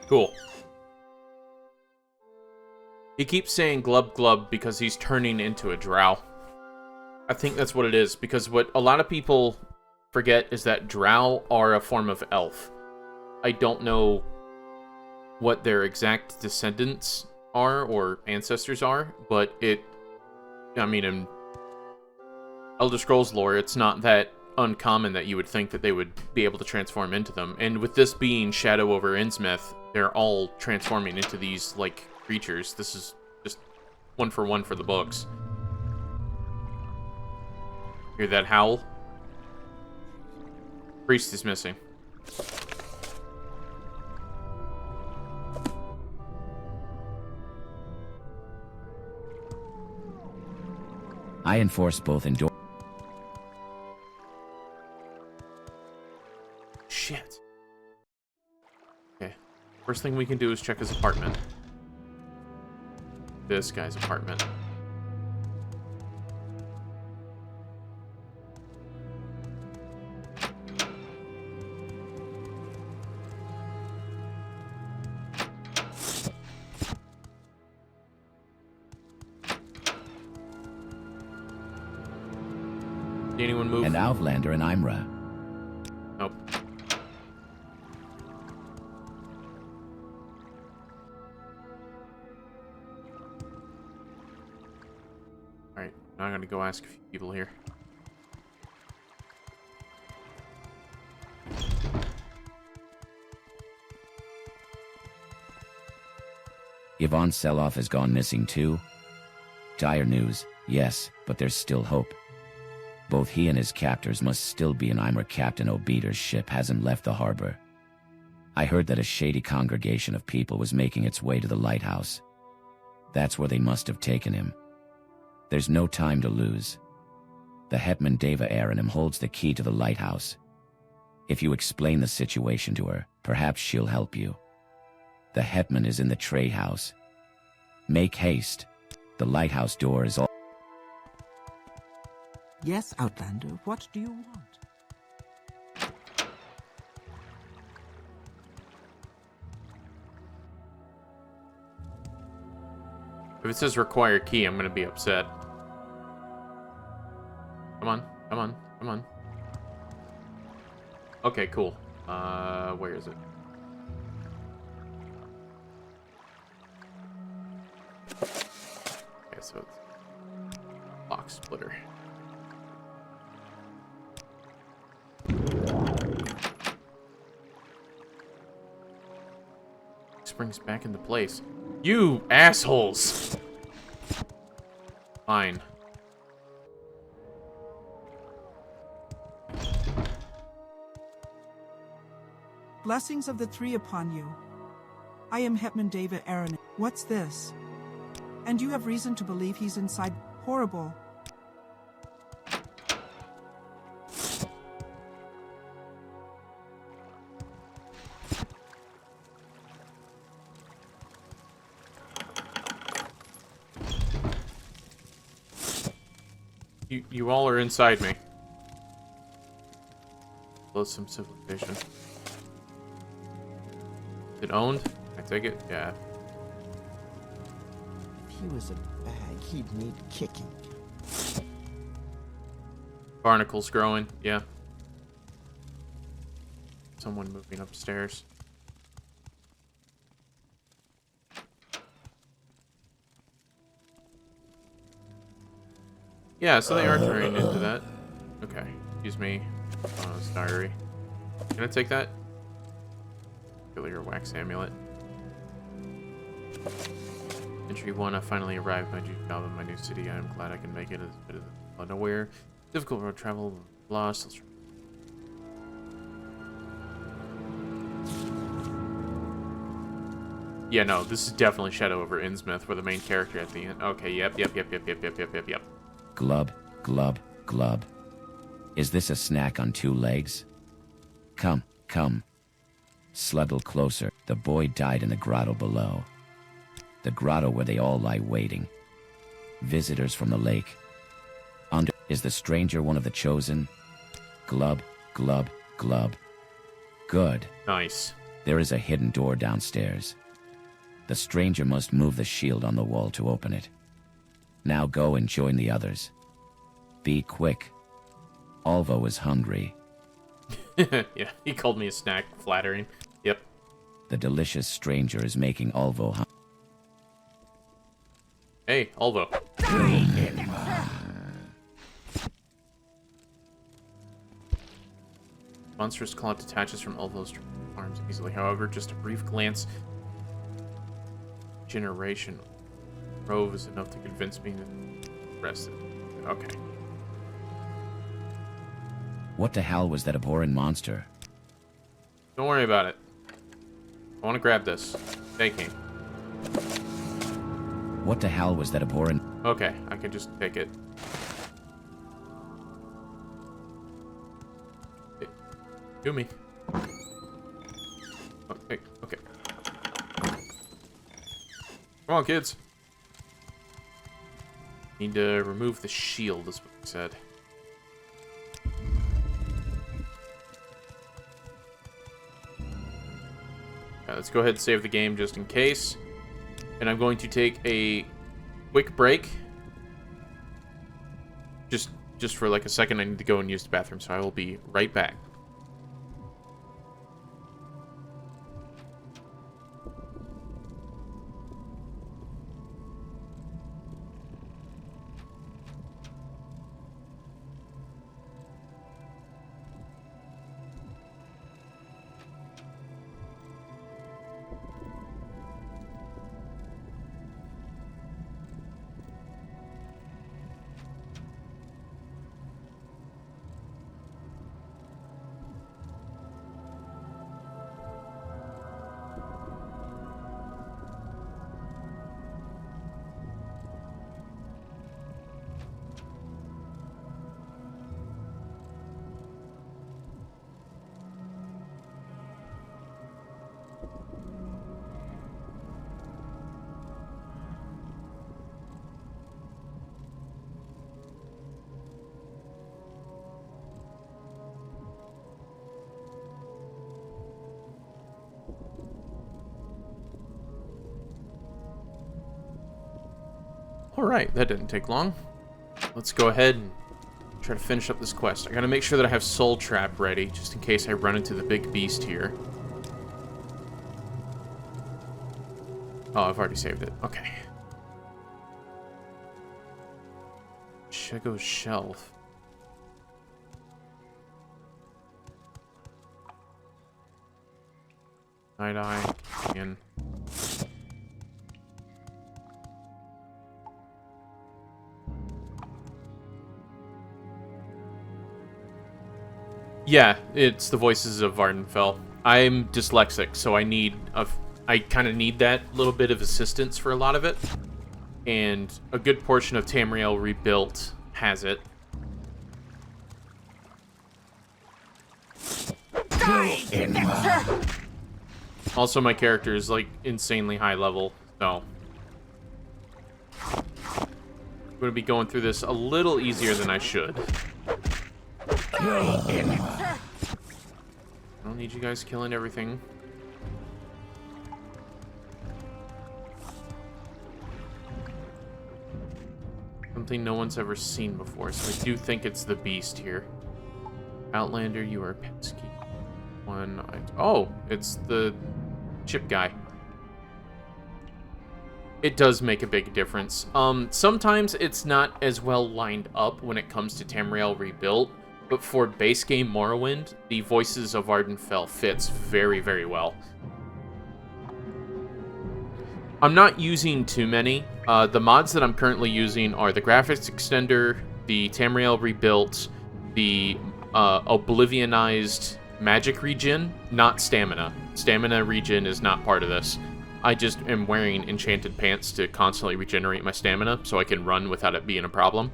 Cool. He keeps saying glub glub because he's turning into a drow. I think that's what it is, because what a lot of people forget is that drow are a form of elf. I don't know what their exact descendants are or ancestors are, but I mean, in Elder Scrolls lore, it's not that uncommon that you would think that they would be able to transform into them. And with this being Shadow over Innsmouth, they're all transforming into these, like, creatures. This is just one for the books. Hear that howl? Priest is missing. I enforce both endurance. Shit. Okay. First thing we can do is check his apartment. This guy's apartment. Did anyone move? An Outlander and Aimrah. Nope. Alright, now I'm gonna go ask a few people here. Yvonne Seloff has gone missing too? Dire news, yes, but there's still hope. Both he and his captors must still be in Aimrah. Captain Obeter's ship hasn't left the harbor. I heard that a shady congregation of people was making its way to the lighthouse. That's where they must have taken him. There's no time to lose. The Hetman Deva Aranim holds the key to the lighthouse. If you explain the situation to her, perhaps she'll help you. The Hetman is in the trade house. Make haste. The lighthouse door is all. Yes, Outlander, what do you want? If it says require key, I'm gonna be upset. Come on, come on, come on. Okay, cool. Where is it? Okay, so it's lock splitter. Springs back into place. You assholes! Fine. Blessings of the three upon you. I am Hetman Deva Aranim. What's this? And you have reason to believe he's inside. Horrible. You all are inside me. Close some civilization. Is it owned? I take it? Yeah. If he was a bag, he'd need kicking. Barnacles growing, yeah. Someone moving upstairs. Yeah, so they are turning into that. Okay, excuse me. Diary. Can I take that? Your wax amulet. Entry 1, I finally arrived at my new job in my new city. I am glad I can make it as a bit of unaware. Difficult road travel, lost. Yeah, no, this is definitely Shadow over Innsmouth. We're the main character at the end. Okay, yep. Glub, glub, glub. Is this a snack on two legs? Come, come. Sluggle closer. The boy died in the grotto below. The grotto where they all lie waiting. Visitors from the lake. Under is the stranger one of the chosen? Glub, glub, glub. Good. Nice. There is a hidden door downstairs. The stranger must move the shield on the wall to open it. Now go and join the others. Be quick. Alvo is hungry. Yeah, he called me a snack. Flattering. Yep. The delicious stranger is making Alvo hungry. Hey, Alvo. Monstrous claw detaches from Alvo's arms easily. However, just a brief glance. Generation. Rove is enough to convince me that rested. Okay. What the hell was that abhorrent monster? Don't worry about it. I want to grab this. Taking. What the hell was that abhorrent? Okay, I can just take it. Do me. Okay, okay. Come on, kids. Need to remove the shield, is what he said. Let's go ahead and save the game just in case. And I'm going to take a quick break. Just for like a second, I need to go and use the bathroom, so I will be right back. Alright, that didn't take long. Let's go ahead and try to finish up this quest. I gotta make sure that I have Soul Trap ready, just in case I run into the big beast here. Oh, I've already saved it. Okay. Chego's Shelf. Night-Eye. And... yeah, it's the voices of Vardenfell. I'm dyslexic, so I kind of need that little bit of assistance for a lot of it. And a good portion of Tamriel Rebuilt has it. Also, my character is, like, insanely high level, so... I'm going to be going through this a little easier than I should. I don't need you guys killing everything. Something no one's ever seen before, so I do think it's the beast here. Outlander, you are pesky. Oh, it's the chip guy. It does make a big difference. Sometimes it's not as well lined up when it comes to Tamriel Rebuilt, But for base game Morrowind, the Voices of Ardenfell fits very, very well. I'm not using too many. The mods that I'm currently using are the graphics extender, the Tamriel rebuilt, the oblivionized magic regen, not stamina. Stamina regen is not part of this. I just am wearing enchanted pants to constantly regenerate my stamina so I can run without it being a problem.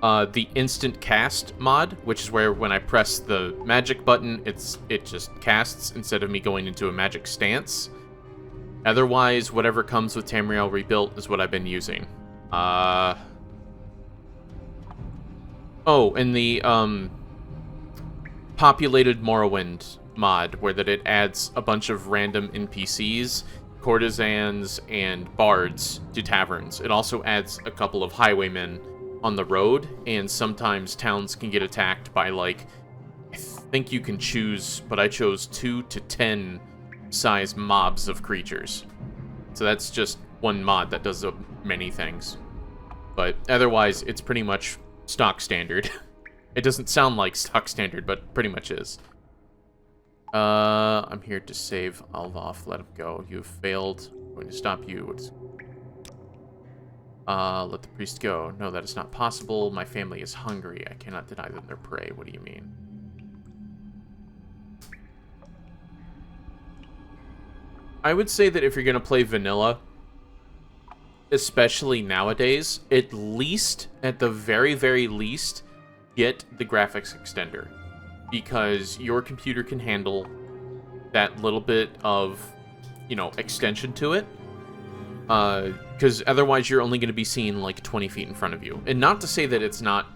The instant cast mod, which is where when I press the magic button, it just casts instead of me going into a magic stance. Otherwise, whatever comes with Tamriel rebuilt is what I've been using. Oh, and the populated Morrowind mod, where that it adds a bunch of random NPCs, courtesans, and bards to taverns. It also adds a couple of highwaymen on the road, and sometimes towns can get attacked by, like, I think you can choose, but I chose 2 to 10 size mobs of creatures. So that's just one mod that does many things. But otherwise, it's pretty much stock standard. It doesn't sound like stock standard, but pretty much is. I'm here to save Alvoth. Let him go. You have failed. I'm going to stop you. Let the priest go. No, that is not possible. My family is hungry. I cannot deny them their prey. What do you mean? I would say that if you're going to play vanilla, especially nowadays, at the very, very least, get the graphics extender. Because your computer can handle that little bit of, extension to it. Because otherwise you're only going to be seeing like 20 feet in front of you. And not to say that it's not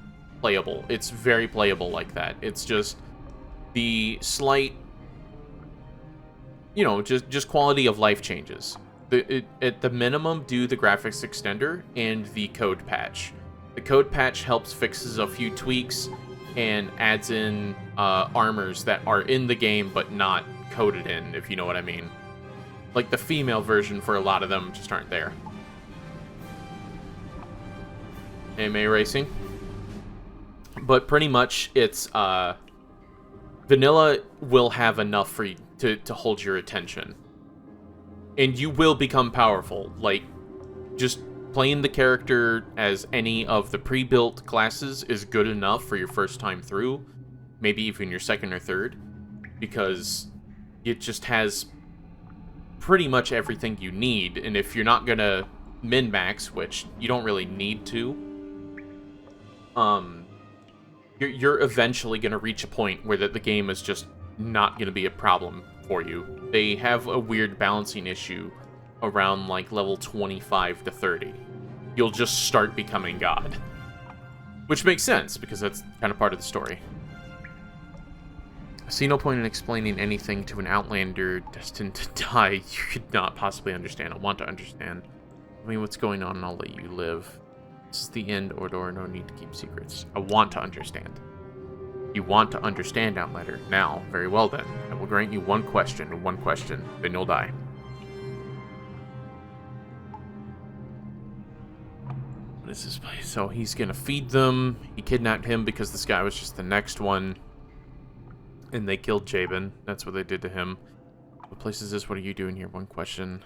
playable. It's very playable like that. It's just the slight, just quality of life changes. At the minimum, do the graphics extender and the code patch. The code patch fixes a few tweaks and adds in armors that are in the game but not coded in, if you know what I mean. Like the female version for a lot of them just aren't there. AMA Racing. But pretty much it's vanilla will have enough for you to hold your attention. And you will become powerful. Like, just playing the character as any of the pre-built classes is good enough for your first time through. Maybe even your second or third. Because it just has pretty much everything you need. And if you're not gonna min-max, which you don't really need to, you're eventually gonna reach a point where the game is just not gonna be a problem for you. They have a weird balancing issue around like level 25 to 30. You'll just start becoming God. Which makes sense, because that's kind of part of the story. I see no point in explaining anything to an outlander destined to die you could not possibly understand. I want to understand. Tell me what's going on and I'll let you live. This is the end, Ordor. No need to keep secrets. I want to understand. You want to understand, Outlander. Now, very well then. I will grant you one question, then you'll die. What is this place? So he's gonna feed them. He kidnapped him because this guy was just the next one. And they killed Jabin. That's what they did to him. What place is this? What are you doing here? One question.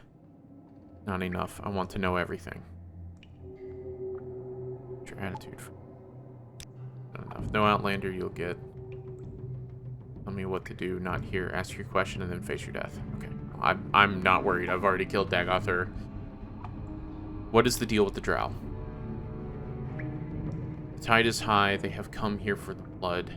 Not enough. I want to know everything. What's your attitude? Not enough. No Outlander you'll get. Tell me what to do. Not here. Ask your question and then face your death. Okay. I'm not worried. I've already killed Dagothar. What is the deal with the Drow? The tide is high. They have come here for the blood.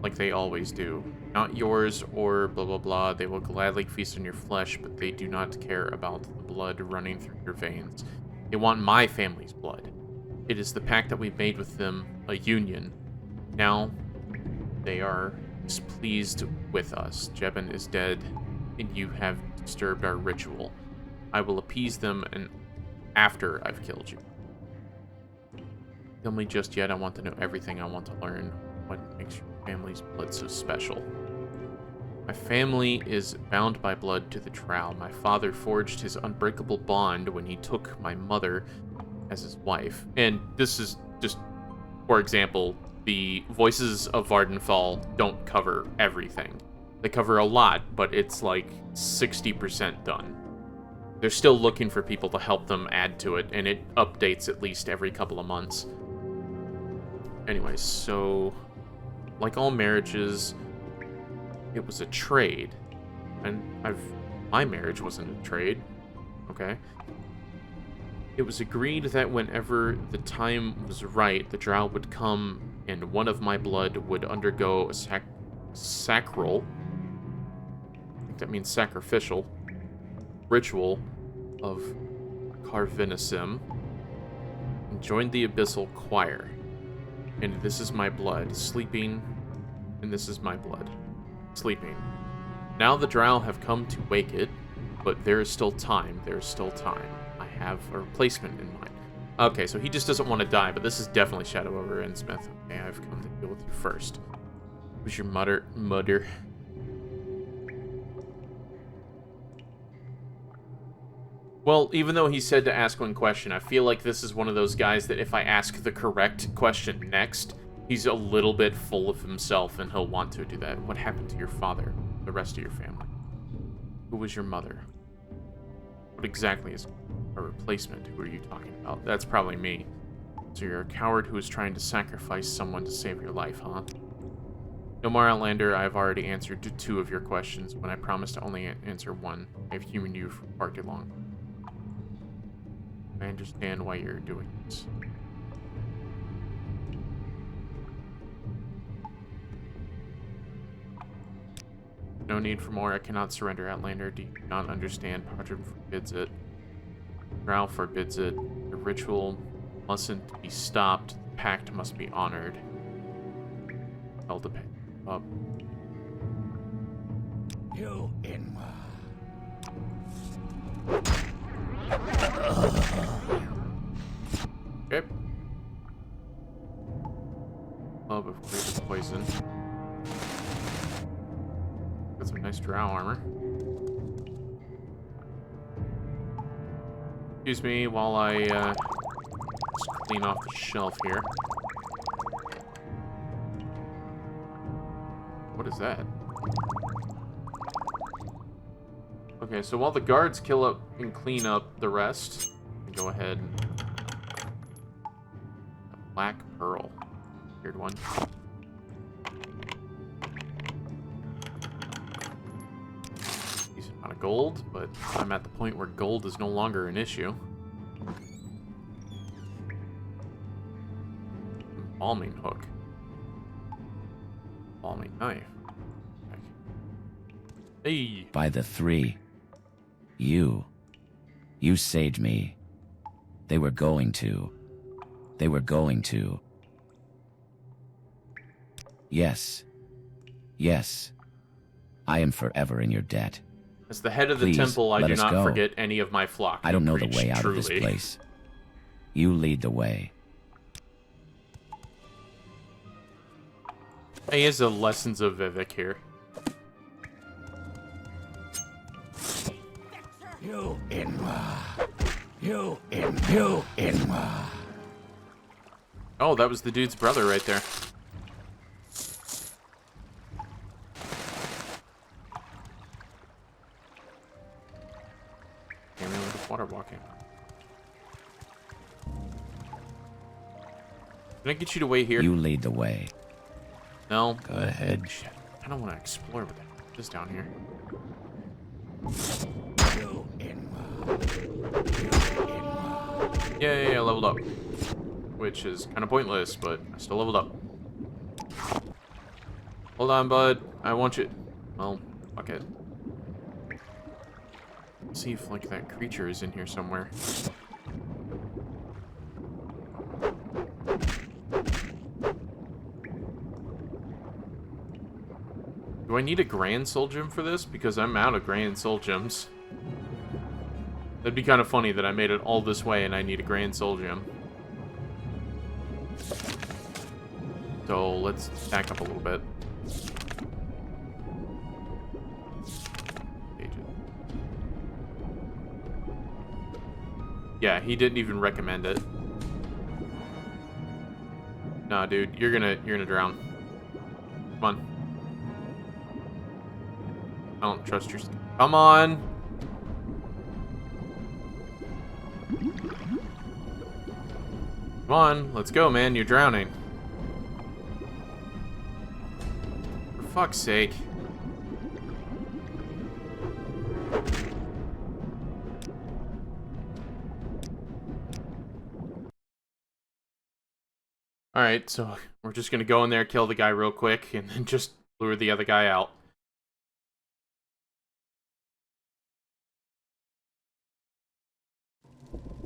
Like they always do. Not yours or blah blah blah. They will gladly feast on your flesh, but they do not care about the blood running through your veins. They want my family's blood. It is the pact that we made with them, a union. Now, they are displeased with us. Jebin is dead, and you have disturbed our ritual. I will appease them and after I've killed you. Kill me just yet. I want to know everything. I want to learn what makes your family's blood so special. My family is bound by blood to the Drow. My father forged his unbreakable bond when he took my mother as his wife. And this is just, for example, the Voices of Vardenfall don't cover everything. They cover a lot, but it's like 60% done. They're still looking for people to help them add to it, and it updates at least every couple of months. Anyways, so like all marriages, it was a trade. And my marriage wasn't a trade. Okay. It was agreed that whenever the time was right, the drow would come and one of my blood would undergo a sacral, I think that means sacrificial, ritual of Carvinisim, and join the Abyssal Choir. And this is my blood, sleeping, and this is my blood, sleeping. Now the drow have come to wake it, but there is still time, I have a replacement in mind. Okay, so he just doesn't want to die, but this is definitely Shadow over Innsmouth. Okay, I've come to deal with you first. Who's your mother? Well, even though he said to ask one question, I feel like this is one of those guys that if I ask the correct question next, he's a little bit full of himself and he'll want to do that. What happened to your father? The rest of your family? Who was your mother? What exactly is a replacement? Who are you talking about? That's probably me. So you're a coward who is trying to sacrifice someone to save your life, huh? No more, Outlander. I have already answered 2 of your questions when I promised to only answer 1. I've humored you for far too long. I understand why you're doing this. No need for more. I cannot surrender, Outlander. Do you not understand? Padrim forbids it. Drow forbids it. The ritual mustn't be stopped. The pact must be honored. Held to pay up. You Aimrah. Okay. Club of Great Poison. Got some nice drow armor. Excuse me while I just clean off the shelf here. What is that? Okay, so while the guards kill up and clean up the rest, go ahead. A black pearl. Weird one. Decent amount of gold, but I'm at the point where gold is no longer an issue. Embalming hook. Embalming knife. Hey! By the 3. You saved me. They were going to. Yes. I am forever in your debt. As the head of the Please, temple, I let do us not go. forget any of my flock. I don't know the Preach, way out truly. of this place. You lead the way. He has the lessons of Vivek here. You Aimrah. You Aimrah. Oh, that was the dude's brother right there. Tamriel with water walking. Can I get you to wait here? You lead the way. No? Go ahead. Shit. I don't want to explore with that. Just down here. Yeah, leveled up. Which is kind of pointless, but I still leveled up. Hold on, bud. I want you... Well, fuck it. Let's see if, like, that creature is in here somewhere. Do I need a Grand Soul Gem for this? Because I'm out of Grand Soul Gems. That'd be kind of funny that I made it all this way and I need a Grand Soul Gem. So let's back up a little bit. Yeah, he didn't even recommend it. Nah, dude, you're gonna drown. Come on. I don't trust your... Come on! Come on, let's go, man. You're drowning. For fuck's sake. Alright, so we're just gonna go in there, kill the guy real quick, and then just lure the other guy out.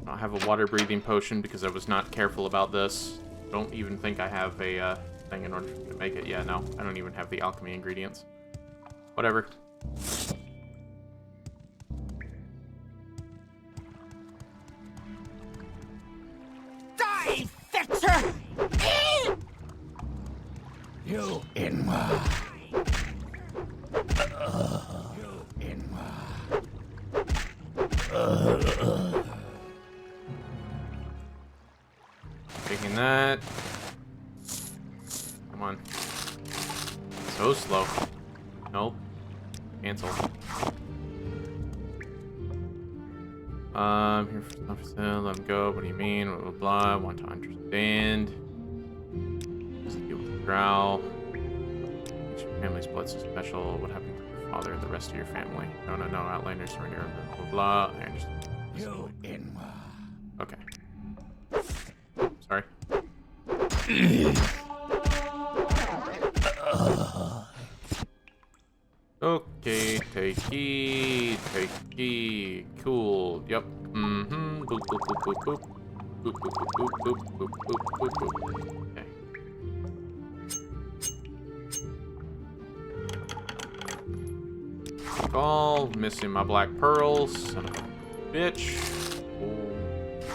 I don't have a water-breathing potion because I was not careful about this. I don't even think I have a thing in order to make it. Yeah, no, I don't even have the alchemy ingredients. Whatever. Die, fetcher! You Aimrah. You Aimrah. Taking that. Come on. So slow. Nope. Cancel. Here for stuff to sell. Let him go. What do you mean? Blah, blah, blah. Want to understand. What's the deal with the drow? Each family's blood's so special. What happened to your father and the rest of your family? No, no, no. Outlanders surrender. Blah, blah, blah. I understand. You Aimrah. Okay. Sorry. Okay, takey, cool, yep, boop, boop, boop, boop, boop, boop, boop, boop, boop, boop, boop, boop, boop, okay. All missing my black pearls, son of a bitch,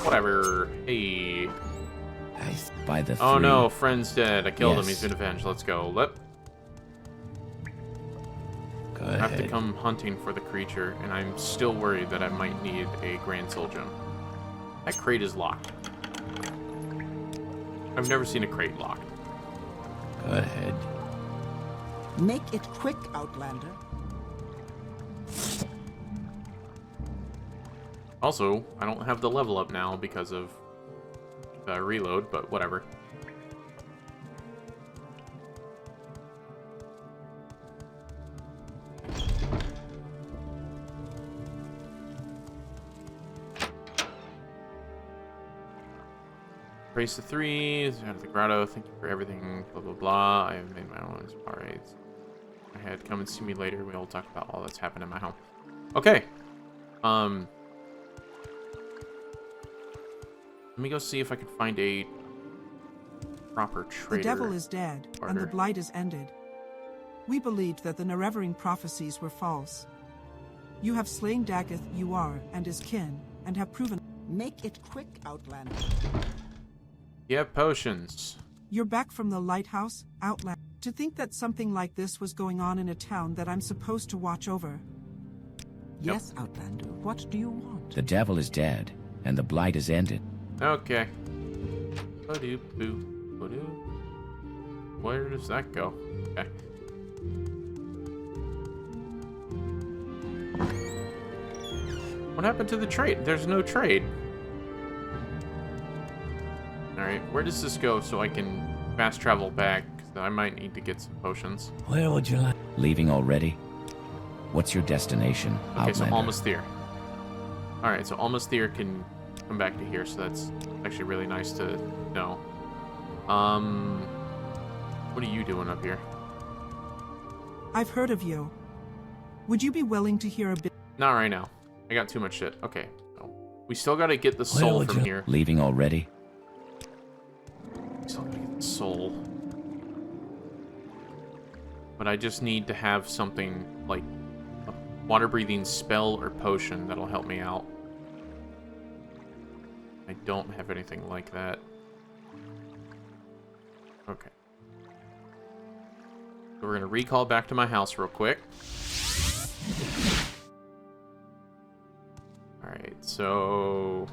whatever, hey. By the Oh three. no, friend's dead, I killed him, Yes. he's been avenged, let's go, Go I have to ahead. come hunting for the creature, and I'm still worried that I might need a Grand Soul Gem. That crate is locked. I've never seen a crate locked. Go ahead. Make it quick, Outlander. Also, I don't have the level up now because of the reload, but whatever. Praise the threes, out of the grotto, thank you for everything, blah blah blah. I have made my own alright. I had come and see me later, we'll talk about all that's happened in my home. Okay. Let me go see if I can find a proper trader. The devil is dead, and the barter. blight is ended. We believed that the Nerevering prophecies were false. You have slain Daggeth, you are, and his kin, and have proven... Make it quick, Outlander. Yeah, potions. You're back from the lighthouse, Outlander. To think that something like this was going on in a town that I'm supposed to watch over. Yes, Outlander, what do you want? The devil is dead, and the blight is ended. Okay. Ba-doo, boo, ba-doo. Where does that go? Okay. What happened to the trade? There's no trade. Alright, where does this go so I can fast travel back? 'Cause I might need to get some potions. Where would you like? Leaving already? What's your destination, Okay, so Outlander? almost there. Alright, so almost there can come back to here, so that's actually really nice to know. What are you doing up here? I've heard of you. Would you be willing to hear a bit? Not right now. I got too much shit. Okay, so we still gotta get the soul from here. Leaving already? Still gotta get the soul. But I just need to have something like a water-breathing spell or potion that'll help me out. I don't have anything like that. Okay. So we're gonna recall back to my house real quick. Alright, so...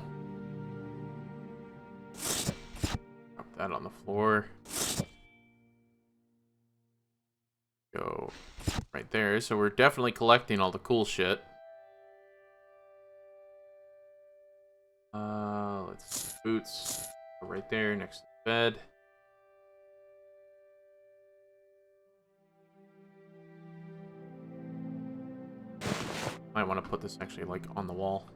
drop that on the floor. Go right there. So we're definitely collecting all the cool shit. Let's see. Boots. Go right there next to the bed. Might want to put this actually like on the wall.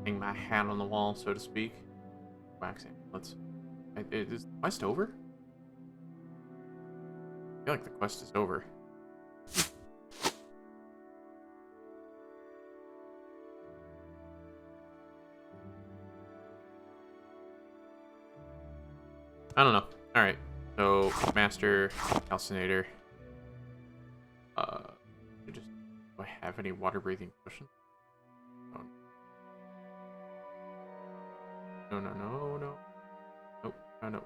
Hang my hat on the wall, so to speak. Wax amulets. Is the quest over? I feel like the quest is over. I don't know. Alright. So, Master, Calcinator. Do I have any water breathing potions? Oh. No. Nope. Oh, no.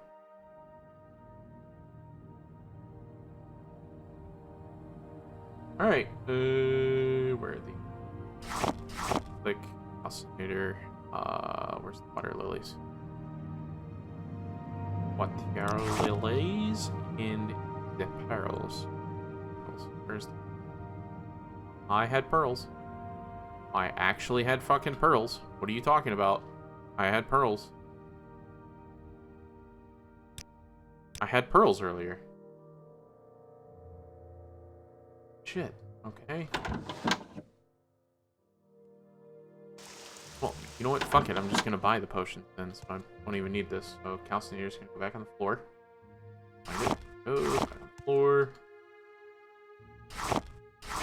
Alright. Where are the... Click. Calcinator. Where's the water lilies? Water lilies and the pearls. Where's the... I had pearls. I actually had fucking pearls. What are you talking about? I had pearls. I had pearls earlier. Shit. Okay. Well, you know what? Fuck it. I'm just gonna buy the potion then, so I won't even need this. So Calcinator's gonna go back on the floor. Find it. Goes back on the floor.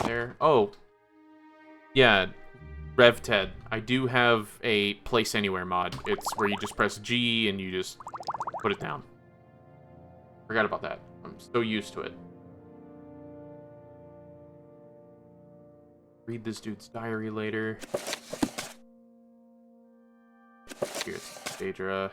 There. Oh. Yeah. RevTed. I do have a place anywhere mod. It's where you just press G and you just put it down. Forgot about that. I'm so used to it. Read this dude's diary later. Here's Aimrah.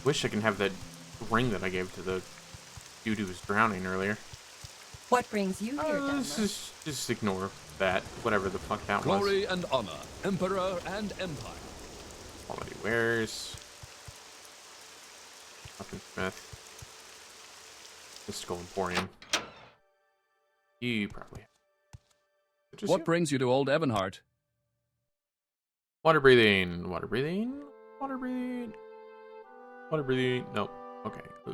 Wish I can have that ring that I gave to the dude who was drowning earlier. What brings you here, Just ignore that. Whatever the fuck that was. Glory and honor, emperor and empire. Quality wares. Weaponsmith. Mystical Emporium. You probably have. What brings you to Old Ebonheart? Water breathing. Water breathing. Water breathing. Water breathing. Nope. Okay. Oh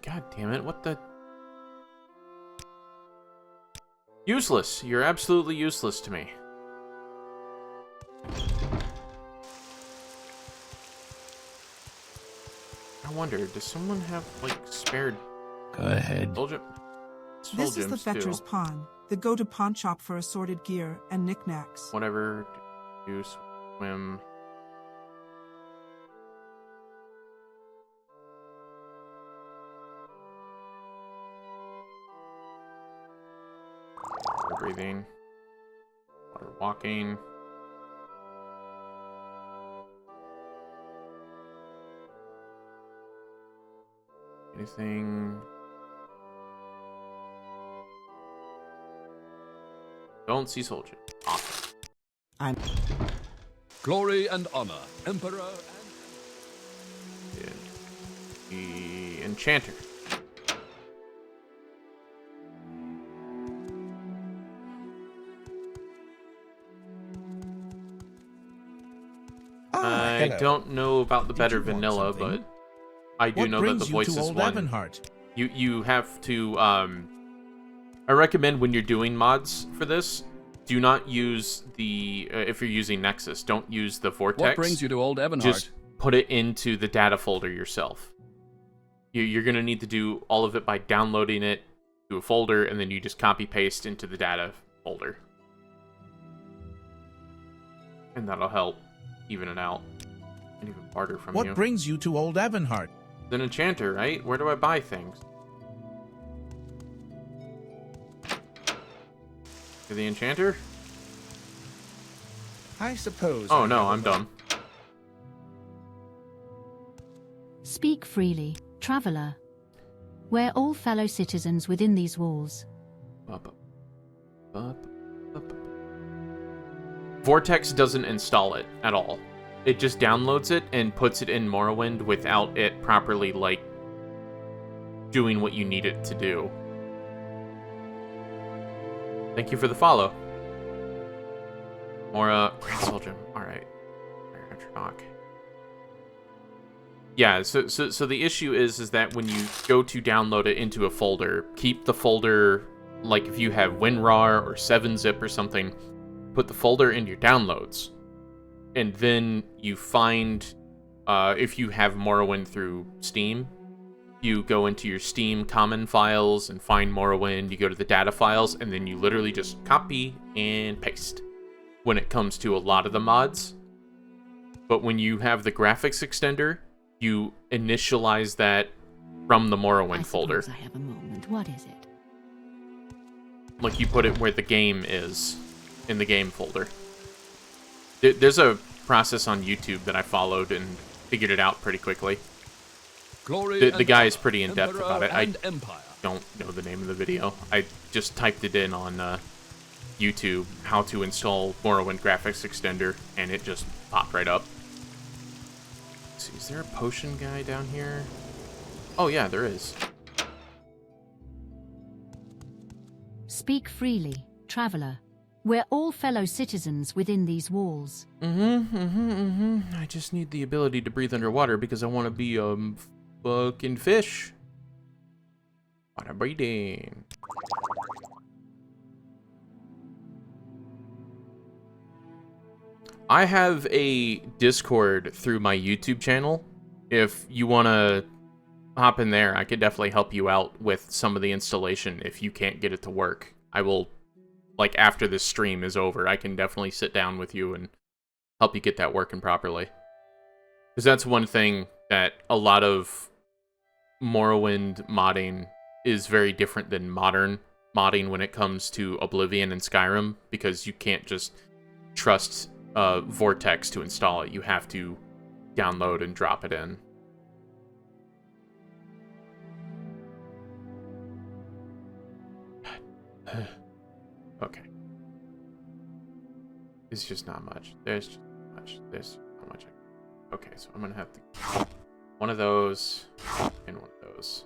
God damn it! What the? Useless. You're absolutely useless to me. I wonder, does someone have like spared? Go ahead. This is the Fetcher's Pawn. The go-to pawn shop for assorted gear and knickknacks. Whatever. Do swim. Water breathing. Water walking. Anything? Don't see soldier. Awesome. I'm Glory and honor, emperor and the enchanter. I hello. don't know about the better vanilla, but I do know that the voice is one. You have to I recommend when you're doing mods for this, do not use the if you're using Nexus, don't use the Vortex. What brings you to Old Ebonheart? Just put it into the data folder yourself. You're gonna need to do all of it by downloading it to a folder, and then you just copy paste into the data folder. And that'll help even it out. And even barter from you. What brings you to Old Avonheart? It's an enchanter, right? Where do I buy things? You're the enchanter? I suppose. Oh no, I'm dumb. Speak freely, traveler. We're all fellow citizens within these walls. Vortex doesn't install it at all. It just downloads it and puts it in Morrowind without it properly, like, doing what you need it to do. Thank you for the follow. More, Grand Soul Gem. Alright. Yeah, so the issue is that when you go to download it into a folder, keep the folder, like if you have WinRAR or 7-zip or something, put the folder in your downloads. And then you find, if you have Morrowind through Steam, you go into your Steam common files and find Morrowind, you go to the data files, and then you literally just copy and paste when it comes to a lot of the mods. But when you have the graphics extender, you initialize that from the Morrowind folder. I have a moment. What is it? Like you put it where the game is, in the game folder. There's a process on YouTube that I followed and figured it out pretty quickly. The guy is pretty in-depth about it. I don't know the name of the video. I just typed it in on YouTube, how to install Morrowind graphics extender, and it just popped right up. Let's see, is there a potion guy down here? Oh yeah, there is. Speak freely, traveler. We're all fellow citizens within these walls. I just need the ability to breathe underwater because I want to be fucking fish. Water breathing. I have a Discord through my YouTube channel. If you want to hop in there, I could definitely help you out with some of the installation if you can't get it to work. I will, like, after this stream is over, I can definitely sit down with you and help you get that working properly. Because that's one thing that a lot of Morrowind modding is very different than modern modding when it comes to Oblivion and Skyrim, because you can't just trust Vortex to install it. You have to download and drop it in. Okay. It's just not much. There's just not much. There's not much. Okay, so I'm gonna have to one of those and one of those.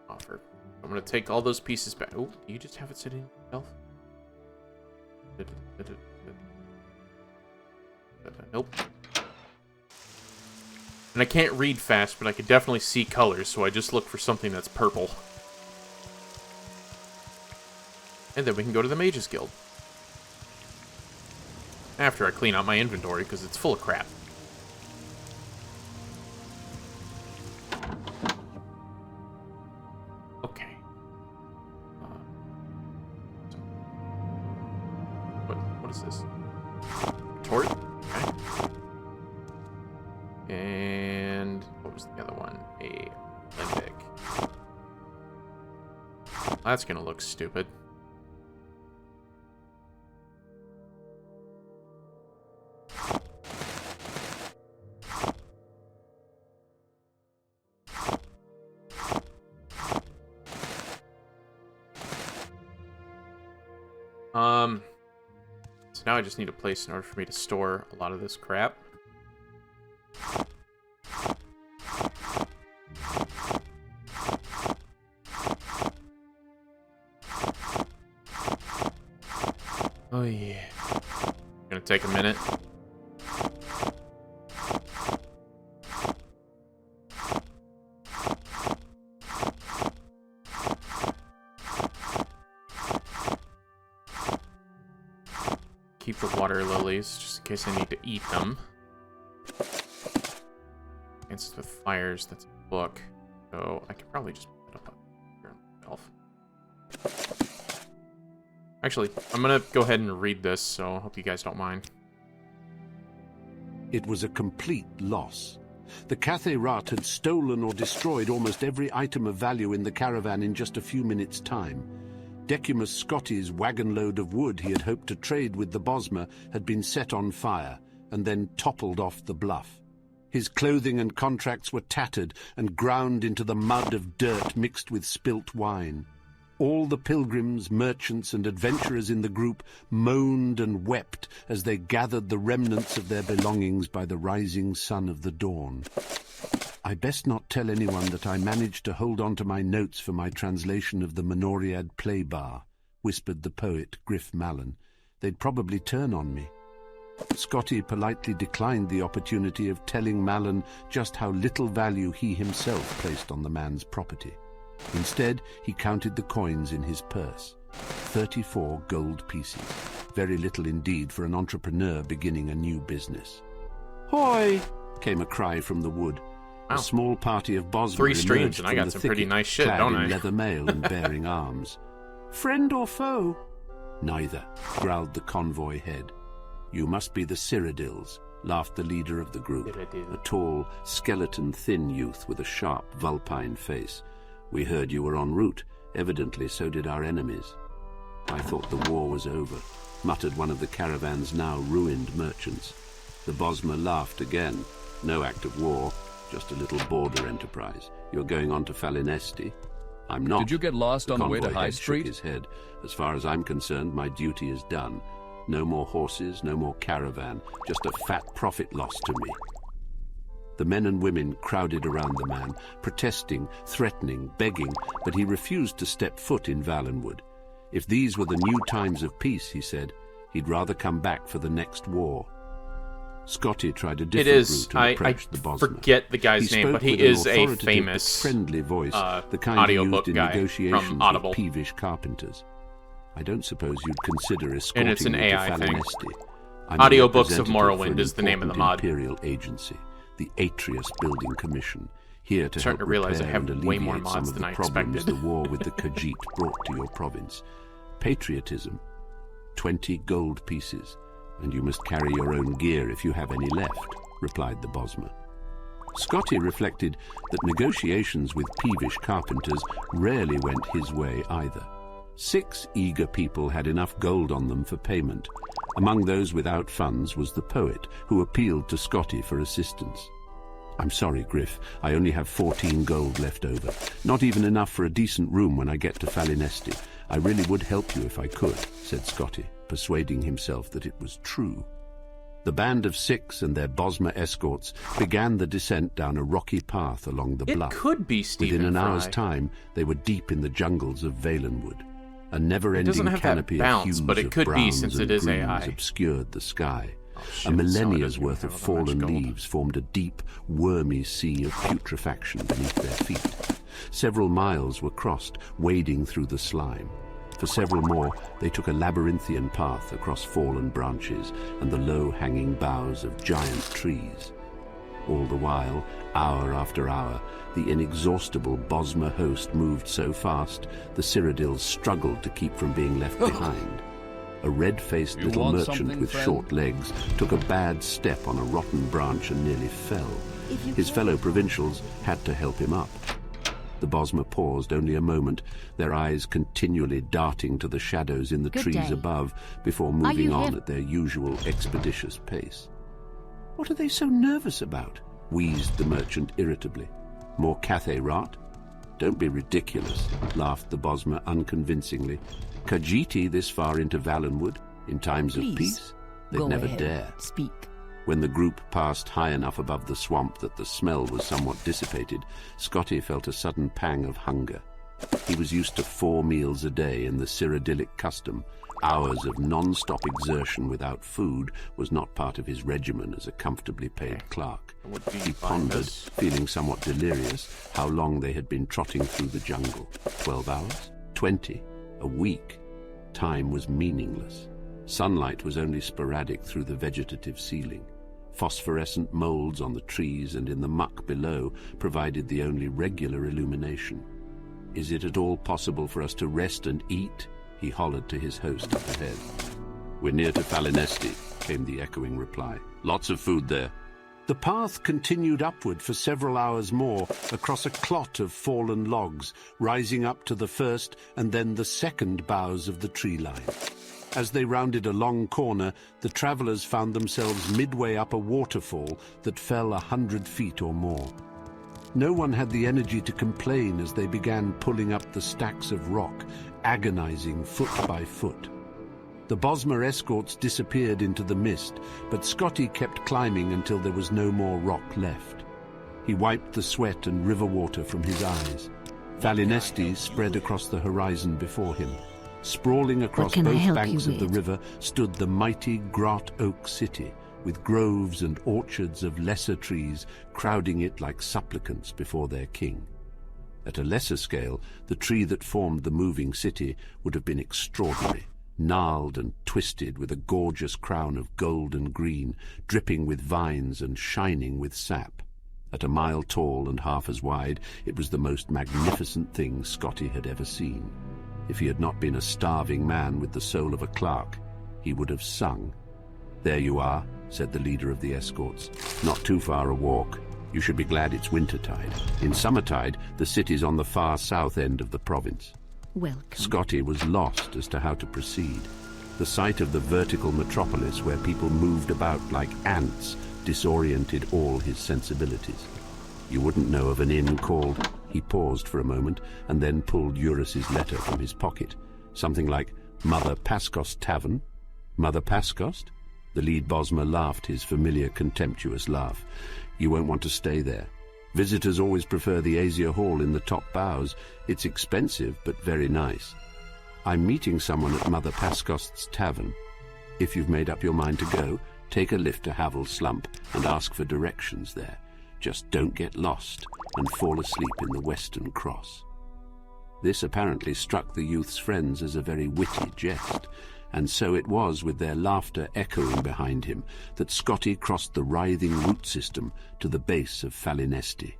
Offer. I'm gonna take all those pieces back. Oh, do you just have it sitting yourself? Nope. And I can't read fast, but I can definitely see colors, so I just look for something that's purple. And then we can go to the Mages Guild. After I clean out my inventory, because it's full of crap. Okay. What is this? Tort? Okay. And what was the other one? A limbic. That's gonna look stupid. So now I just need a place in order for me to store a lot of this crap. Oh yeah. Gonna take a minute. Keep the water lilies, just in case I need to eat them. Against with fires, that's a book. So I could probably just put it up here. myself. Actually, I'm gonna go ahead and read this, so I hope you guys don't mind. It was a complete loss. The Cathay Rat had stolen or destroyed almost every item of value in the caravan in just a few minutes' time. Decimus Scotty's wagon load of wood he had hoped to trade with the Bosmer had been set on fire and then toppled off the bluff. His clothing and contracts were tattered and ground into the mud of dirt mixed with spilt wine. All the pilgrims, merchants, and adventurers in the group moaned and wept as they gathered the remnants of their belongings by the rising sun of the dawn. I best not tell anyone that I managed to hold on to my notes for my translation of the Morrowind play bar, whispered the poet Griff Mallon. They'd probably turn on me. Scotty politely declined the opportunity of telling Mallon just how little value he himself placed on the man's property. Instead, he counted the coins in his purse. 34 gold pieces. Very little indeed for an entrepreneur beginning a new business. "Hoy!" came a cry from the wood. Wow. A small party of Bosmer 3 streams, emerged and I from got the some thicket, pretty nice shit, clad don't in I? leather mail and bearing arms. "Friend or foe?" "Neither," growled the convoy head. "You must be the Cyrodiils," laughed the leader of the group, a tall, skeleton-thin youth with a sharp, vulpine face. "We heard you were en route. Evidently so did our enemies." "I thought the war was over," muttered one of the caravan's now ruined merchants. The Bosmer laughed again. "No act of war, just a little border enterprise. You're going on to Falinesti?" "I'm not." Did you get lost on the way to convoy High head Street? shook his head. "As far as I'm concerned, my duty is done. No more horses, no more caravan, just a fat profit loss to me." The men and women crowded around the man, protesting, threatening, begging, but he refused to step foot in Valenwood. If these were the new times of peace, he said, he'd rather come back for the next war. Scotty tried a different route and approached the Bosmer. Forget the guy's name, but he is a famous friendly voice, the kind audiobook used in guy negotiations from Audible. with peevish carpenters. "I don't suppose you'd consider escorting And it's an me AI to thing. Falinesti. I'm a Audiobooks of representative for Morrowind an is the name of the important mod. Imperial agency, the Atreus Building Commission, here to Starting help to realize I repair have and way more alleviate some mods of than the I problems expected. the war with the Khajiit brought to your province. Patriotism, 20 gold pieces, and you must carry your own gear if you have any left," replied the Bosmer. Scotty reflected that negotiations with peevish carpenters rarely went his way either. 6 eager people had enough gold on them for payment. Among those without funds was the poet, who appealed to Scotty for assistance. "I'm sorry, Griff, I only have 14 gold left over. Not even enough for a decent room when I get to Falinesti. I really would help you if I could," said Scotty, persuading himself that it was true. The band of 6 and their Bosmer escorts began the descent down a rocky path along the bluff. It could be Stephen Within an Fry. hour's time, they were deep in the jungles of Valenwood. A It never-ending doesn't have that canopy bounce, of hues but it of could be browns since and it is greens AI. obscured the sky. shit, A millennia's so it worth doesn't of have that much fallen gold. leaves formed a deep, wormy sea of putrefaction beneath their feet. Several miles were crossed, wading through the slime. For several more, they took a labyrinthian path across fallen branches and the low-hanging boughs of giant trees. All the while, hour after hour, the inexhaustible Bosmer host moved so fast, the Cyrodiils struggled to keep from being left behind. A red-faced You little want merchant something, with friend? short legs took a bad step on a rotten branch and nearly fell. His fellow provincials had to help him up. The Bosmer paused only a moment, their eyes continually darting to the shadows in the Good trees day. above before Are moving you on here? at their usual expeditious pace. "What are they so nervous about?" wheezed the merchant irritably. "More Cathay rot?" "Don't be ridiculous," laughed the Bosmer unconvincingly. "Khajiiti this far into Valenwood, in times of Please, peace? They'd go never ahead. dare." Speak. When the group passed high enough above the swamp that the smell was somewhat dissipated, Scotty felt a sudden pang of hunger. He was used to 4 meals a day in the Cyrodiilic custom. Hours of non-stop exertion without food was not part of his regimen as a comfortably paid clerk. He pondered, feeling somewhat delirious, how long they had been trotting through the jungle. 12 hours? 20? A week? Time was meaningless. Sunlight was only sporadic through the vegetative ceiling. Phosphorescent molds on the trees and in the muck below provided the only regular illumination. Is it at all possible for us to rest and eat? He hollered to his host up ahead. We're near to Falinesti, came the echoing reply. Lots of food there. The path continued upward for several hours more, across a clot of fallen logs, rising up to the first and then the second boughs of the tree line. As they rounded a long corner, the travellers found themselves midway up a waterfall that fell 100 feet or more. No one had the energy to complain as they began pulling up the stacks of rock, agonizing foot by foot. The Bosmer escorts disappeared into the mist, but Scotty kept climbing until there was no more rock left. He wiped the sweat and river water from his eyes. Falinesti spread across the horizon before him. Sprawling across both banks of the river stood the mighty Grat Oak city, with groves and orchards of lesser trees crowding it like supplicants before their king. At a lesser scale, the tree that formed the moving city would have been extraordinary, gnarled and twisted with a gorgeous crown of gold and green, dripping with vines and shining with sap. At a mile tall and half as wide, it was the most magnificent thing Scotty had ever seen. If he had not been a starving man with the soul of a clerk, he would have sung. There you are, said the leader of the escorts. Not too far a walk. You should be glad it's wintertide. In summertide, the city's on the far south end of the province. Welcome. Scotty was lost as to how to proceed. The sight of the vertical metropolis where people moved about like ants disoriented all his sensibilities. You wouldn't know of an inn called... He paused for a moment and then pulled Eurus's letter from his pocket. Something like Mother Pascost Tavern. Mother Pascost? The lead Bosmer laughed his familiar contemptuous laugh. You won't want to stay there. Visitors always prefer the Asia Hall in the top boughs. It's expensive, but very nice. I'm meeting someone at Mother Pascost's Tavern. If you've made up your mind to go, take a lift to Havel Slump and ask for directions there. Just don't get lost and fall asleep in the Western Cross. This apparently struck the youth's friends as a very witty jest, and so it was with their laughter echoing behind him that Scotty crossed the writhing root system to the base of Falinesti.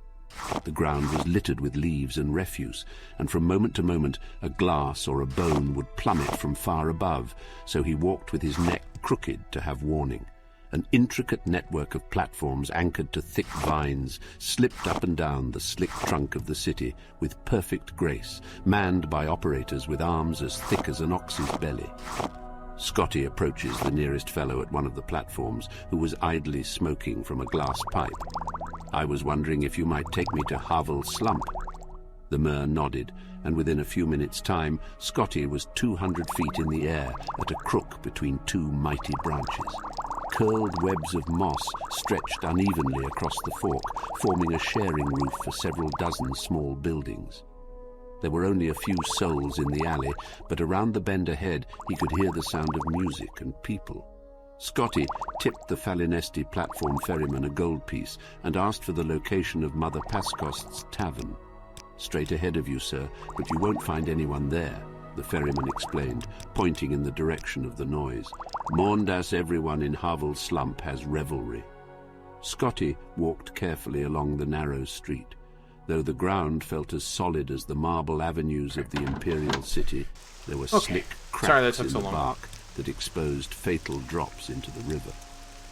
The ground was littered with leaves and refuse, and from moment to moment a glass or a bone would plummet from far above, so he walked with his neck crooked to have warning. An intricate network of platforms anchored to thick vines slipped up and down the slick trunk of the city with perfect grace, manned by operators with arms as thick as an ox's belly. Scotty approaches the nearest fellow at one of the platforms, who was idly smoking from a glass pipe. I was wondering if you might take me to Havel Slump. The Mer nodded, and within a few minutes' time, Scotty was 200 feet in the air at a crook between two mighty branches. Curled webs of moss stretched unevenly across the fork, forming a sharing roof for several dozen small buildings. There were only a few souls in the alley, but around the bend ahead he could hear the sound of music and people. Scotty tipped the Falinesti platform ferryman a gold piece and asked for the location of Mother Pascost's Tavern. Straight ahead of you, sir, but you won't find anyone there, the ferryman explained, pointing in the direction of the noise. Maundas everyone in Havel Slump has revelry. Scotty walked carefully along the narrow street. Though the ground felt as solid as the marble avenues of the imperial city, there were slick cracks in the bark that exposed fatal drops into the river.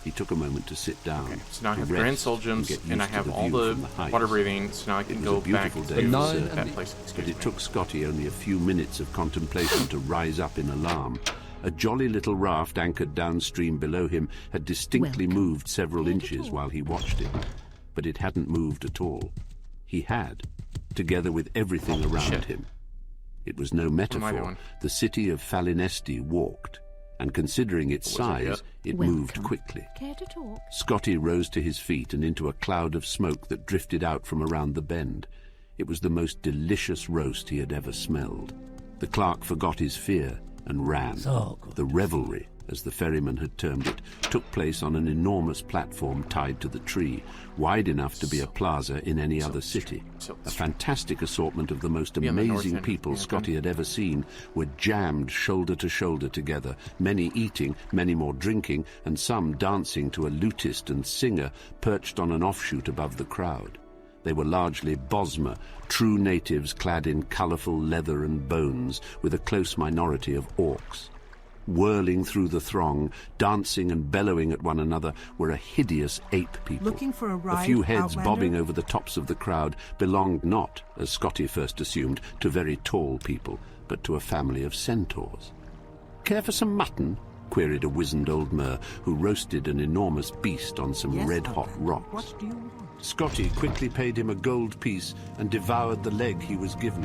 He took a moment to sit down. Okay, so now I have Grand Soul Gems, and I have all the water breathing, so now I can go back to that place. But it took Scotty only a few minutes of contemplation to rise up in alarm. A jolly little raft anchored downstream below him had distinctly moved several inches while he watched it. But it hadn't moved at all. He had, together with everything around him. It was no metaphor. The city of Falinesti walked, and considering its size, it moved quickly. Care to talk? Scotty rose to his feet and into a cloud of smoke that drifted out from around the bend. It was the most delicious roast he had ever smelled. The clerk forgot his fear and ran. The revelry, as the ferryman had termed it, took place on an enormous platform tied to the tree, wide enough to be a plaza in any other city. A fantastic assortment of the most amazing people Scotty had ever seen were jammed shoulder to shoulder together, many eating, many more drinking, and some dancing to a lutist and singer perched on an offshoot above the crowd. They were largely Bosmer, true natives clad in colourful leather and bones, with a close minority of orcs. Whirling through the throng, dancing and bellowing at one another, were a hideous ape people. Looking for a ride, few heads Outlander? bobbing over the tops of the crowd belonged not, as Scotty first assumed, to very tall people, but to a family of centaurs. "Care for some mutton?" queried a wizened old Mer who roasted an enormous beast on some red-hot rocks. What do you want? Scotty quickly paid him a gold piece and devoured the leg he was given,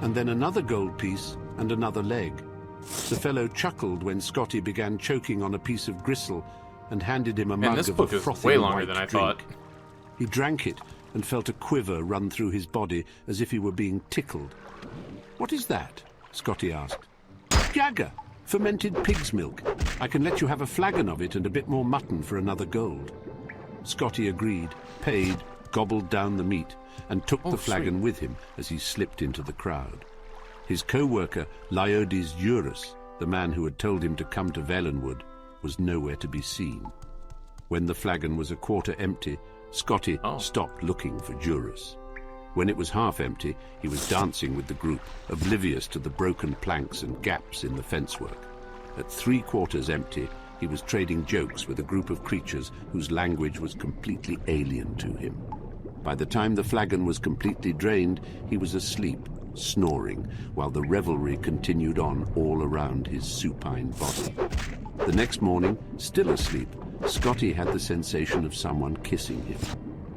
and then another gold piece and another leg. The fellow chuckled when Scotty began choking on a piece of gristle and handed him a mug this of book a is frothy way longer white than I drink. thought. He drank it and felt a quiver run through his body as if he were being tickled. "What is that?" Scotty asked. "Jagger, fermented pig's milk. I can let you have a flagon of it and a bit more mutton for another gold." Scotty agreed, paid, gobbled down the meat, and took the flagon with him as he slipped into the crowd. His co-worker, Liodes Eurus, the man who had told him to come to Valenwood, was nowhere to be seen. When the flagon was a quarter empty, Scotty stopped looking for Eurus. When it was half empty, he was dancing with the group, oblivious to the broken planks and gaps in the fencework. At 3/4 empty, he was trading jokes with a group of creatures whose language was completely alien to him. By the time the flagon was completely drained, he was asleep, snoring, while the revelry continued on all around his supine body. The next morning, still asleep, Scotty had the sensation of someone kissing him.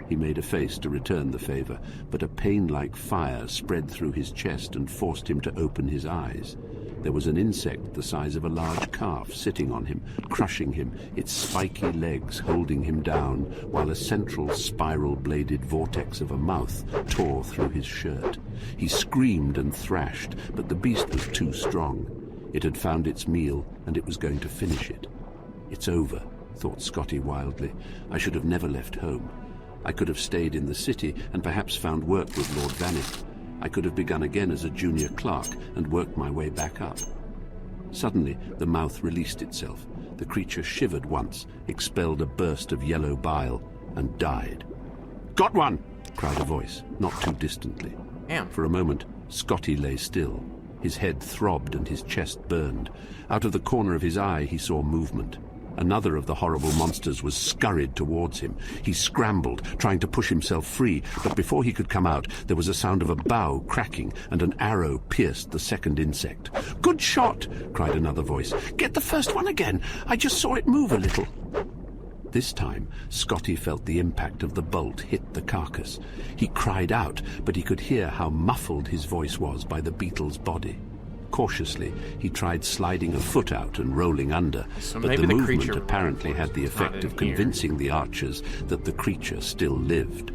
He made a face to return the favor, but a pain-like fire spread through his chest and forced him to open his eyes. There was an insect the size of a large calf sitting on him, crushing him, its spiky legs holding him down, while a central spiral-bladed vortex of a mouth tore through his shirt. He screamed and thrashed, but the beast was too strong. It had found its meal, and it was going to finish it. "It's over," thought Scotty wildly. "I should have never left home. I could have stayed in the city and perhaps found work with Lord Vanith. I could have begun again as a junior clerk and worked my way back up." Suddenly, the mouth released itself. The creature shivered once, expelled a burst of yellow bile, and died. "Got one!" cried a voice, not too distantly. Damn. For a moment, Scotty lay still. His head throbbed and his chest burned. Out of the corner of his eye, he saw movement. Another of the horrible monsters was scurried towards him. He scrambled, trying to push himself free, but before he could come out, there was a sound of a bough cracking, and an arrow pierced the second insect. "Good shot!" cried another voice. "Get the first one again! I just saw it move a little." This time, Scotty felt the impact of the bolt hit the carcass. He cried out, but he could hear how muffled his voice was by the beetle's body. Cautiously, he tried sliding a foot out and rolling under, but the movement apparently had the effect of convincing the archers that the creature still lived.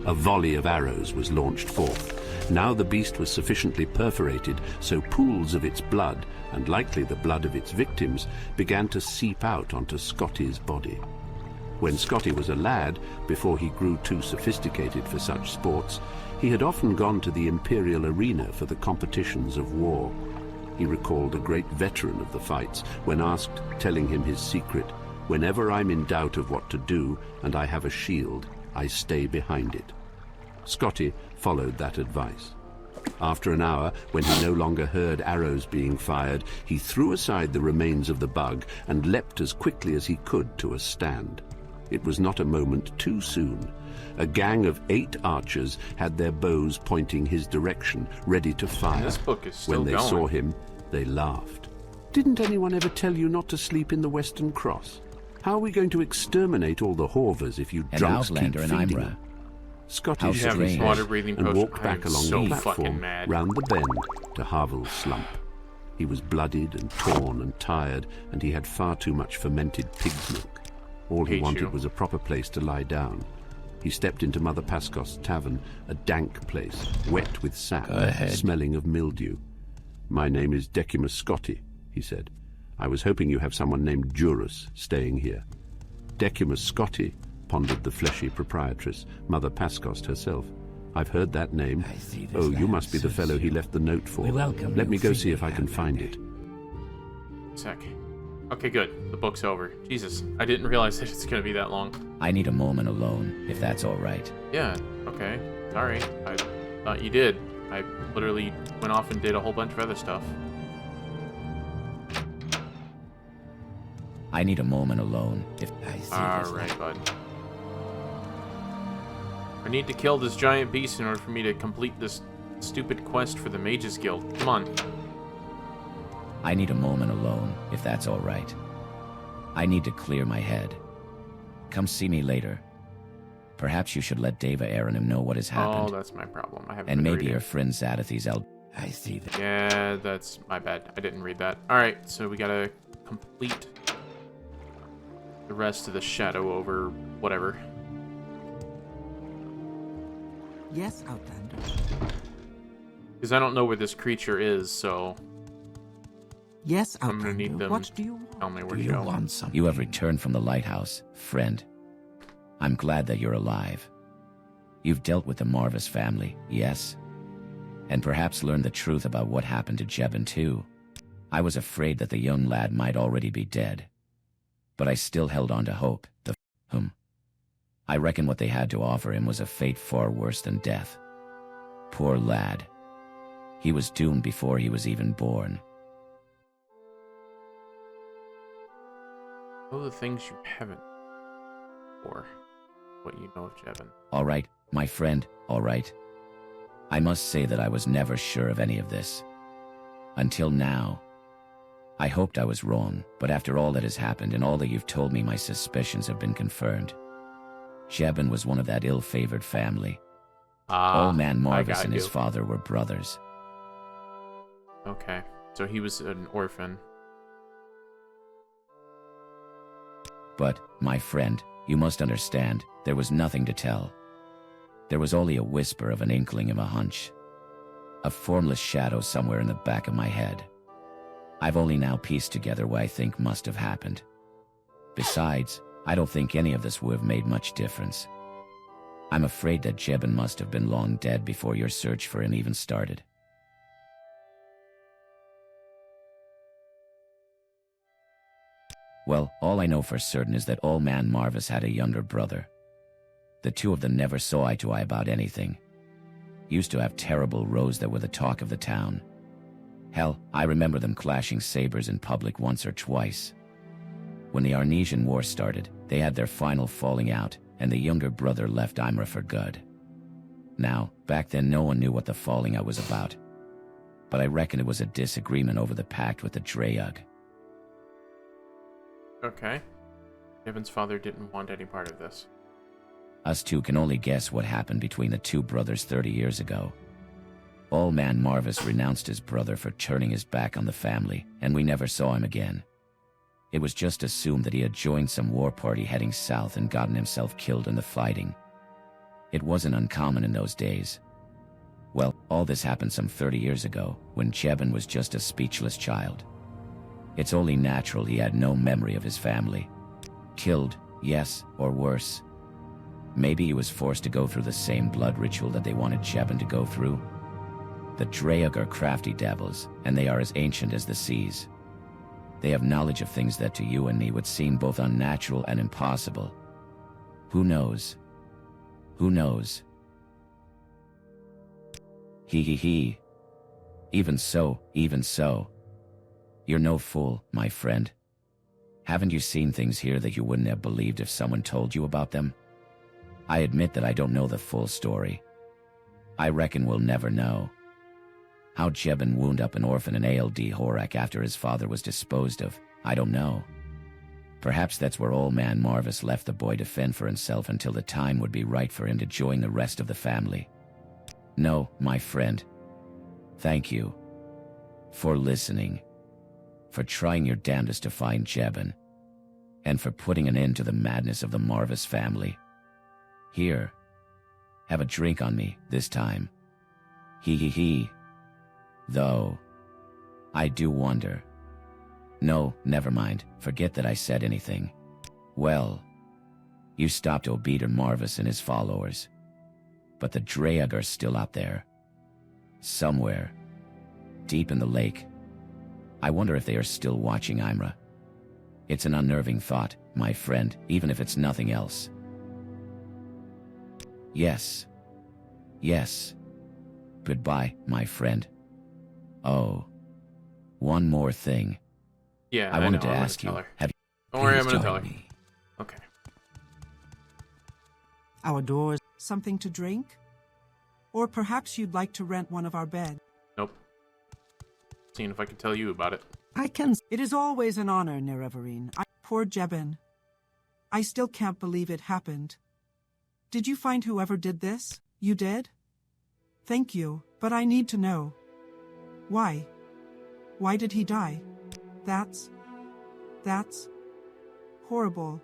A volley of arrows was launched forth. Now the beast was sufficiently perforated, so pools of its blood, and likely the blood of its victims, began to seep out onto Scotty's body. When Scotty was a lad, before he grew too sophisticated for such sports, he had often gone to the Imperial arena for the competitions of war. He recalled a great veteran of the fights when asked, telling him his secret, "Whenever I'm in doubt of what to do and I have a shield, I stay behind it." Scotty followed that advice. After an hour, when he no longer heard arrows being fired, he threw aside the remains of the bug and leapt as quickly as he could to a stand. It was not a moment too soon. A gang of 8 archers had their bows pointing his direction, ready to fire. This book is still when they going. saw him, they laughed. "Didn't anyone ever tell you not to sleep in the Western Cross? How are we going to exterminate all the Horvers if you An drunks keep Outlander in feeding Aimrah. them?" Scotty How shook his strange. head Water-breathing and potion. walked back I am along so the fucking platform, mad. round the bend, to Havel's slump. He was bloodied and torn and tired, and he had far too much fermented pig's milk. All he Hate wanted you. was a proper place to lie down. He stepped into Mother Pascost's tavern, a dank place, wet with sap, Go ahead. smelling of mildew. "My name is Decimus Scotty," he said. "I was hoping you have someone named Eurus staying here." "Decimus Scotty," pondered the fleshy proprietress, Mother Pascost herself. "I've heard that name. Oh, you must be the fellow he left the note for. We welcome Let you me go see freely, if I can find it." Sec. Okay, good. The book's over. Jesus, I didn't realize that it's gonna be that long. I need a moment alone, if that's all right. Yeah, okay. Okay. Sorry. I thought you did. I literally went off and did a whole bunch of other stuff. I need a moment alone. Alright, bud. I need to kill this giant beast in order for me to complete this stupid quest for the Mages Guild. Come on. I need a moment alone, if that's all right. I need to clear my head. Come see me later. Perhaps you should let Deva Aaron know what has happened. Oh, that's my problem. I haven't And been maybe reading. your friend Zadathi's I see that. Yeah, that's my bad. I didn't read that. Alright, so we gotta complete the rest of the Shadow over whatever. Yes, Outlander. Because I don't know where this creature is, so... Yes, I'm gonna Outlander. need them What do you want? tell me where to go. You have returned from the lighthouse, friend. I'm glad that you're alive. You've dealt with the Marvis family, yes? And perhaps learned the truth about what happened to Jebin too. I was afraid that the young lad might already be dead. But I still held on to hope, I reckon what they had to offer him was a fate far worse than death. Poor lad. He was doomed before he was even born. What are the things you haven't or what you know of Jebin? All right, my friend, all right. I must say that I was never sure of any of this. Until now. I hoped I was wrong, but after all that has happened and all that you've told me, my suspicions have been confirmed. Jebin was one of that ill-favored family. Old man Marvis and his father were brothers. Okay, so he was an orphan. But, my friend, you must understand, there was nothing to tell. There was only a whisper of an inkling of a hunch. A formless shadow somewhere in the back of my head. I've only now pieced together what I think must have happened. Besides, I don't think any of this would have made much difference. I'm afraid that Jebin must have been long dead before your search for him even started. Well, all I know for certain is that old man Marvis had a younger brother. The two of them never saw eye to eye about anything. Used to have terrible rows that were the talk of the town. Hell, I remember them clashing sabers in public once or twice. When the Arnesian War started, they had their final falling out, and the younger brother left Aimrah for good. Now, back then no one knew what the falling out was about. But I reckon it was a disagreement over the pact with the Dreyug. Okay. Jebin's father didn't want any part of this. Us two can only guess what happened between the two brothers 30 years ago. Old man Marvis renounced his brother for turning his back on the family, and we never saw him again. It was just assumed that he had joined some war party heading south and gotten himself killed in the fighting. It wasn't uncommon in those days. Well, all this happened some 30 years ago, when Jebin was just a speechless child. It's only natural he had no memory of his family. Killed, yes, or worse. Maybe he was forced to go through the same blood ritual that they wanted Jebin to go through. The Dreyug are crafty devils, and they are as ancient as the seas. They have knowledge of things that to you and me would seem both unnatural and impossible. Who knows? Who knows? He. Even so. You're no fool, my friend. Haven't you seen things here that you wouldn't have believed if someone told you about them? I admit that I don't know the full story. I reckon we'll never know. How Jebin wound up an orphan in ALD Horak after his father was disposed of, I don't know. Perhaps that's where old man Marvis left the boy to fend for himself until the time would be right for him to join the rest of the family. No, my friend. Thank you. For listening. For trying your damnedest to find Jebin. And for putting an end to the madness of the Marvis family. Here. Have a drink on me, this time. He. Though, I do wonder. No, never mind, forget that I said anything. Well, you stopped Obeder Marvis and his followers. But the Dreyug are still out there. Somewhere. Deep in the lake. I wonder if they are still watching Aimrah. It's an unnerving thought, my friend, even if it's nothing else. Yes. Yes. Goodbye, my friend. Oh. One more thing. Yeah, I wanted know, to I'm ask gonna you. tell her. Have you Don't worry, I'm please gonna tell join her. me? Okay. Our doors. Something to drink? Or perhaps you'd like to rent one of our beds. Nope. Seeing if I can tell you about it. I can. It is always an honor, Nerevarine. Poor Jebin. I still can't believe it happened. Did you find whoever did this? You did? Thank you, but I need to know. Why? Why did he die? That's horrible.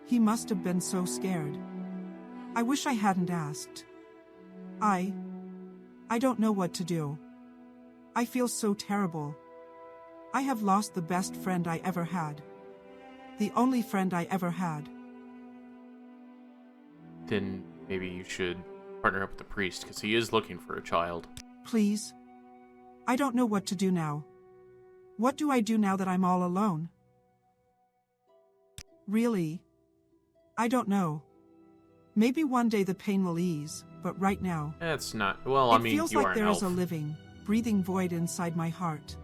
He must have been so scared. I wish I hadn't asked. I don't know what to do. I feel so terrible. I have lost the best friend I ever had. The only friend I ever had. Then maybe you should partner up with the priest, because he is looking for a child. Please. I don't know what to do now. What do I do now that I'm all alone? Really? I don't know. Maybe one day the pain will ease, but right now... It's not... Well, I mean, it feels you like are an there is elf. a living, breathing void inside my heart.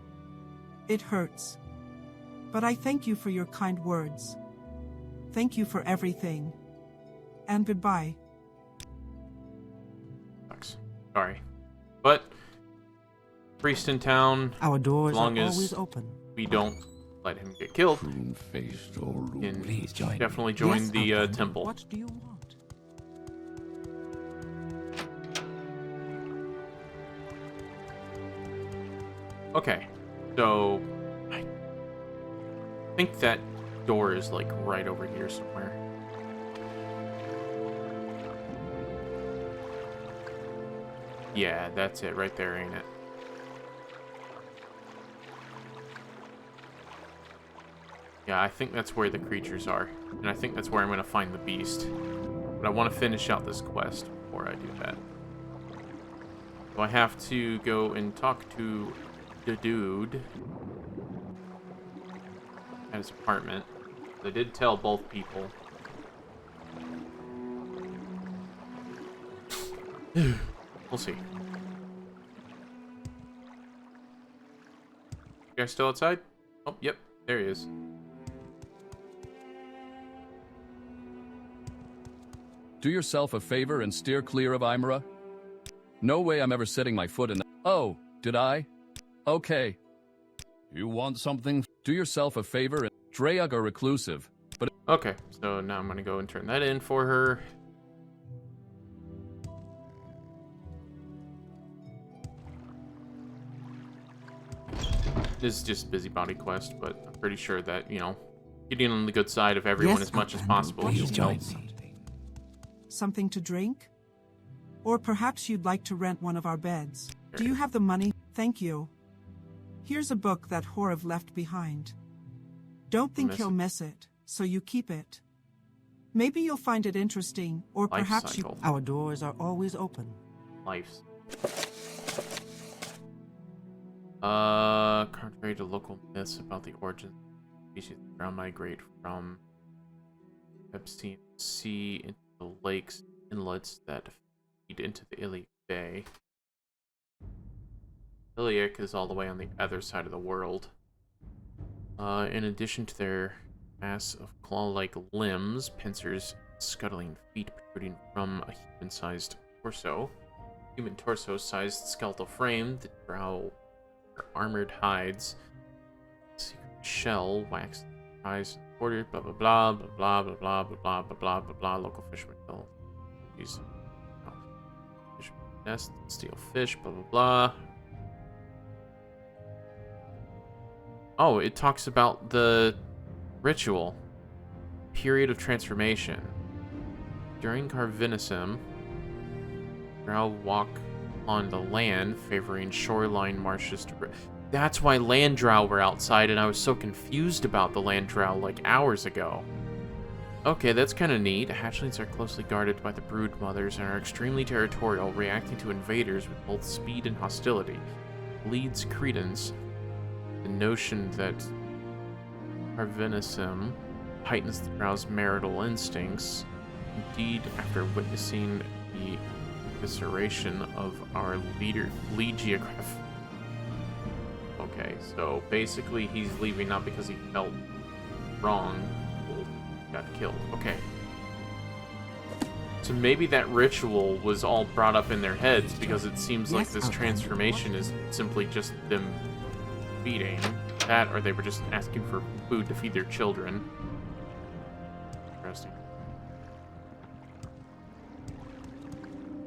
It hurts. But I thank you for your kind words. Thank you for everything. And goodbye. Sucks. Sorry. But, priest in town, Our doors as long are as always open. we don't let him get killed, Prune-faced old can Please join me. definitely join Yes, the Outlander, temple. What do you want? Okay, so I think that door is like right over here somewhere. Yeah, that's it right there, ain't it? Yeah, I think that's where the creatures are, and I think that's where I'm gonna find the beast. But I want to finish out this quest before I do that. So I have to go and talk to the dude at his apartment. They did tell both people. We'll see. You guys still outside? Oh, yep, there he is. Do yourself a favor and steer clear of Aimrah. No way I'm ever setting my foot in the... Oh, did I? Okay. You want something? Do yourself a favor and... Dreyag are reclusive, but... Okay, so now I'm gonna go and turn that in for her. This is just busybody quest, but I'm pretty sure that, you know, getting on the good side of everyone Yes, as much as Outlander, possible what just do you helps. want? Something to drink? Or perhaps you'd like to rent one of our beds. Do you have the money? Thank you. Here's a book that Horav left behind. Don't think he'll miss it, so you keep it. Maybe you'll find it interesting, or Life perhaps cycle. Our doors are always open. Lives. Contrary to local myths about the origin of the species, the ground migrate from Epstein Sea into the lakes, inlets that feed into the Iliac Bay. Iliac is all the way on the other side of the world. In addition to their mass of claw-like limbs, pincers, scuttling feet protruding from a human-sized torso. Human torso-sized skeletal frame, the drow armored hides, secret shell, waxed eyes, bordered, blah blah blah blah blah blah blah blah blah blah blah blah. Local fishermen kill these fishermen nest, steal fish, blah blah blah. Oh, it talks about the ritual period of transformation during Carvinism. Drow walk on the land, favoring shoreline marshes to... That's why land drow were outside, and I was so confused about the land drow like hours ago. Okay, that's kind of neat. Hatchlings are closely guarded by the brood mothers and are extremely territorial, reacting to invaders with both speed and hostility. Leads credence the notion that Carvinism heightens the drow's marital instincts. Indeed, after witnessing the Evisceration of our lead geograph. Okay, so basically he's leaving not because he felt wrong. Got killed. Okay. So maybe that ritual was all brought up in their heads because it seems like this transformation is simply just them feeding that, or they were just asking for food to feed their children. Interesting.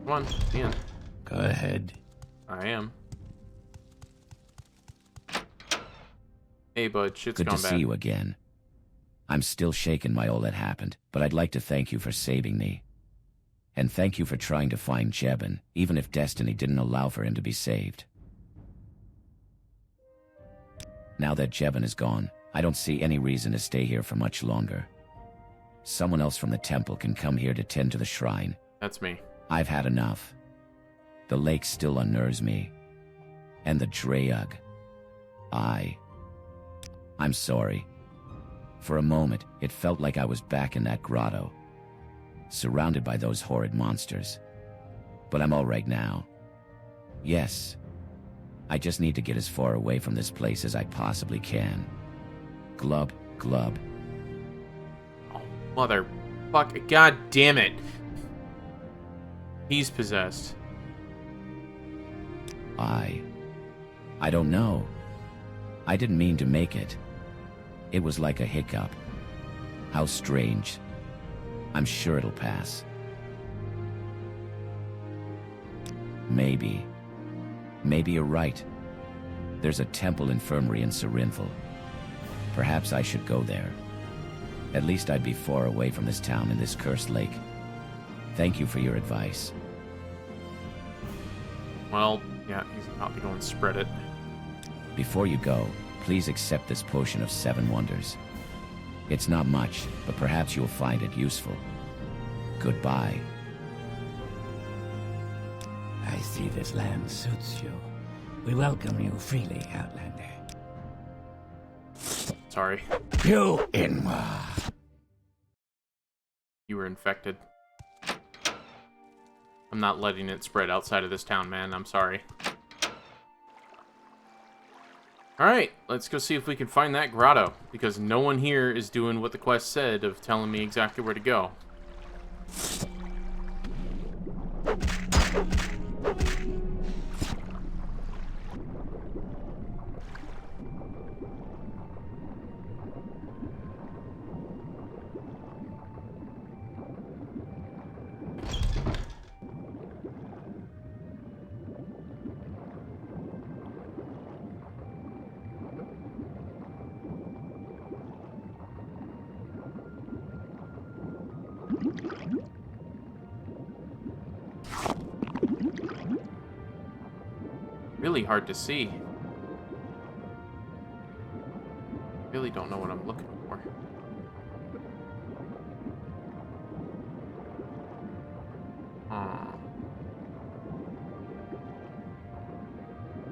Come on, Ian. Go ahead. I am. Hey, bud, shit's Good gone to bad. see you again. I'm still shaken by all that happened, but I'd like to thank you for saving me. And thank you for trying to find Jebin, even if destiny didn't allow for him to be saved. Now that Jebin is gone, I don't see any reason to stay here for much longer. Someone else from the temple can come here to tend to the shrine. That's me. I've had enough. The lake still unnerves me. And the Dreyug. I'm sorry. For a moment, it felt like I was back in that grotto, surrounded by those horrid monsters. But I'm all right now. Yes. I just need to get as far away from this place as I possibly can. Glub, glub. Oh, motherfucker. God damn it. He's possessed. I don't know. I didn't mean to make it. It was like a hiccup. How strange. I'm sure it'll pass. Maybe you're right. There's a temple infirmary in Serinthal. Perhaps I should go there. At least I'd be far away from this town and this cursed lake. Thank you for your advice. Well, yeah, he's probably going to spread it. Before you go, please accept this potion of 7 wonders. It's not much, but perhaps you'll find it useful. Goodbye. I see this land suits you. We welcome you freely, Outlander. Sorry. You, Aimrah. You were infected. I'm not letting it spread outside of this town, man. I'm sorry. Alright, let's go see if we can find that grotto, because no one here is doing what the quest said of telling me exactly where to go. Really hard to see. Really don't know what I'm looking for.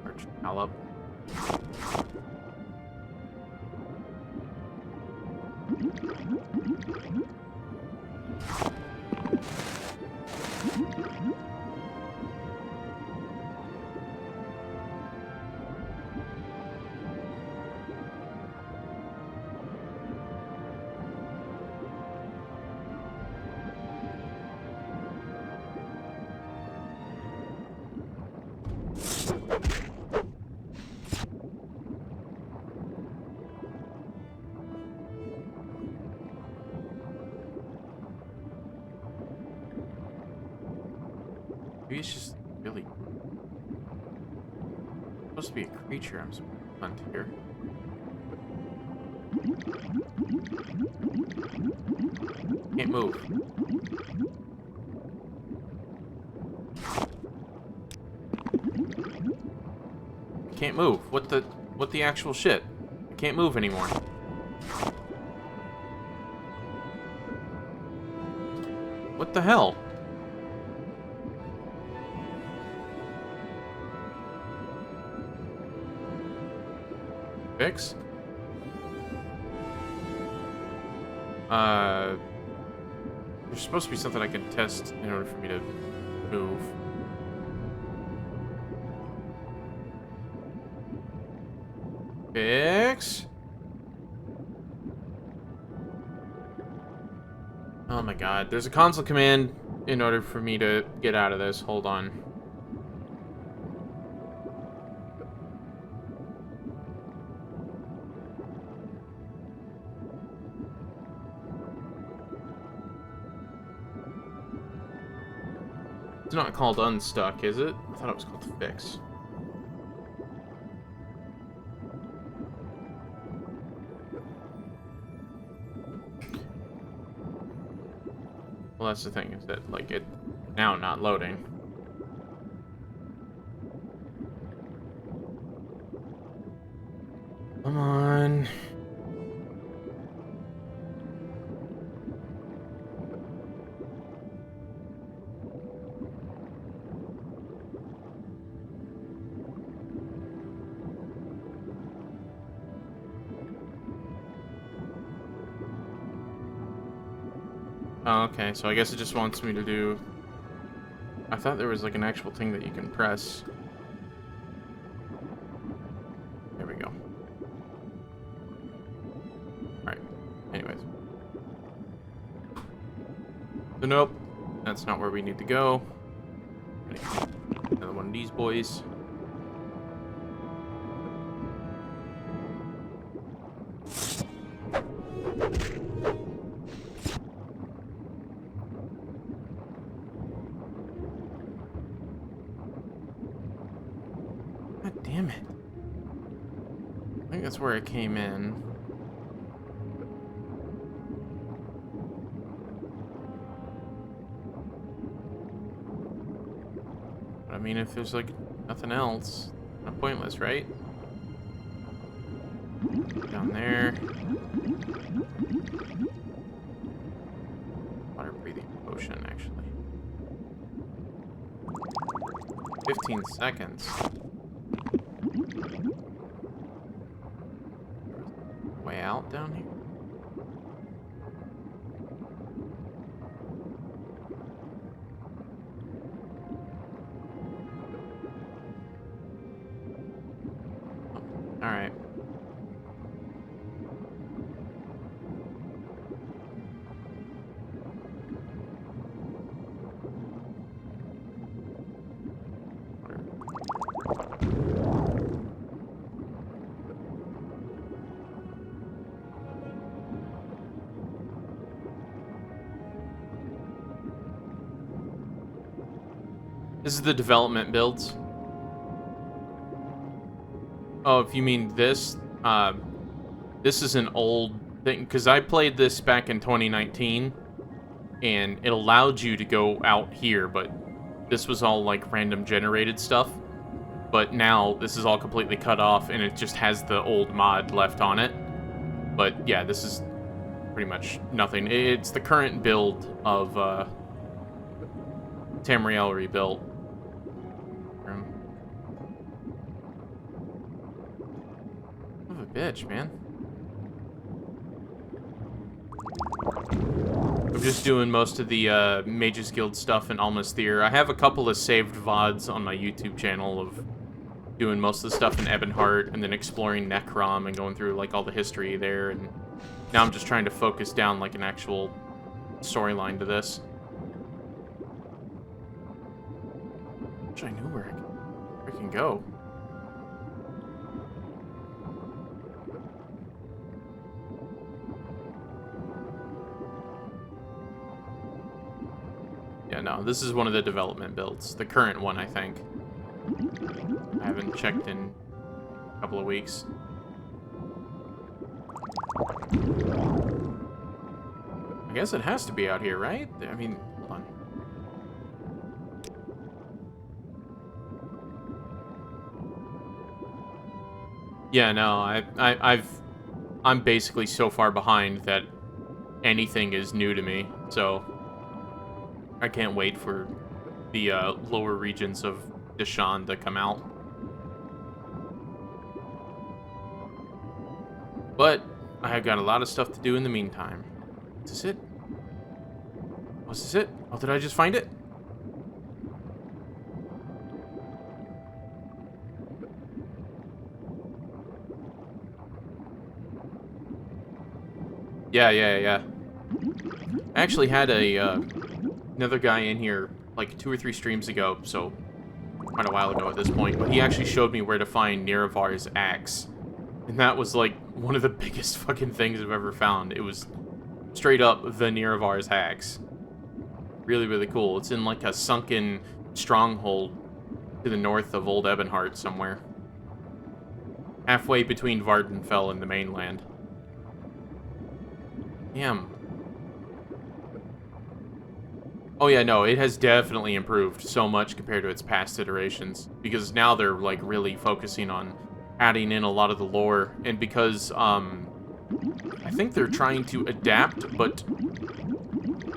Arch Gallop. Maybe it's just really supposed to be a creature I'm supposed to hunt here. Can't move. Can't move. What the actual shit? I can't move anymore. What the hell? Fix? There's supposed to be something I can test in order for me to move. Fix. Oh my god. There's a console command in order for me to get out of this. Hold on. It's not called unstuck, is it? I thought it was called fix. Well, that's the thing, is that, like, it now not loading. Come on. Oh, okay, so I guess it just wants me to do... I thought there was like an actual thing that you can press. There we go. Alright, anyways. So nope, that's not where we need to go. Another one of these boys. Damn it. I think that's where I came in. But I mean, if there's like nothing else, not pointless, right? Down there. Water breathing potion, actually. 15 seconds. Way out down here? Oh, all right. This is the development builds. Oh, if you mean this, this is an old thing, because I played this back in 2019, and it allowed you to go out here, but this was all like random generated stuff. But now this is all completely cut off, and it just has the old mod left on it. But yeah, this is pretty much nothing. It's the current build of Tamriel rebuilt. Son of a bitch, man. I'm just doing most of the Mages Guild stuff in Almasthir. I have a couple of saved VODs on my YouTube channel of doing most of the stuff in Ebonheart and then exploring Necrom and going through like all the history there, and now I'm just trying to focus down like an actual storyline to this. Which I knew where I can go. Yeah, no, this is one of the development builds. The current one, I think. I haven't checked in a couple of weeks. I guess it has to be out here, right? I mean, hold on. Yeah, no, I'm basically so far behind that anything is new to me, so I can't wait for the lower regions of Deshawn to come out. But I have got a lot of stuff to do in the meantime. Is this it? Was this it? Oh, did I just find it? Yeah. I actually had another guy in here like 2 or 3 streams ago, so quite a while ago at this point, but he actually showed me where to find Nerevar's axe. And that was like one of the biggest fucking things I've ever found. It was straight up the Nerevar's axe. Really, really cool. It's in like a sunken stronghold to the north of Old Ebonheart somewhere. Halfway between Vardenfell and the mainland. Damn. Oh yeah, no, it has definitely improved so much compared to its past iterations. Because now they're like really focusing on adding in a lot of the lore. And because, I think they're trying to adapt, but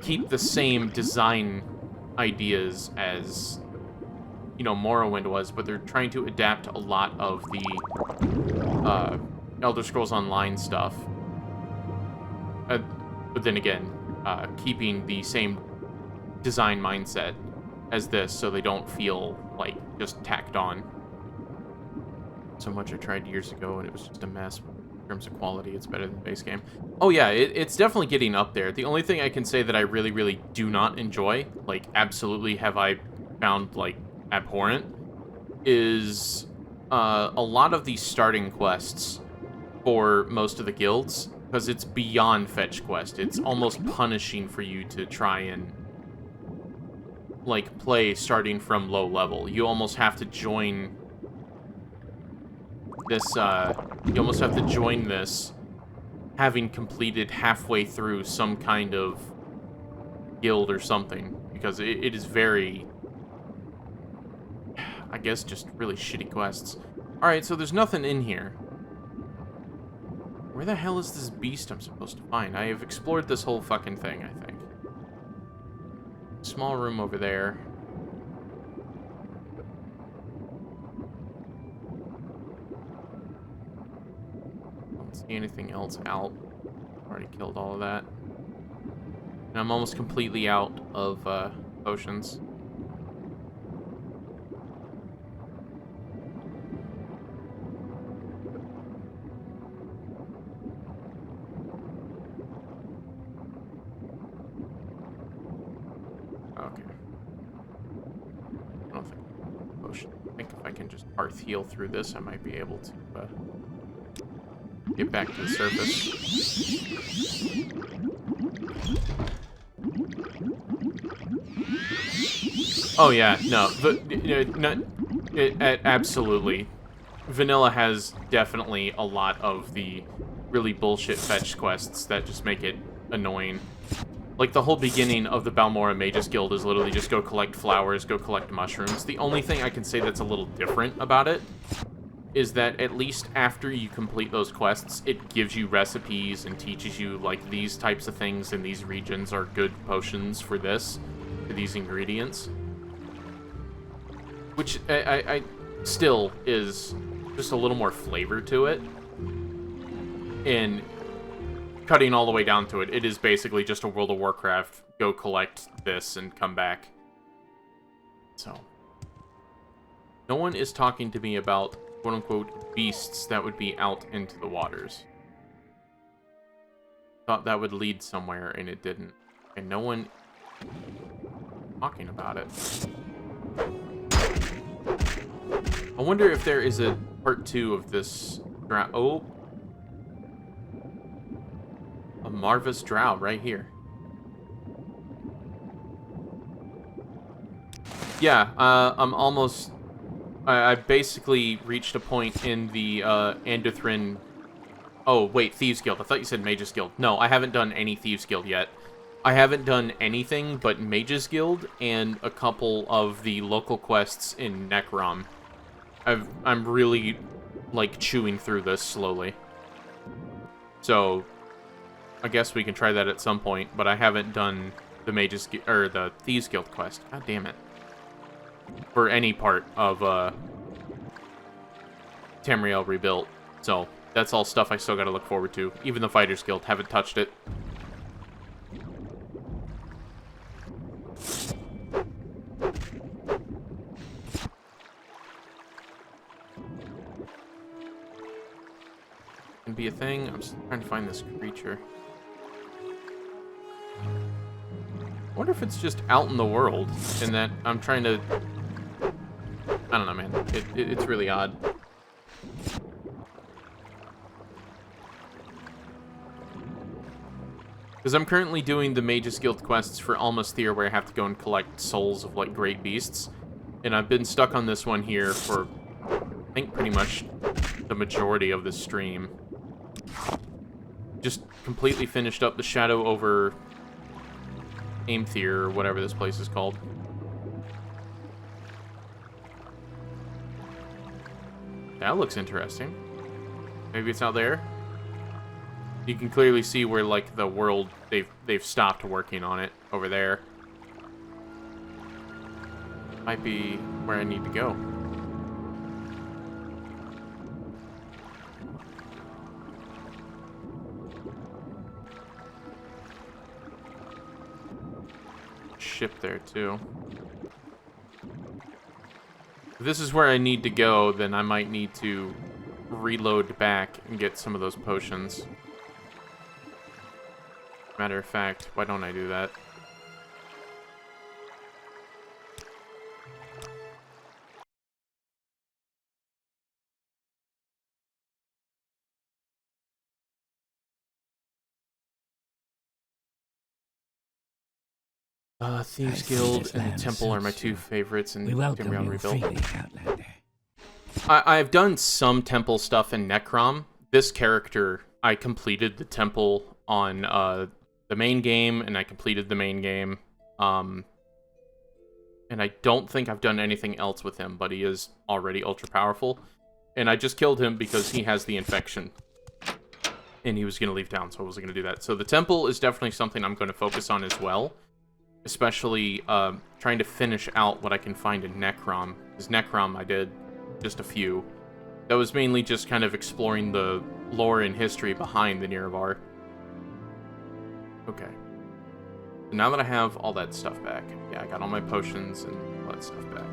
keep the same design ideas as, you know, Morrowind was, but they're trying to adapt a lot of the Elder Scrolls Online stuff. But then again, keeping the same design mindset as this, so they don't feel like just tacked on. So much I tried years ago, and it was just a mess. In terms of quality, it's better than the base game. Oh yeah, it's definitely getting up there. The only thing I can say that I really, really do not enjoy, like absolutely have I found like abhorrent, is a lot of the starting quests for most of the guilds, because it's beyond fetch quest. It's almost punishing for you to try and like play starting from low level. You almost have to join this, you almost have to join this having completed halfway through some kind of guild or something, because it is very, I guess, just really shitty quests. Alright, so there's nothing in here. Where the hell is this beast I'm supposed to find? I have explored this whole fucking thing, I think. Small room over there. Don't see anything else out. Already killed all of that. And I'm almost completely out of potions. Okay. I don't think potion. I think if I can just hearth heal through this, I might be able to get back to the surface. Oh yeah, no, absolutely. Vanilla has definitely a lot of the really bullshit fetch quests that just make it annoying. Like, the whole beginning of the Balmora Mages Guild is literally just go collect flowers, go collect mushrooms. The only thing I can say that's a little different about it is that at least after you complete those quests, it gives you recipes and teaches you, like, these types of things in these regions are good potions for this, for these ingredients. Which, I still is just a little more flavor to it. And cutting all the way down to it, it is basically just a World of Warcraft, go collect this and come back. So, no one is talking to me about quote-unquote beasts that would be out into the waters. Thought that would lead somewhere, and it didn't. And no one talking about it. I wonder if there is a part 2 of this. Oh. A Marva's Drow right here. Yeah, I'm almost... I basically reached a point in the Andithrin... Oh, wait, Thieves Guild. I thought you said Mages Guild. No, I haven't done any Thieves Guild yet. I haven't done anything but Mages Guild and a couple of the local quests in Necrom. I'm really, like, chewing through this slowly. So, I guess we can try that at some point, but I haven't done the the Thieves Guild quest. God damn it. For any part of, Tamriel Rebuilt. So, that's all stuff I still gotta look forward to. Even the Fighters Guild, haven't touched it. Can be a thing. I'm just trying to find this creature. wonder if it's just out in the world, and that I'm trying to... I don't know, man. It's really odd. Because I'm currently doing the Mage's Guild quests for Almost-Thir, where I have to go and collect souls of, like, great beasts. And I've been stuck on this one here for, I think, pretty much the majority of this stream. Just completely finished up the Shadow over Aimrah, or whatever this place is called. That looks interesting. Maybe it's out there? You can clearly see where, like, the world, they've stopped working on it over there. Might be where I need to go. Ship there, too. If this is where I need to go, then I might need to reload back and get some of those potions. Matter of fact, why don't I do that? Thieves Guild and the Temple are my two favorites in Tamriel Rebuild. I've done some Temple stuff in Necrom. This character, I completed the Temple on the main game, and I completed the main game. And I don't think I've done anything else with him, but he is already ultra powerful. And I just killed him because he has the infection. And he was going to leave town, so I wasn't going to do that. So the Temple is definitely something I'm going to focus on as well. Especially trying to finish out what I can find in Necrom. Because Necrom I did just a few. That was mainly just kind of exploring the lore and history behind the Nerevar. Okay. So now that I have all that stuff back, yeah, I got all my potions and all that stuff back.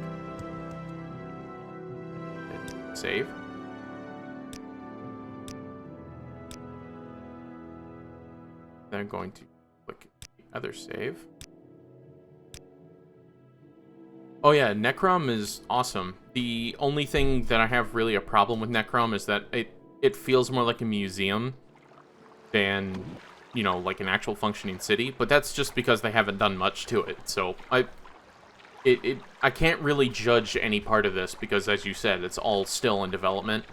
Hit save. Then I'm going to click the other save. Oh yeah, Necrom is awesome. The only thing that I have really a problem with Necrom is that it feels more like a museum than, you know, like an actual functioning city, but that's just because they haven't done much to it. So I can't really judge any part of this because, as you said, it's all still in development,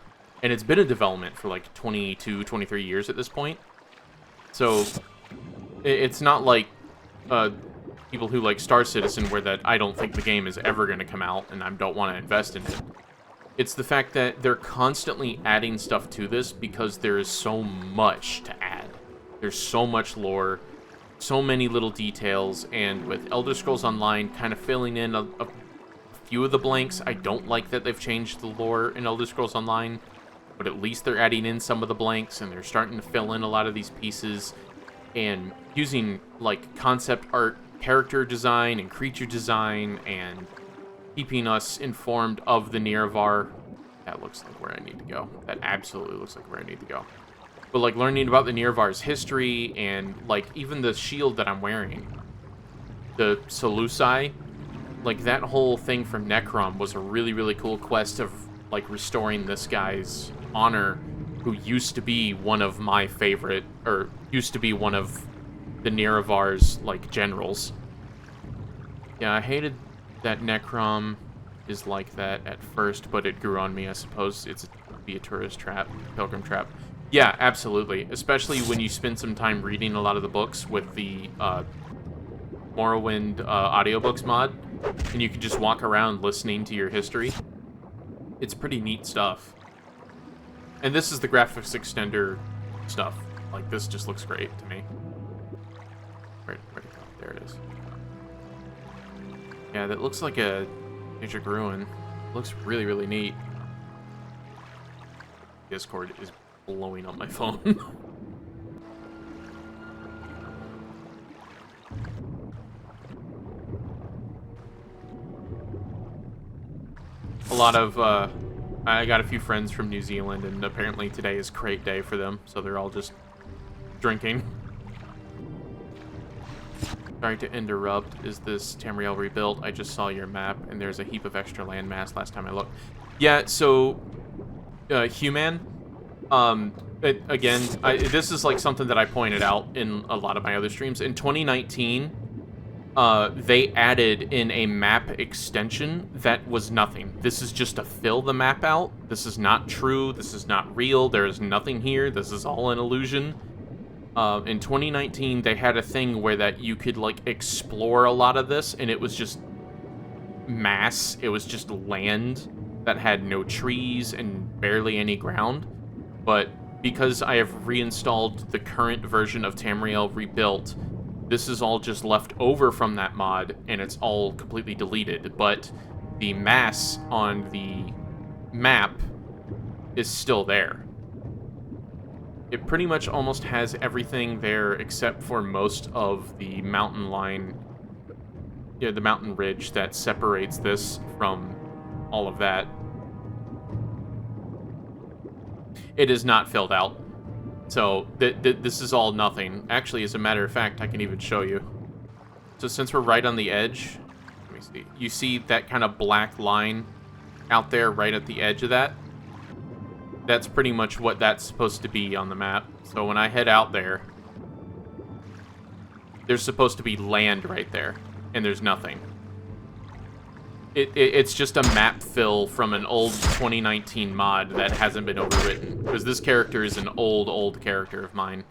and it's been in development for like 22, 23 years at this point. So it's not like people who like Star Citizen, where that I don't think the game is ever going to come out and I don't want to invest in it. It's the fact that they're constantly adding stuff to this because there is so much to add. There's so much lore, so many little details, and with Elder Scrolls Online kind of filling in a few of the blanks, I don't like that they've changed the lore in Elder Scrolls Online, but at least they're adding in some of the blanks and they're starting to fill in a lot of these pieces and using like concept art, character design and creature design, and keeping us informed of the Nerevar. That looks like where I need to go. That absolutely looks like where I need to go. But like learning about the Nerevar's history, and like even the shield that I'm wearing, the Seleuci, like that whole thing from Necrom was a really, really cool quest of like restoring this guy's honor, who used to be one of my favorite, or used to be one of the Nerevar's like generals. Yeah, I hated that Necrom is like that at first, but it grew on me. I suppose it's be a tourist trap, pilgrim trap. Yeah, absolutely. Especially when you spend some time reading a lot of the books with the Morrowind audiobooks mod, and you can just walk around listening to your history. It's pretty neat stuff. And this is the graphics extender stuff. Like, this just looks great to me. Where'd it go? There it is. Yeah, that looks like a Magic Ruin. Looks really, really neat. Discord is blowing up my phone. A lot of, I got a few friends from New Zealand, and apparently today is crate day for them, so they're all just drinking. Sorry to interrupt. Is this Tamriel rebuilt? I just saw your map, and there's a heap of extra landmass last time I looked. Yeah, so... Human... again, this is like something that I pointed out in a lot of my other streams. In 2019, they added in a map extension that was nothing. This is just to fill the map out. This is not true. This is not real. There is nothing here. This is all an illusion. In 2019, they had a thing where that you could like explore a lot of this, and it was just mass. It was just land that had no trees and barely any ground. But because I have reinstalled the current version of Tamriel Rebuilt, this is all just left over from that mod, and it's all completely deleted. But the mass on the map is still there. It pretty much almost has everything there except for most of the mountain line, the mountain ridge that separates this from all of that. It is not filled out. So this is all nothing. Actually, as a matter of fact, I can even show you. So since we're right on the edge, let me see. You see that kind of black line out there right at the edge of that? That's pretty much what that's supposed to be on the map. So when I head out there, there's supposed to be land right there, and there's nothing. It's just a map fill from an old 2019 mod that hasn't been overwritten, because this character is an old character of mine.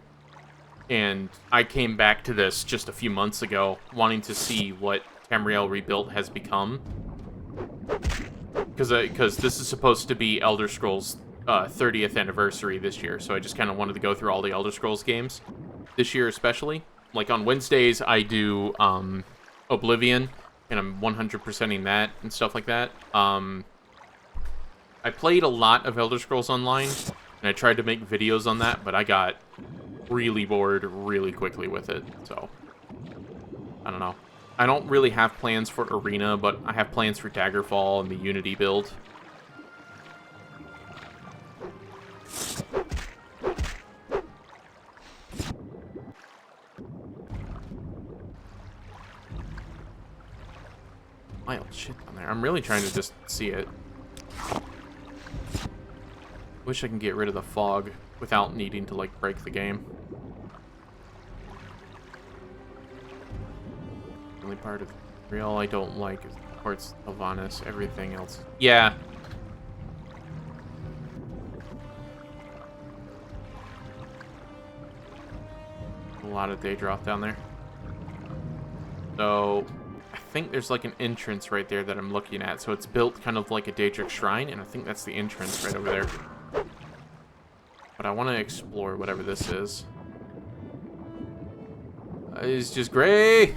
And I came back to this just a few months ago, wanting to see what Tamriel Rebuilt has become. Because this is supposed to be Elder Scrolls 30th anniversary this year, so I just kind of wanted to go through all the Elder Scrolls games this year especially. Like on Wednesdays I do Oblivion, and I'm 100%ing that and stuff like that. I played a lot of Elder Scrolls Online, and I tried to make videos on that, but I got really bored really quickly with it, so I don't know. I don't really have plans for Arena, but I have plans for Daggerfall and the Unity build. Wild shit down there. I'm really trying to just see it. Wish I can get rid of the fog without needing to, like, break the game. The only part of Real I don't like is, of course, Sylvanas. Everything else. Yeah. A lot of Daedroth down there. So I think there's like an entrance right there that I'm looking at. So it's built kind of like a Daedric shrine, and I think that's the entrance right over there. But I want to explore whatever this is. It's just gray.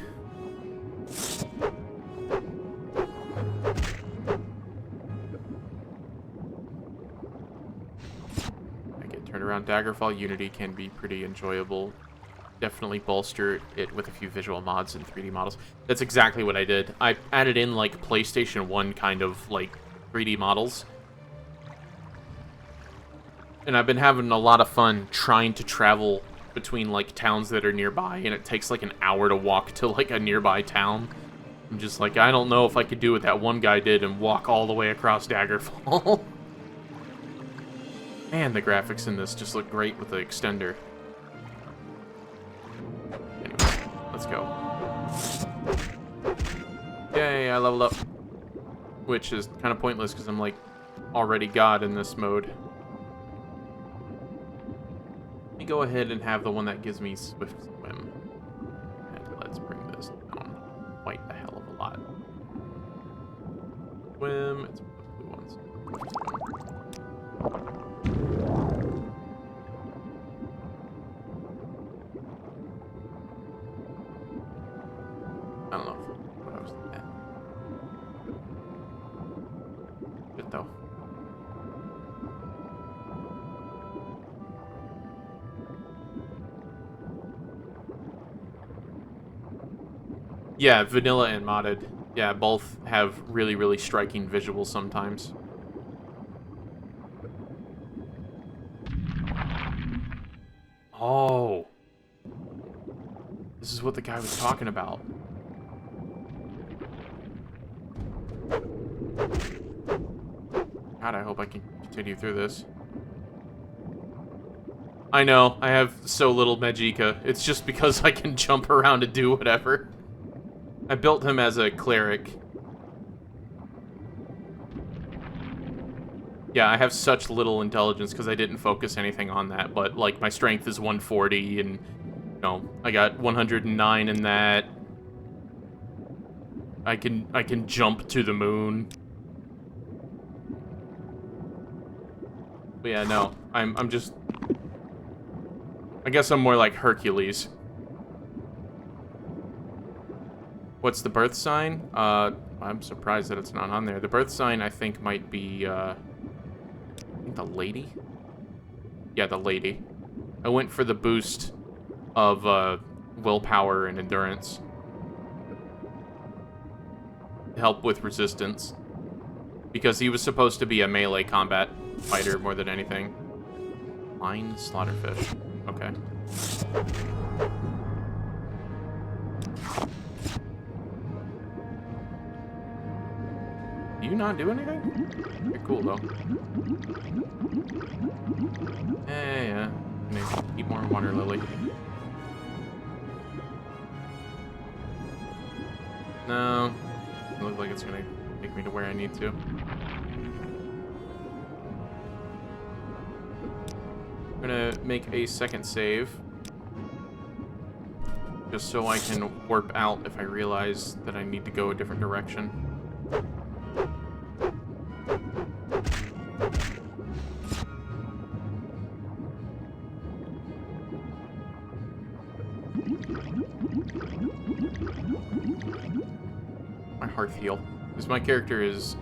I get turned around. Daggerfall Unity can be pretty enjoyable. Definitely bolster it with a few visual mods and 3D models. That's exactly what I did. I added in like PlayStation 1 kind of like 3D models. And I've been having a lot of fun trying to travel between like towns that are nearby, and it takes like an hour to walk to like a nearby town. I'm just like, I don't know if I could do what that one guy did and walk all the way across Daggerfall. Man, the graphics in this just look great with the extender. Let's go. Yay, I leveled up. Which is kind of pointless because I'm like already God in this mode. Let me go ahead and have the one that gives me Swift Swim. And let's bring this down quite a hell of a lot. Swim. It's one of the blue ones. I don't know what I was thinking. Good though. Yeah, vanilla and modded. Yeah, both have really, really striking visuals sometimes. Oh. This is what the guy was talking about. God, I hope I can continue through this. I know, I have so little Magicka. It's just because I can jump around and do whatever. I built him as a cleric. Yeah, I have such little intelligence because I didn't focus anything on that, but, like, my strength is 140, and, you know, I got 109 in that. I can jump to the moon. But yeah, no, I'm just... I guess I'm more like Hercules. What's the birth sign? I'm surprised that it's not on there. The birth sign, I think, might be, I think the lady? Yeah, the lady. I went for the boost of, willpower and endurance. To help with resistance. Because he was supposed to be a melee combat fighter more than anything. Fine slaughterfish. Okay. Do you not do anything? You're cool, though. Yeah. I need to eat more water lily. No. It looks like it's gonna take me to where I need to. I'm gonna make a second save. Just so I can warp out if I realize that I need to go a different direction. My hearth heal. Because my character is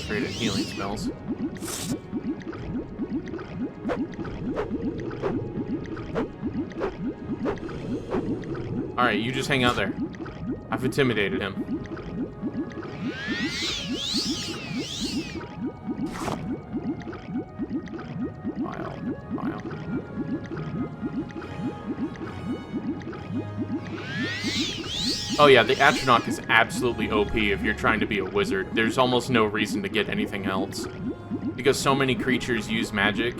great at healing spells. Alright, you just hang out there. I've intimidated him. File. Oh yeah, the Atronach is absolutely OP if you're trying to be a wizard. There's almost no reason to get anything else. Because so many creatures use magic,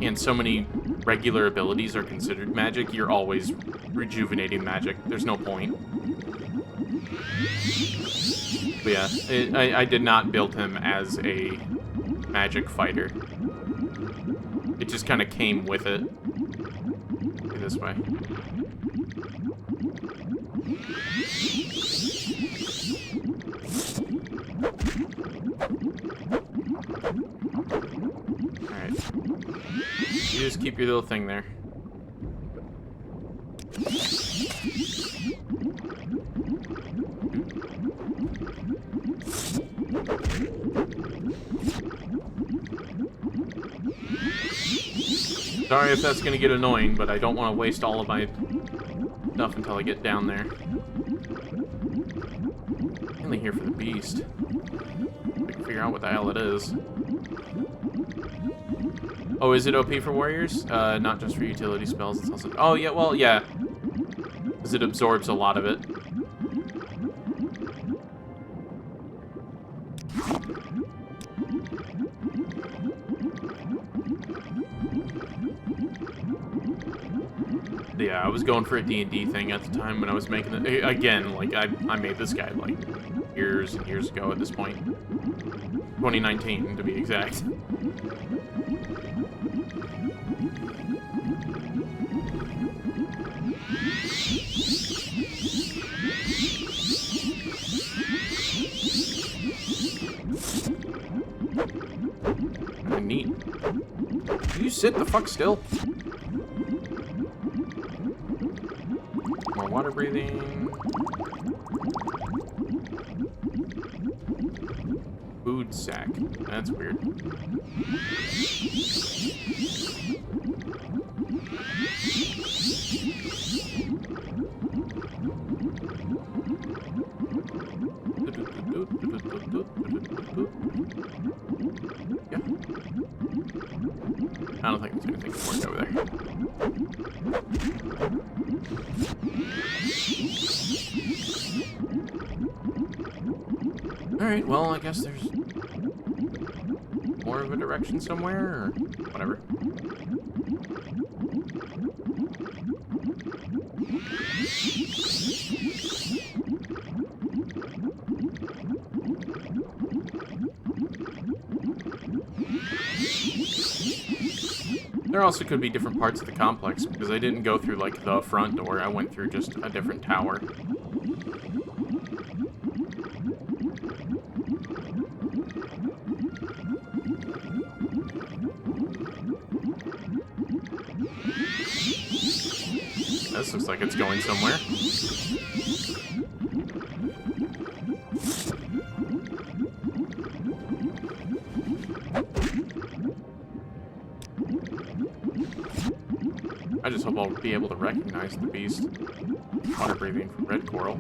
and so many regular abilities are considered magic, you're always rejuvenating magic. There's no point. But yeah, I did not build him as a magic fighter. It just kind of came with it. Okay, this way. Alright. You just keep your little thing there. Sorry if that's gonna get annoying, but I don't want to waste all of my stuff until I get down there. I'm only here for the beast. I can figure out what the hell it is. Oh, is it OP for warriors? Not just for utility spells. It's also... Oh, yeah, well, yeah. Because it absorbs a lot of it. Yeah, I was going for a D&D thing at the time when I was making it. Again, like, I made this guy, like, years and years ago at this point. 2019, to be exact. Neat. Can you sit the fuck still? More water breathing. Food sack. That's weird. Yeah. I don't think there's anything to work over there. Alright, well, I guess there's more of a direction somewhere, or whatever. There also could be different parts of the complex, because I didn't go through, like, the front door. I went through just a different tower. This looks like it's going somewhere. I just hope I'll be able to recognize the beast. Water breathing from red coral.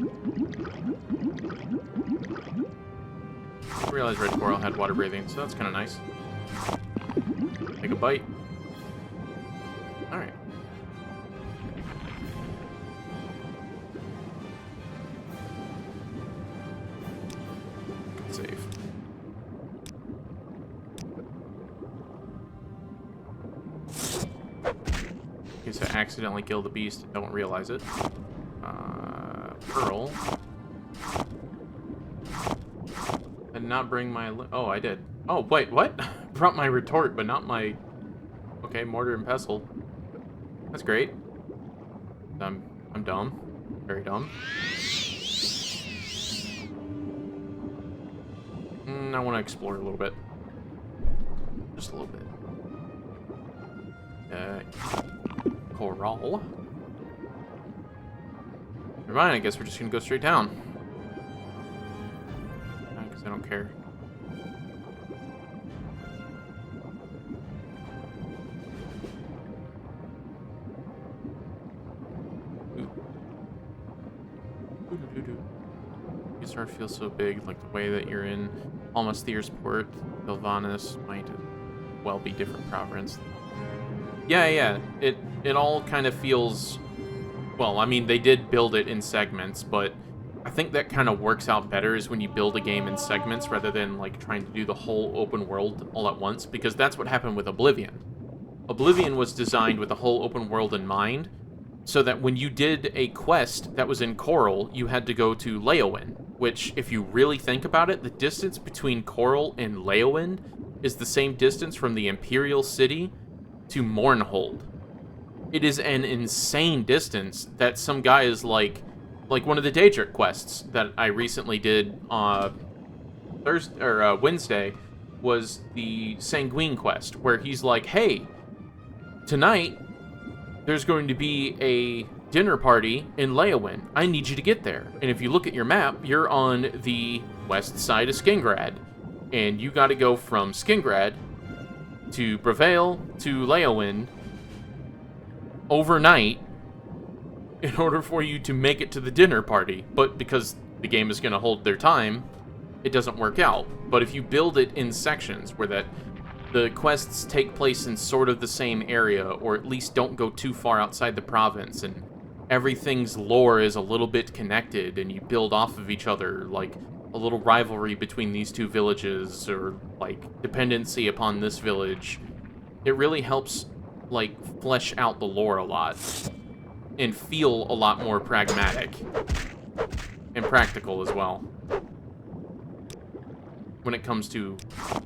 I realized red coral had water breathing, so that's kind of nice. Take a bite. Alright. Save. In case I accidentally kill the beast and don't realize it. Pearl. I did not bring my... Oh, I did. Oh, wait, what? Brought my retort, but not my... Okay, mortar and pestle. That's great. I'm dumb. Very dumb. I want to explore a little bit. Just a little bit. Coral. Never mind, I guess we're just gonna go straight down. Because I don't care. It started to feel so big, like the way that you're in almost Thiersport, Sylvanas might well be different province. Yeah, it all kind of feels, well, I mean, they did build it in segments, but I think that kind of works out better is when you build a game in segments rather than, like, trying to do the whole open world all at once, because that's what happened with Oblivion. Oblivion was designed with the whole open world in mind, so that when you did a quest that was in Coral, you had to go to Leowen, which, if you really think about it, the distance between Coral and Leowen is the same distance from the Imperial City to Mournhold. It is an insane distance that some guy is like one of the Daedric quests that I recently did Wednesday was the Sanguine quest, where he's like, hey, tonight there's going to be a dinner party in Leowen. I need you to get there. And if you look at your map, you're on the west side of Skingrad. And you gotta go from Skingrad to Bravale to Leowen overnight in order for you to make it to the dinner party. But because the game is going to hold their time, it doesn't work out. But if you build it in sections where that the quests take place in sort of the same area, or at least don't go too far outside the province, and everything's lore is a little bit connected, and you build off of each other, like a little rivalry between these two villages, or like dependency upon this village, it really helps like flesh out the lore a lot and feel a lot more pragmatic and practical as well when it comes to,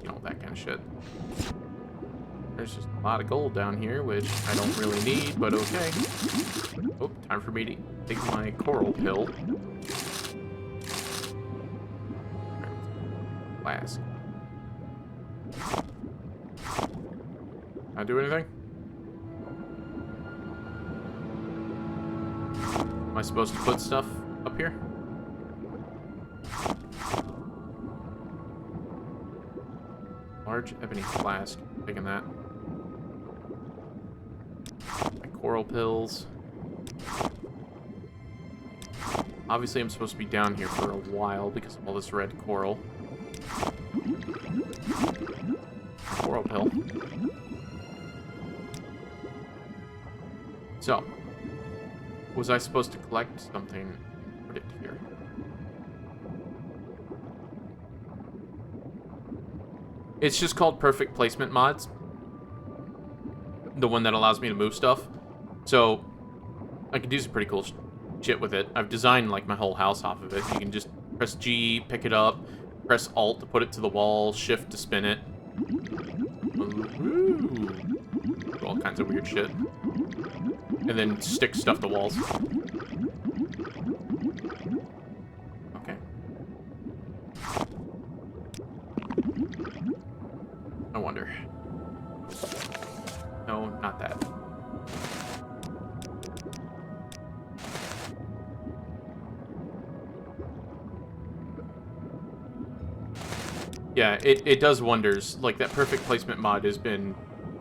you know, that kind of shit. There's just a lot of gold down here, which I don't really need, but okay. Oh, time for me to take my coral pill. Flask. Can I do anything? Am I supposed to put stuff up here? Large ebony flask. Taking that. My coral pills. Obviously, I'm supposed to be down here for a while because of all this red coral. Coral pill. So, was I supposed to collect something? Put it here. It's just called Perfect Placement Mods. The one that allows me to move stuff. So, I can do some pretty cool shit with it. I've designed, like, my whole house off of it. You can just press G, pick it up, press Alt to put it to the wall, Shift to spin it. Ooh. All kinds of weird shit. And then stick stuff to walls. Okay. I wonder. No, not that. Yeah, it does wonders. Like, that Perfect Placement mod has been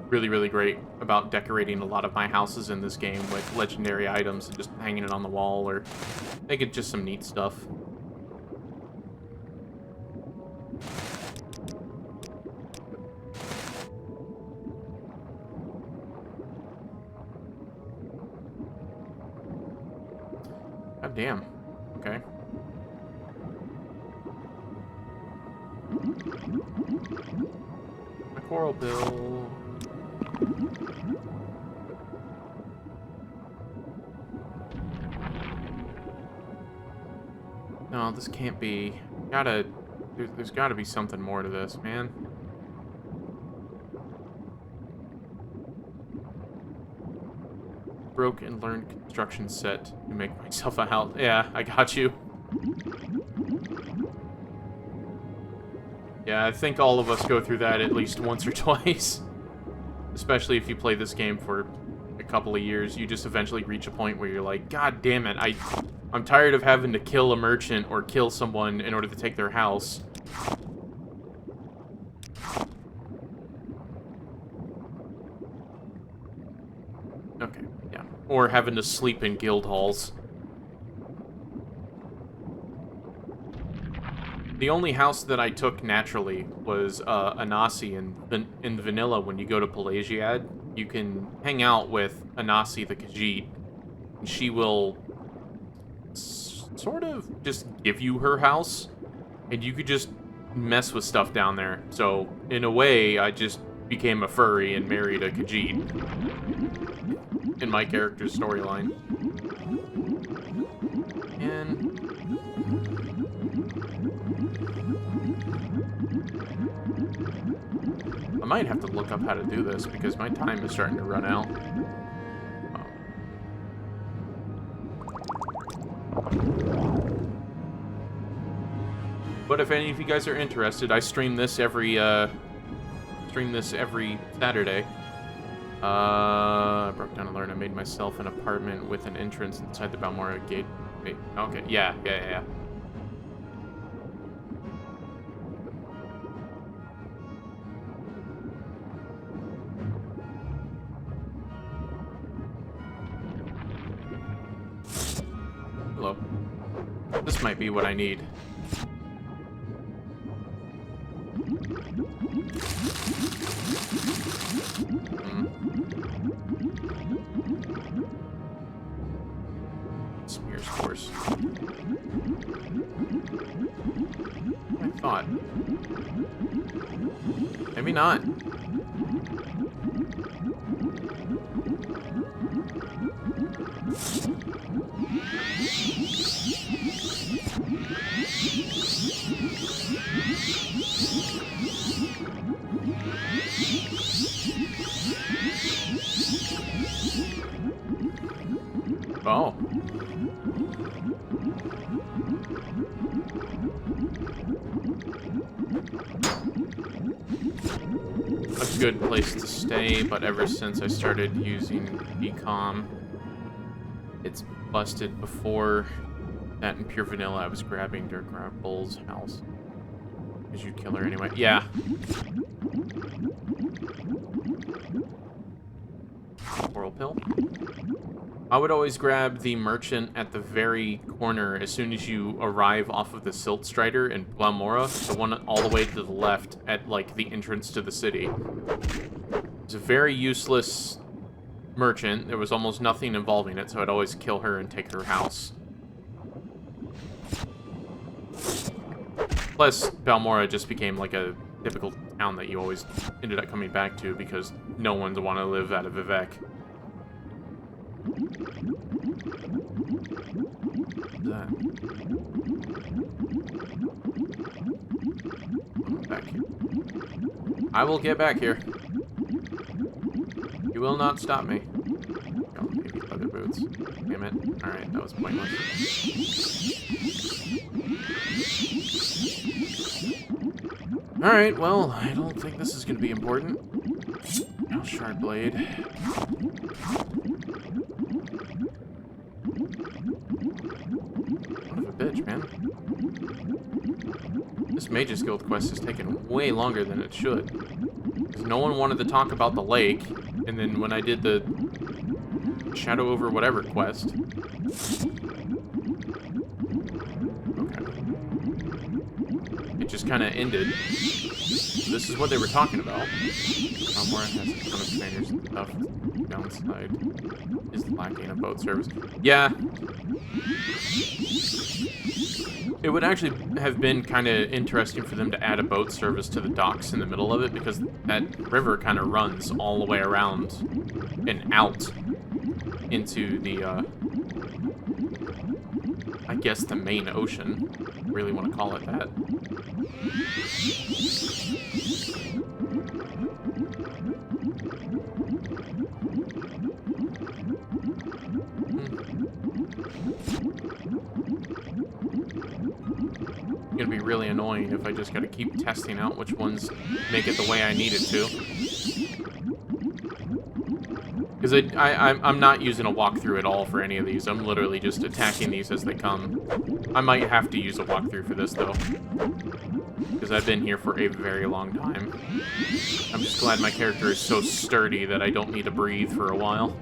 really, really great about decorating a lot of my houses in this game with legendary items and just hanging it on the wall or making just some neat stuff. God damn. Okay. My coral bill. No, this can't be. There's gotta be something more to this, man. Broke and learned construction set to make myself a house. Yeah, I got you. Yeah, I think all of us go through that at least once or twice. Especially if you play this game for a couple of years, you just eventually reach a point where you're like, God damn it, I'm tired of having to kill a merchant or kill someone in order to take their house. Okay, yeah. Or having to sleep in guild halls. The only house that I took naturally was Anasi in vanilla. When you go to Pelagiad, you can hang out with Anasi the Khajiit, and she will sort of just give you her house, and you could just mess with stuff down there. So, in a way, I just became a furry and married a Khajiit in my character's storyline. And I might have to look up how to do this because my time is starting to run out. But if any of you guys are interested, I stream this every Saturday. I broke down and learned I made myself an apartment with an entrance inside the Balmoral gate. Wait, okay, yeah. Hello. This might be what I need. Smear scores. I thought. Maybe not. Oh. A good place to stay, but ever since I started using Ecom, it's busted. Before that, in pure vanilla, I was grabbing Dirk Bull's house. Because you'd kill her anyway. Yeah. Oral pill. I would always grab the merchant at the very corner as soon as you arrive off of the Silt Strider in Balmora, the one all the way to the left at, like, the entrance to the city. It's a very useless merchant. There was almost nothing involving it, so I'd always kill her and take her house. Plus, Balmora just became, like, a typical town that you always ended up coming back to because no one's want to live out of Vivek. That. I'm back here. I will get back here. You will not stop me. Oh, maybe leather boots. Damn it. Alright, that was pointless. Alright, well, I don't think this is going to be important. Oh, shard blade. What of a bitch, man. This Mage's Guild quest is taking way longer than it should. Because no one wanted to talk about the lake, and then when I did the Shadow over whatever quest... Okay. It just kind of ended. This is what they were talking about. Aimrah has a ton of trainers and stuff. Downside is lacking a boat service. Yeah. It would actually have been kind of interesting for them to add a boat service to the docks in the middle of it, because that river kind of runs all the way around and out into the, I guess the main ocean. Really want to call it that. It's gonna be really annoying if I just gotta keep testing out which ones make it the way I need it to. Because I'm not using a walkthrough at all for any of these. I'm literally just attacking these as they come. I might have to use a walkthrough for this, though. Because I've been here for a very long time. I'm just glad my character is so sturdy that I don't need to breathe for a while.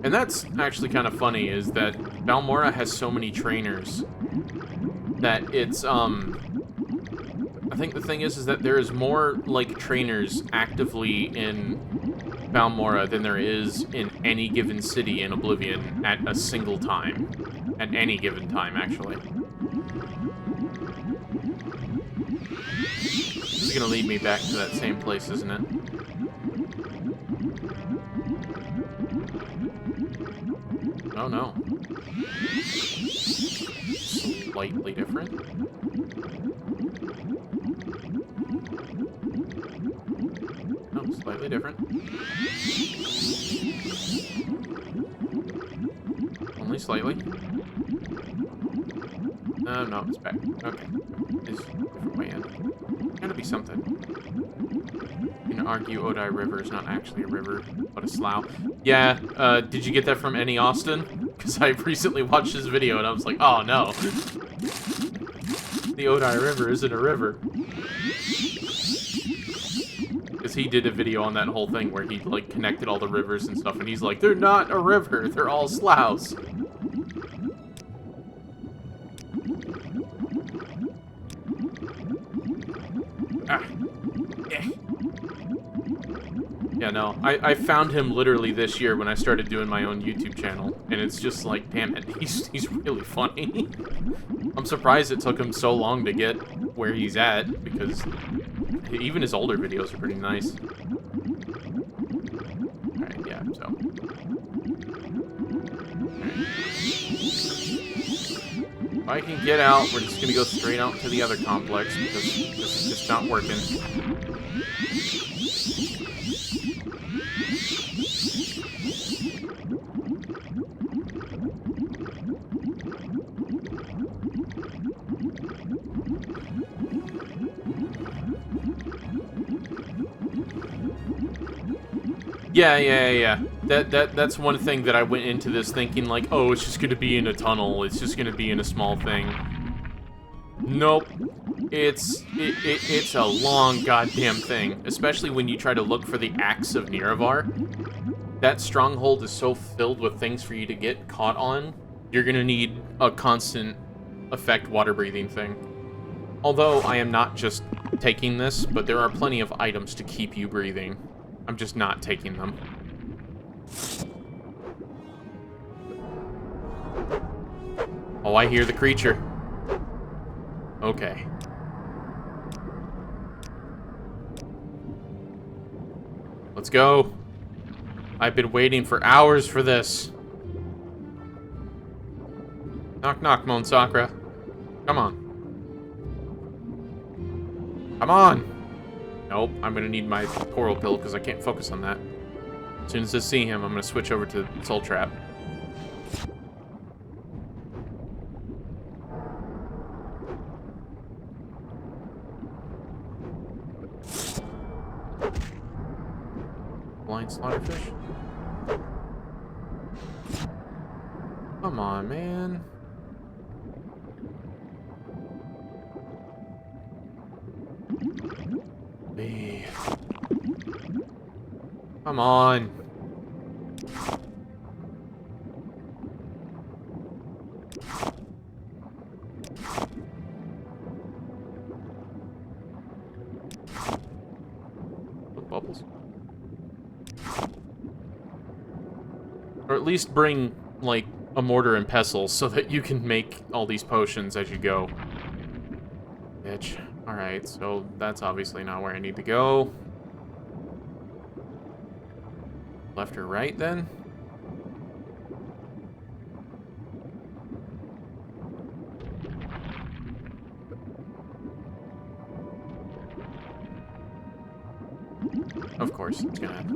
And that's actually kind of funny, is that Balmora has so many trainers that it's, I think the thing is that there is more, like, trainers actively in Balmora than there is in any given city in Oblivion at a single time. At any given time, actually. This is gonna lead me back to that same place, isn't it? Oh no. Slightly different. No, slightly different. Only slightly. No, it's back. Okay. It's a different way in. Gotta be something. You can argue Odai River is not actually a river, but a slough. Yeah, did you get that from Any Austin? Because I recently watched his video and I was like, oh no. The Odai River isn't a river. Because he did a video on that whole thing where he, like, connected all the rivers and stuff, and he's like, they're not a river, they're all sloughs. Ah. Eh. Yeah, no, I found him literally this year when I started doing my own YouTube channel, and it's just like, damn it, he's really funny. I'm surprised it took him so long to get where he's at, because even his older videos are pretty nice. Alright, yeah, so. Alright. If I can get out, we're just gonna go straight out to the other complex, because this is just not working. Yeah. That's one thing that I went into this thinking, like, oh, it's just gonna be in a tunnel. It's just gonna be in a small thing. Nope. It's a long goddamn thing. Especially when you try to look for the Axe of Nerevar. That stronghold is so filled with things for you to get caught on. You're gonna need a constant effect water breathing thing. Although I am not just taking this, but there are plenty of items to keep you breathing. I'm just not taking them. Oh, I hear the creature. Okay. Let's go. I've been waiting for hours for this. Knock, knock, Moan Sakura. Come on. Come on! Nope, I'm gonna need my coral pill because I can't focus on that. As soon as I see him, I'm gonna switch over to Soul Trap. Blind slaughterfish? Come on, man. Hey. Come on. Bubbles. Or at least bring, like, a mortar and pestle so that you can make all these potions as you go. Bitch. Alright, so that's obviously not where I need to go. Left or right, then? Of course, it's gonna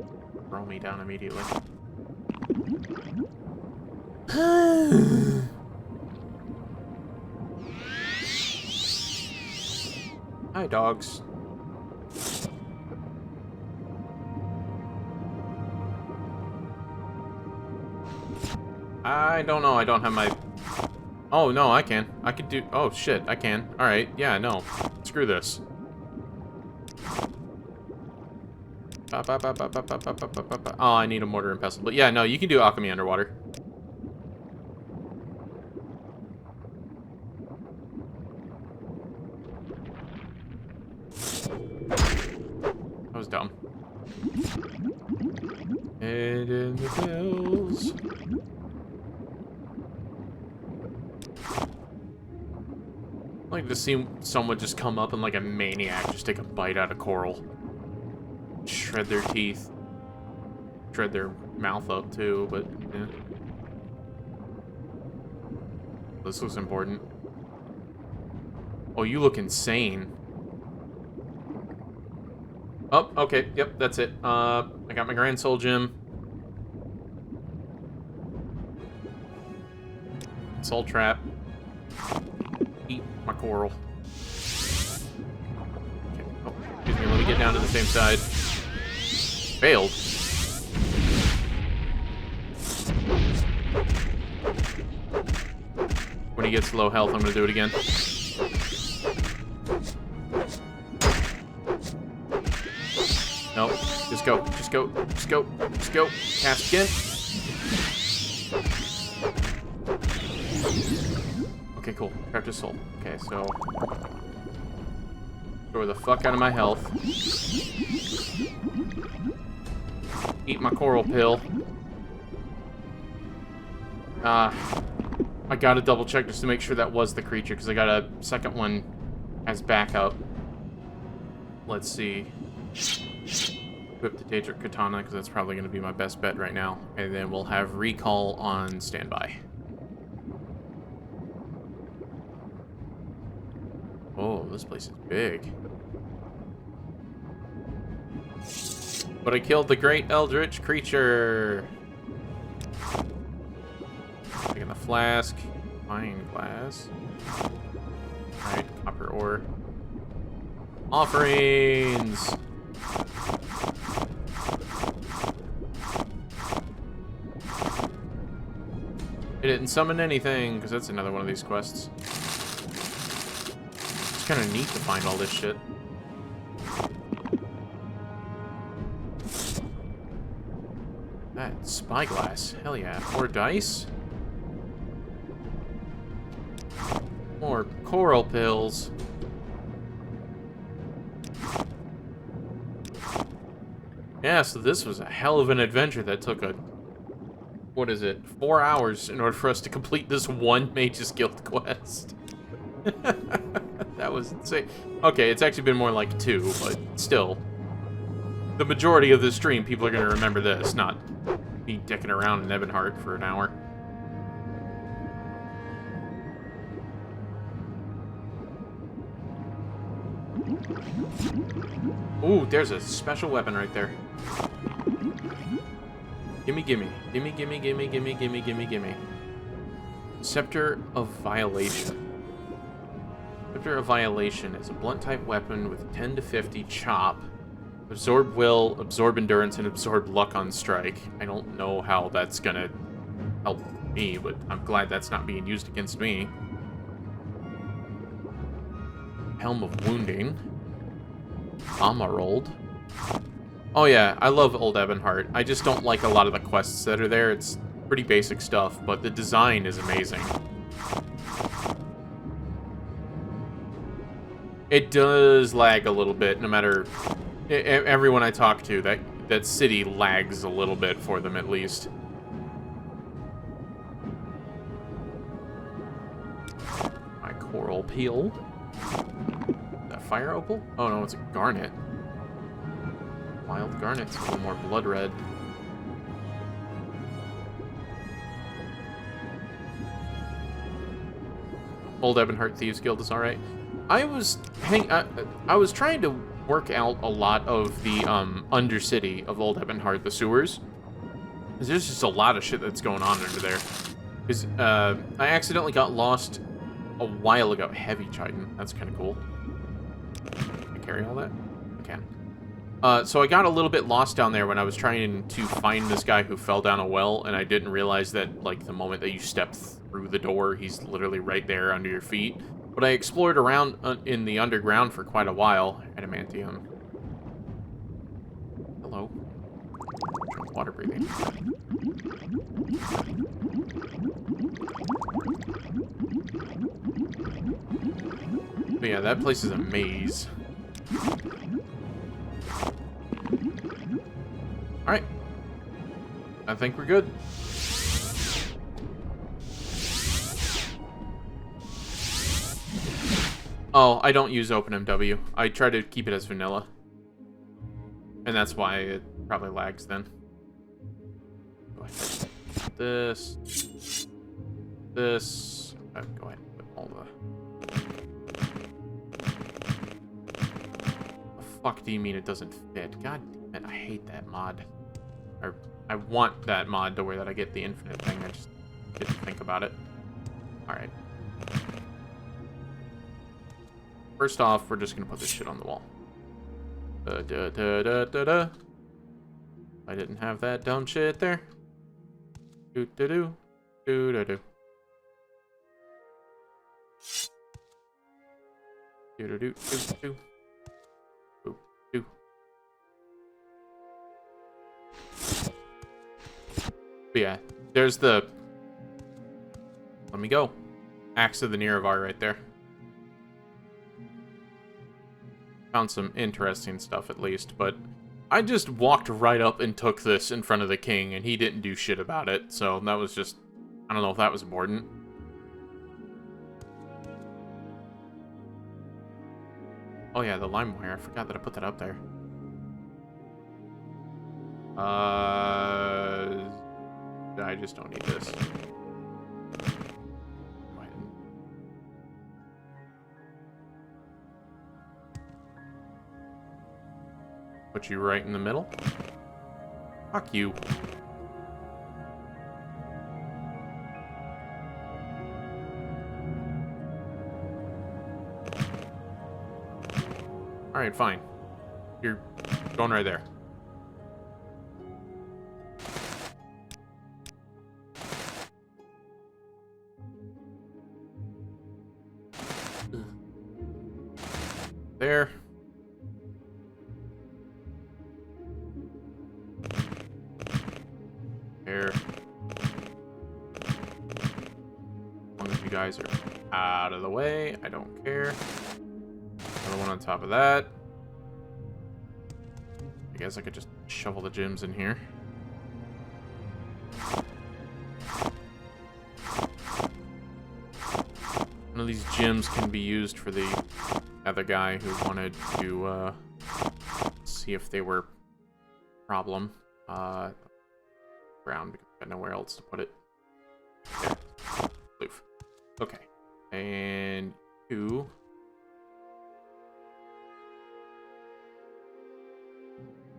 throw me down immediately. Hi, dogs. I don't know. I don't have my... Oh, no, I can. I could do... Oh, shit, I can. Alright, yeah, no. Screw this. Oh, I need a mortar and pestle. But yeah, no, you can do alchemy underwater. That was dumb. Head in the hills. I'd like to see someone just come up and like a maniac just take a bite out of coral. Shred their teeth. Shred their mouth up too, but yeah. This looks important. Oh, you look insane. Oh, okay, yep, that's it. I got my Grand Soul Gem. Soul Trap. Eat my coral. Okay. Oh, excuse me, let me get down to the same side. Failed. When he gets low health, I'm gonna do it again. Nope. Just go. Just go. Just go. Just go. Cast again. Okay, cool. Craft his soul. Okay, so... Throw the fuck out of my health. Eat my coral pill. I gotta double check just to make sure that was the creature, because I got a second one as backup. Let's see. Equip the Daedric Katana, because that's probably going to be my best bet right now. And then we'll have Recall on standby. Oh, this place is big. But I killed the great eldritch creature. Taking the flask. Fine glass. Alright, copper ore. Offerings! It didn't summon anything, because that's another one of these quests. It's kind of neat to find all this shit. That spyglass. Hell yeah. More dice. More coral pills. Yeah, so this was a hell of an adventure that took a what is it, 4 hours in order for us to complete this one Mage's Guild quest. That was insane. Okay, it's actually been more like 2, but still. The majority of the stream, people are going to remember this, not me dicking around in Ebonheart for an hour. Ooh, there's a special weapon right there. Gimme, gimme. Gimme, gimme, gimme, gimme, gimme, gimme, gimme. Scepter of Violation. Scepter of Violation is a blunt-type weapon with 10 to 50 chop. Absorb will, absorb endurance, and absorb luck on strike. I don't know how that's gonna help me, but I'm glad that's not being used against me. Helm of Wounding. Emerald. Oh yeah, I love Old Ebonheart. I just don't like a lot of the quests that are there. It's pretty basic stuff, but the design is amazing. It does lag a little bit, no matter... Everyone I talk to, that city lags a little bit for them, at least. My coral peel. Is that fire opal? Oh no, it's a garnet. Wild garnet's a little more blood red. Old Ebonheart Thieves Guild is alright. I was trying to work out a lot of the Undercity of Old Ebonheart, the sewers. There's just a lot of shit that's going on under there. Because I accidentally got lost a while ago. Heavy chitin. That's kind of cool. Can I carry all that? I can. So I got a little bit lost down there when I was trying to find this guy who fell down a well, and I didn't realize that, like, the moment that you step through the door, he's literally right there under your feet. But I explored around in the underground for quite a while. Adamantium. Hello. Water breathing. But yeah, that place is a maze. Alright. I think we're good. Oh, I don't use OpenMW. I try to keep it as vanilla. And that's why it probably lags then. Go ahead. This. This. Go ahead and put all the... The fuck do you mean it doesn't fit? God damn it, I hate that mod. Or, I want that mod to where that I get the infinite thing. I just didn't think about it. Alright. First off, we're just gonna put this shit on the wall. I didn't have that dumb shit there. Do do do do do do. Do do do do do. Do do. But yeah, there's the. Let me go. Axe of the Nerevar right there. Found some interesting stuff at least, but I just walked right up and took this in front of the king, and he didn't do shit about it, so that was just... I don't know if that was important. Oh yeah, the lime wire. I forgot that I put that up there. I just don't need this. Put you right in the middle. Fuck you. Alright, fine. You're going right there. There. There. As long as you guys are out of the way, I don't care. Another one on top of that. I guess I could just shovel the gems in here. of these gems can be used for the other guy who wanted to see if they were a problem. Ground, because I got nowhere else to put it. There. Loof. Okay. And you.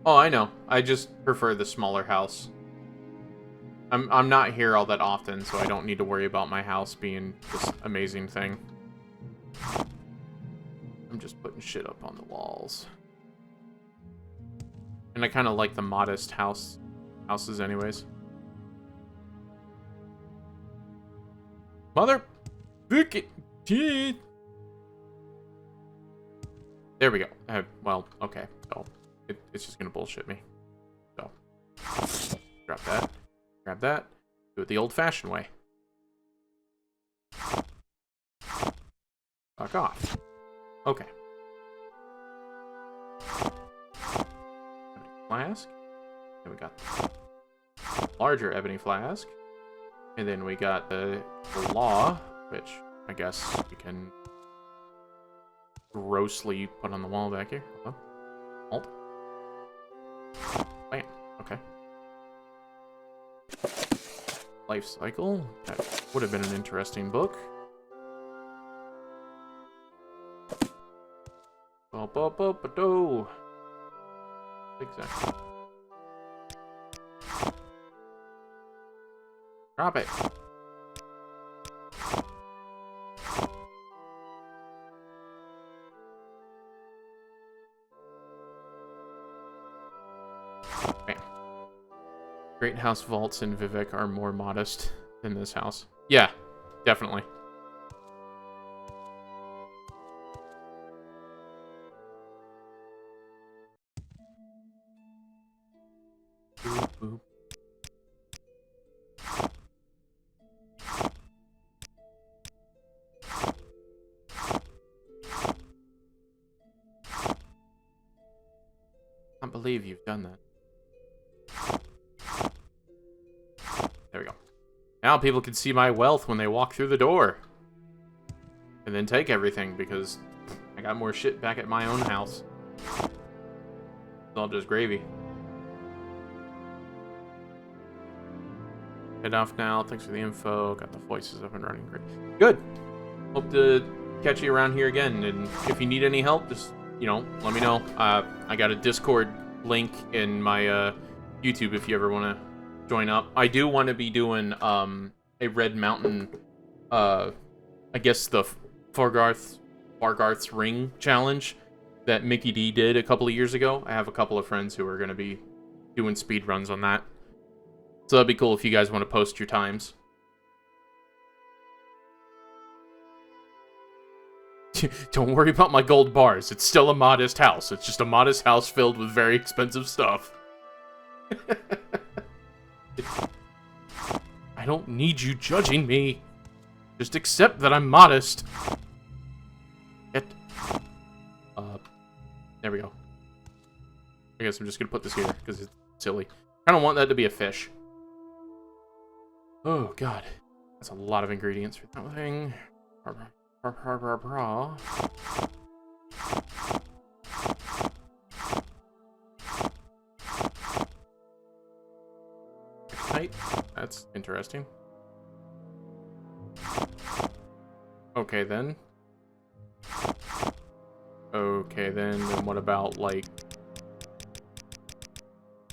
Oh, I know. I just prefer the smaller house. I'm not here all that often, so I don't need to worry about my house being this amazing thing. I'm just putting shit up on the walls. And I kind of like the modest houses anyways. Mother... There we go. Well, okay. So, it's just gonna bullshit me. So, drop that. Grab that. Do it the old-fashioned way. Fuck off. Okay. Flask. Then we got the larger ebony flask. And then we got the law, which I guess we can grossly put on the wall back here. Alt. Bam. Okay. Life cycle. That would have been an interesting book. Exactly. Drop it. Bam. Great House vaults in Vivek are more modest than this house. Yeah, definitely. Boop, boop. I can't believe you've done that. There we go. Now people can see my wealth when they walk through the door. And then take everything, because I got more shit back at my own house. It's all just gravy. Head off now. Thanks for the info. Got the voices up and running. Great. Good. Hope to catch you around here again. And if you need any help, just, you know, let me know. I got a Discord link in my YouTube if you ever want to join up. I do want to be doing a Red Mountain, I guess the Fargarth's Ring challenge that Mickey D did a couple of years ago. I have a couple of friends who are going to be doing speed runs on that. So that'd be cool if you guys want to post your times. Don't worry about my gold bars. It's still a modest house. It's just a modest house filled with very expensive stuff. I don't need you judging me. Just accept that I'm modest. There we go. I guess I'm just gonna put this here because it's silly. I don't want that to be a fish. Oh god, that's a lot of ingredients for that thing. Tight. That's interesting. Okay then. Okay then. Then what about like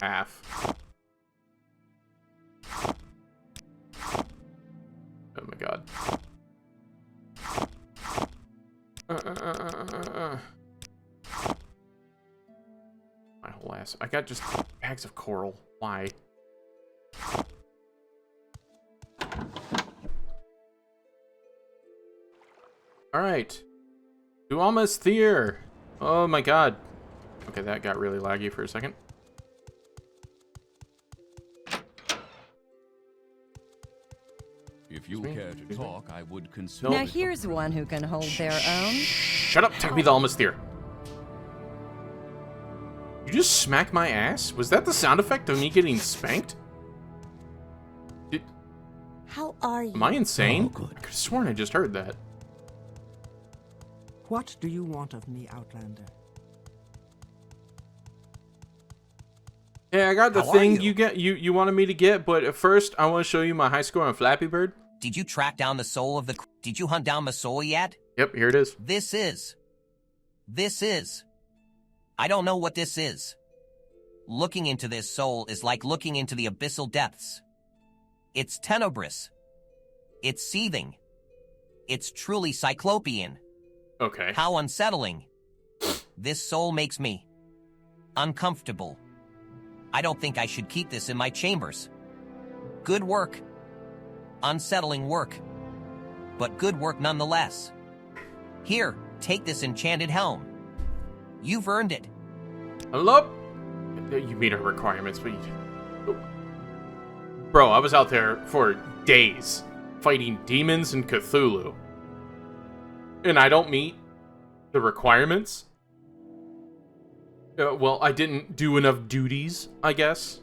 half? Oh my god. My whole ass. I got just bags of coral. Why? Alright. To almost here. Oh my god. Okay, that got really laggy for a second. If you care to talk, I would consider... Now here's one who can hold their own. Shut up, take me the almost here. You just smack my ass? Was that the sound effect of me getting spanked? How are you? Am I insane? Oh, good. I could have sworn I just heard that. What do you want of me, Outlander? Yeah, I got the How are thing you? you wanted me to get, but at first I want to show you my high score on Flappy Bird. Did you track down the soul of the... Did you hunt down the soul yet? Yep, here it is. This is... I don't know what this is. Looking into this soul is like looking into the abyssal depths. It's tenebrous. It's seething. It's truly cyclopean. Okay. How unsettling. This soul makes me uncomfortable. I don't think I should keep this in my chambers. Good work. Unsettling work. But good work nonetheless. Here, take this enchanted helm. You've earned it. Hello? You meet our requirements, but you... Bro, I was out there for days fighting demons and Cthulhu. And I don't meet the requirements? Well, I didn't do enough duties, I guess.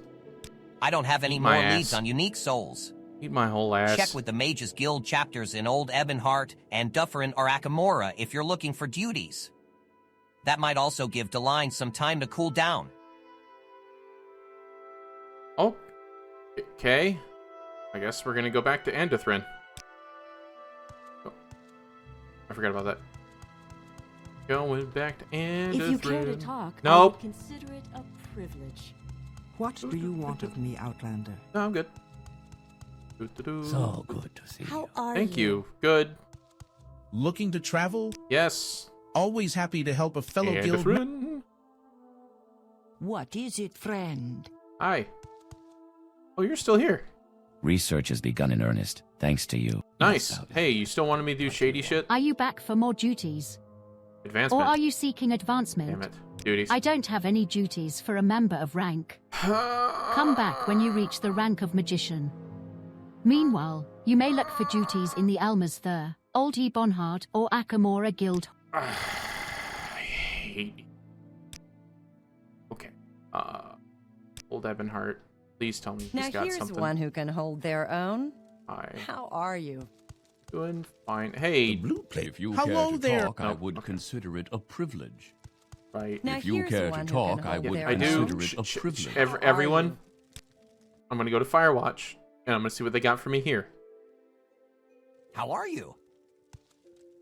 I don't have any Eat more my leads ass. on unique souls. Eat my whole ass. Check with the Mages Guild chapters in Old Ebonheart and Dufferin or Akamora if you're looking for duties. That might also give Deline some time to cool down. Oh, okay. I guess we're gonna go back to Andithrin. Oh, I forgot about that. Going back to Andithrin. If you care to talk, I Nope. would consider it a privilege. What do you want of me, Outlander? No, I'm good. Doo-doo-doo. So good to see How you. are Thank you? you. Good. Looking to travel? Yes. Always happy to help a fellow guild member. Andithrin. What is it, friend? Hi. Oh, you're still here. Research has begun in earnest, thanks to you. Nice. Hey, you still wanted me to do shady shit? Are you back for more duties? Advancement. Or are you seeking advancement? Damn it. Duties. I don't have any duties for a member of rank. Come back when you reach the rank of magician. Meanwhile, you may look for duties in the Elmer's Thur, Old Ebonheart, or Akamora Guild. I hate you. Okay. Old Ebonheart, please tell me Now he's got here's something. one who can hold their own. Hi. How are you? Doing fine. Hey. Blue plate. If you Hello care to there. talk, I Nope. would Okay. consider it a privilege. Right. Now If you here's care to one who talk, can I hold would their I do. consider it a privilege. How are Everyone, you? I'm gonna go to Firewatch, and I'm gonna see what they got for me here. How are you?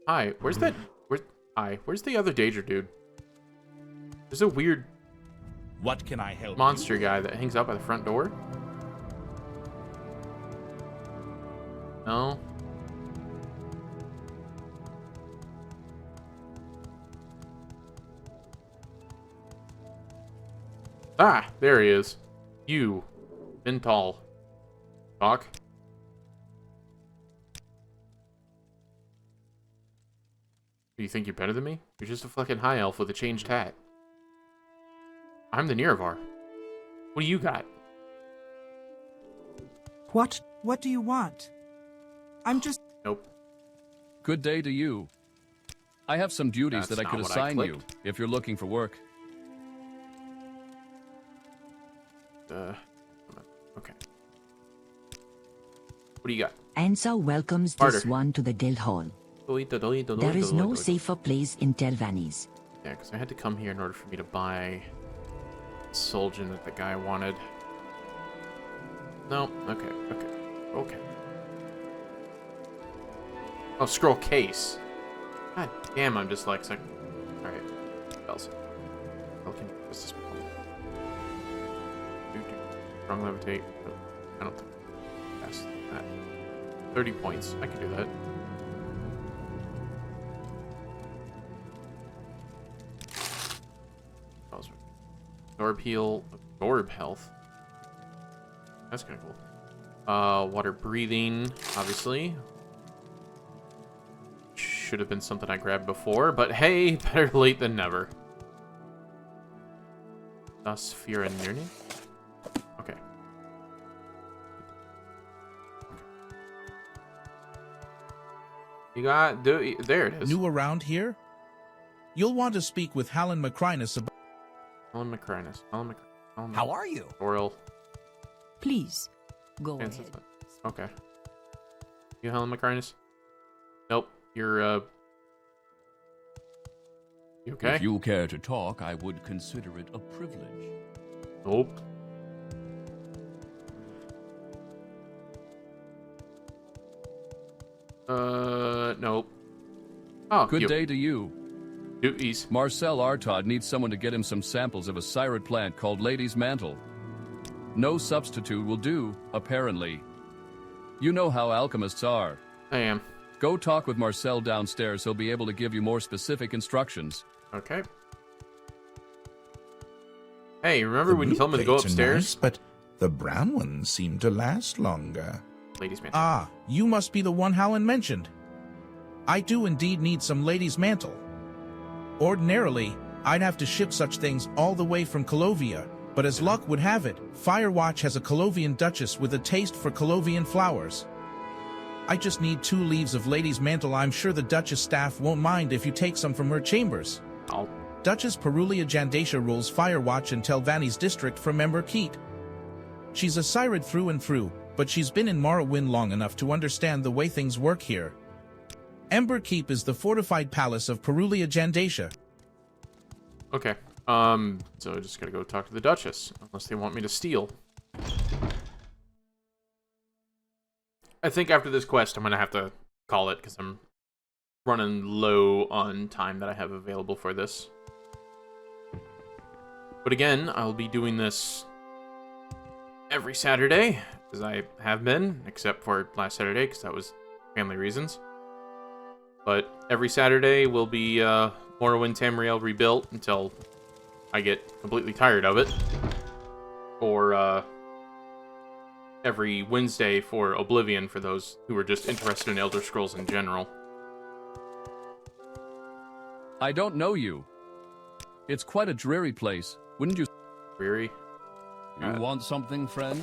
Hi. Where's that? Where's the other Daedra dude? There's a weird What can I help monster you? guy that hangs out by the front door. No. Ah, there he is. You, Mental. Talk. Do you think you're better than me? You're just a fucking high elf with a changed hat. I'm the Nerevar. What do you got? What do you want? I'm just... Nope. Good day to you. I have some duties That's that I not could what I assign you clicked. if you're looking for work. Okay. What do you got? Ansa welcomes Barter. this one to the Dild Hall. There is no safer place in Telvannis. Yeah, because I had to come here in order for me to buy Solgen that the guy wanted. No, okay. Oh, scroll case. God damn, I'm dyslexic. Alright. What else? What's this? Strong levitate. I don't think that's that. 30 points. I can do that. Absorb heal, absorb health. That's kind of cool. Water breathing, obviously. Should have been something I grabbed before, but hey, better late than never. Thus, fear and yearning. Okay. You got there it is. New around here? You'll want to speak with Hallen Macrinus about... Helen Macrinus. How are you? Oral. Please, go Answer ahead. that. Okay. You Helen Macrinus? Nope. You're You okay? If you care to talk, I would consider it a privilege. Nope. Nope. Oh, Good day to you. Duties. Marcel Artaud needs someone to get him some samples of a syrup plant called Lady's Mantle. No substitute will do, apparently. You know how alchemists are. I am. Go talk with Marcel downstairs. He'll be able to give you more specific instructions. Okay. Hey, remember when you told me to go plates are upstairs? nice, but the brown ones seem to last longer. Ladies' mantle. Ah, you must be the one Howland mentioned. I do indeed need some lady's mantle. Ordinarily, I'd have to ship such things all the way from Colovia, but as luck would have it, Firewatch has a Colovian duchess with a taste for Colovian flowers. I just need 2 leaves of lady's mantle. I'm sure the duchess staff won't mind if you take some from her chambers. Duchess Perulia Jandacia rules Firewatch and Telvanni's district from Ember Keat. She's a Syrid through and through, but she's been in Morrowind long enough to understand the way things work here. Ember Keep is the fortified palace of Perulia Jandacia. Okay. So I just gotta go talk to the Duchess, unless they want me to steal. I think after this quest, I'm gonna have to call it, because I'm running low on time that I have available for this. But again, I'll be doing this every Saturday, as I have been, except for last Saturday, because that was family reasons. But every Saturday will be Morrowind Tamriel rebuilt until I get completely tired of it. Or every Wednesday for Oblivion for those who are just interested in Elder Scrolls in general. I don't know you. It's quite a dreary place, wouldn't you? Dreary? You want something, friend?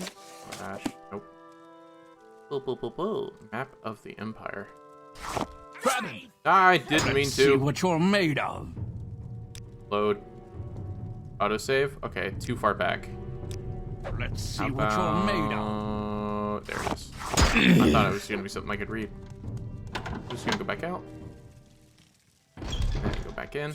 Gosh, nope. Map of the Empire. I didn't mean to. See what you're made of. Load. Autosave? Okay, too far back. Let's see what you're made of. There it is. I thought it was going to be something I could read. I'm just going to go back out. And then go back in.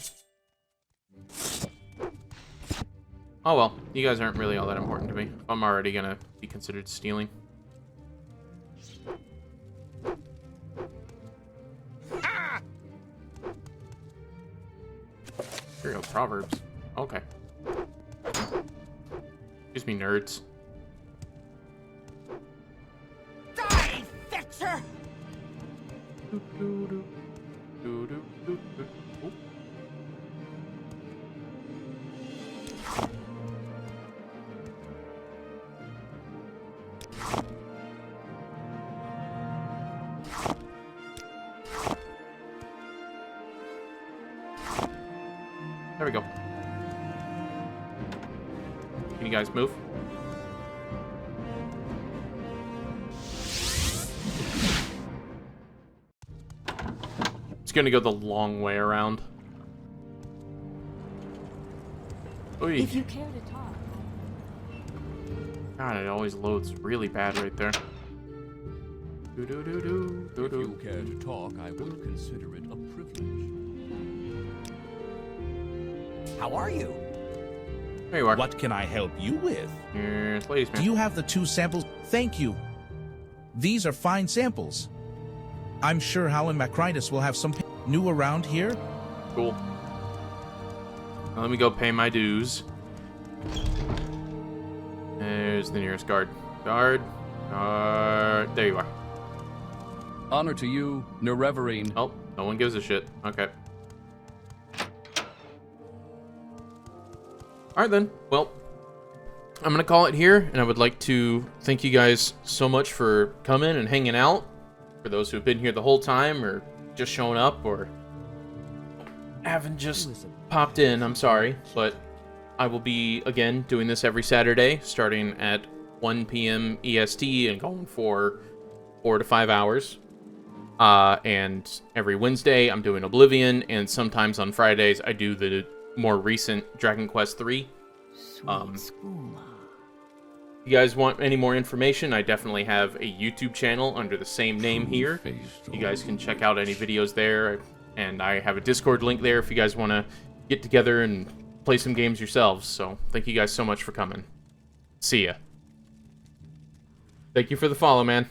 Oh well, you guys aren't really all that important to me. I'm already going to be considered stealing. Imperial Proverbs. Okay. Excuse me, nerds. Die, fixer! There we go. Can you guys move? It's gonna go the long way around. Oy. If you care to talk. God, it always loads really bad right there. If you care to talk, I would consider it a privilege. How are you? There you are. What can I help you with? Yes, ladies, man. Do you have the 2 samples? Thank you. These are fine samples. I'm sure Howland Macritus will have some new around here. Cool. Now let me go pay my dues. There's the nearest guard. Guard. There you are. Honor to you, Nereverine. Oh, no one gives a shit. Okay. Alright then. Well, I'm gonna call it here, and I would like to thank you guys so much for coming and hanging out. For those who have been here the whole time, or just showing up, or haven't just popped in, I'm sorry. But I will be, again, doing this every Saturday, starting at 1 p.m. EST and going for 4 to 5 hours. And every Wednesday, I'm doing Oblivion, and sometimes on Fridays, I do the more recent Dragon Quest III. If you guys want any more information, I definitely have a YouTube channel under the same name here. You guys can check out any videos there, and I have a Discord link there if you guys want to get together and play some games yourselves. So thank you guys so much for coming. See ya. Thank you for the follow, man.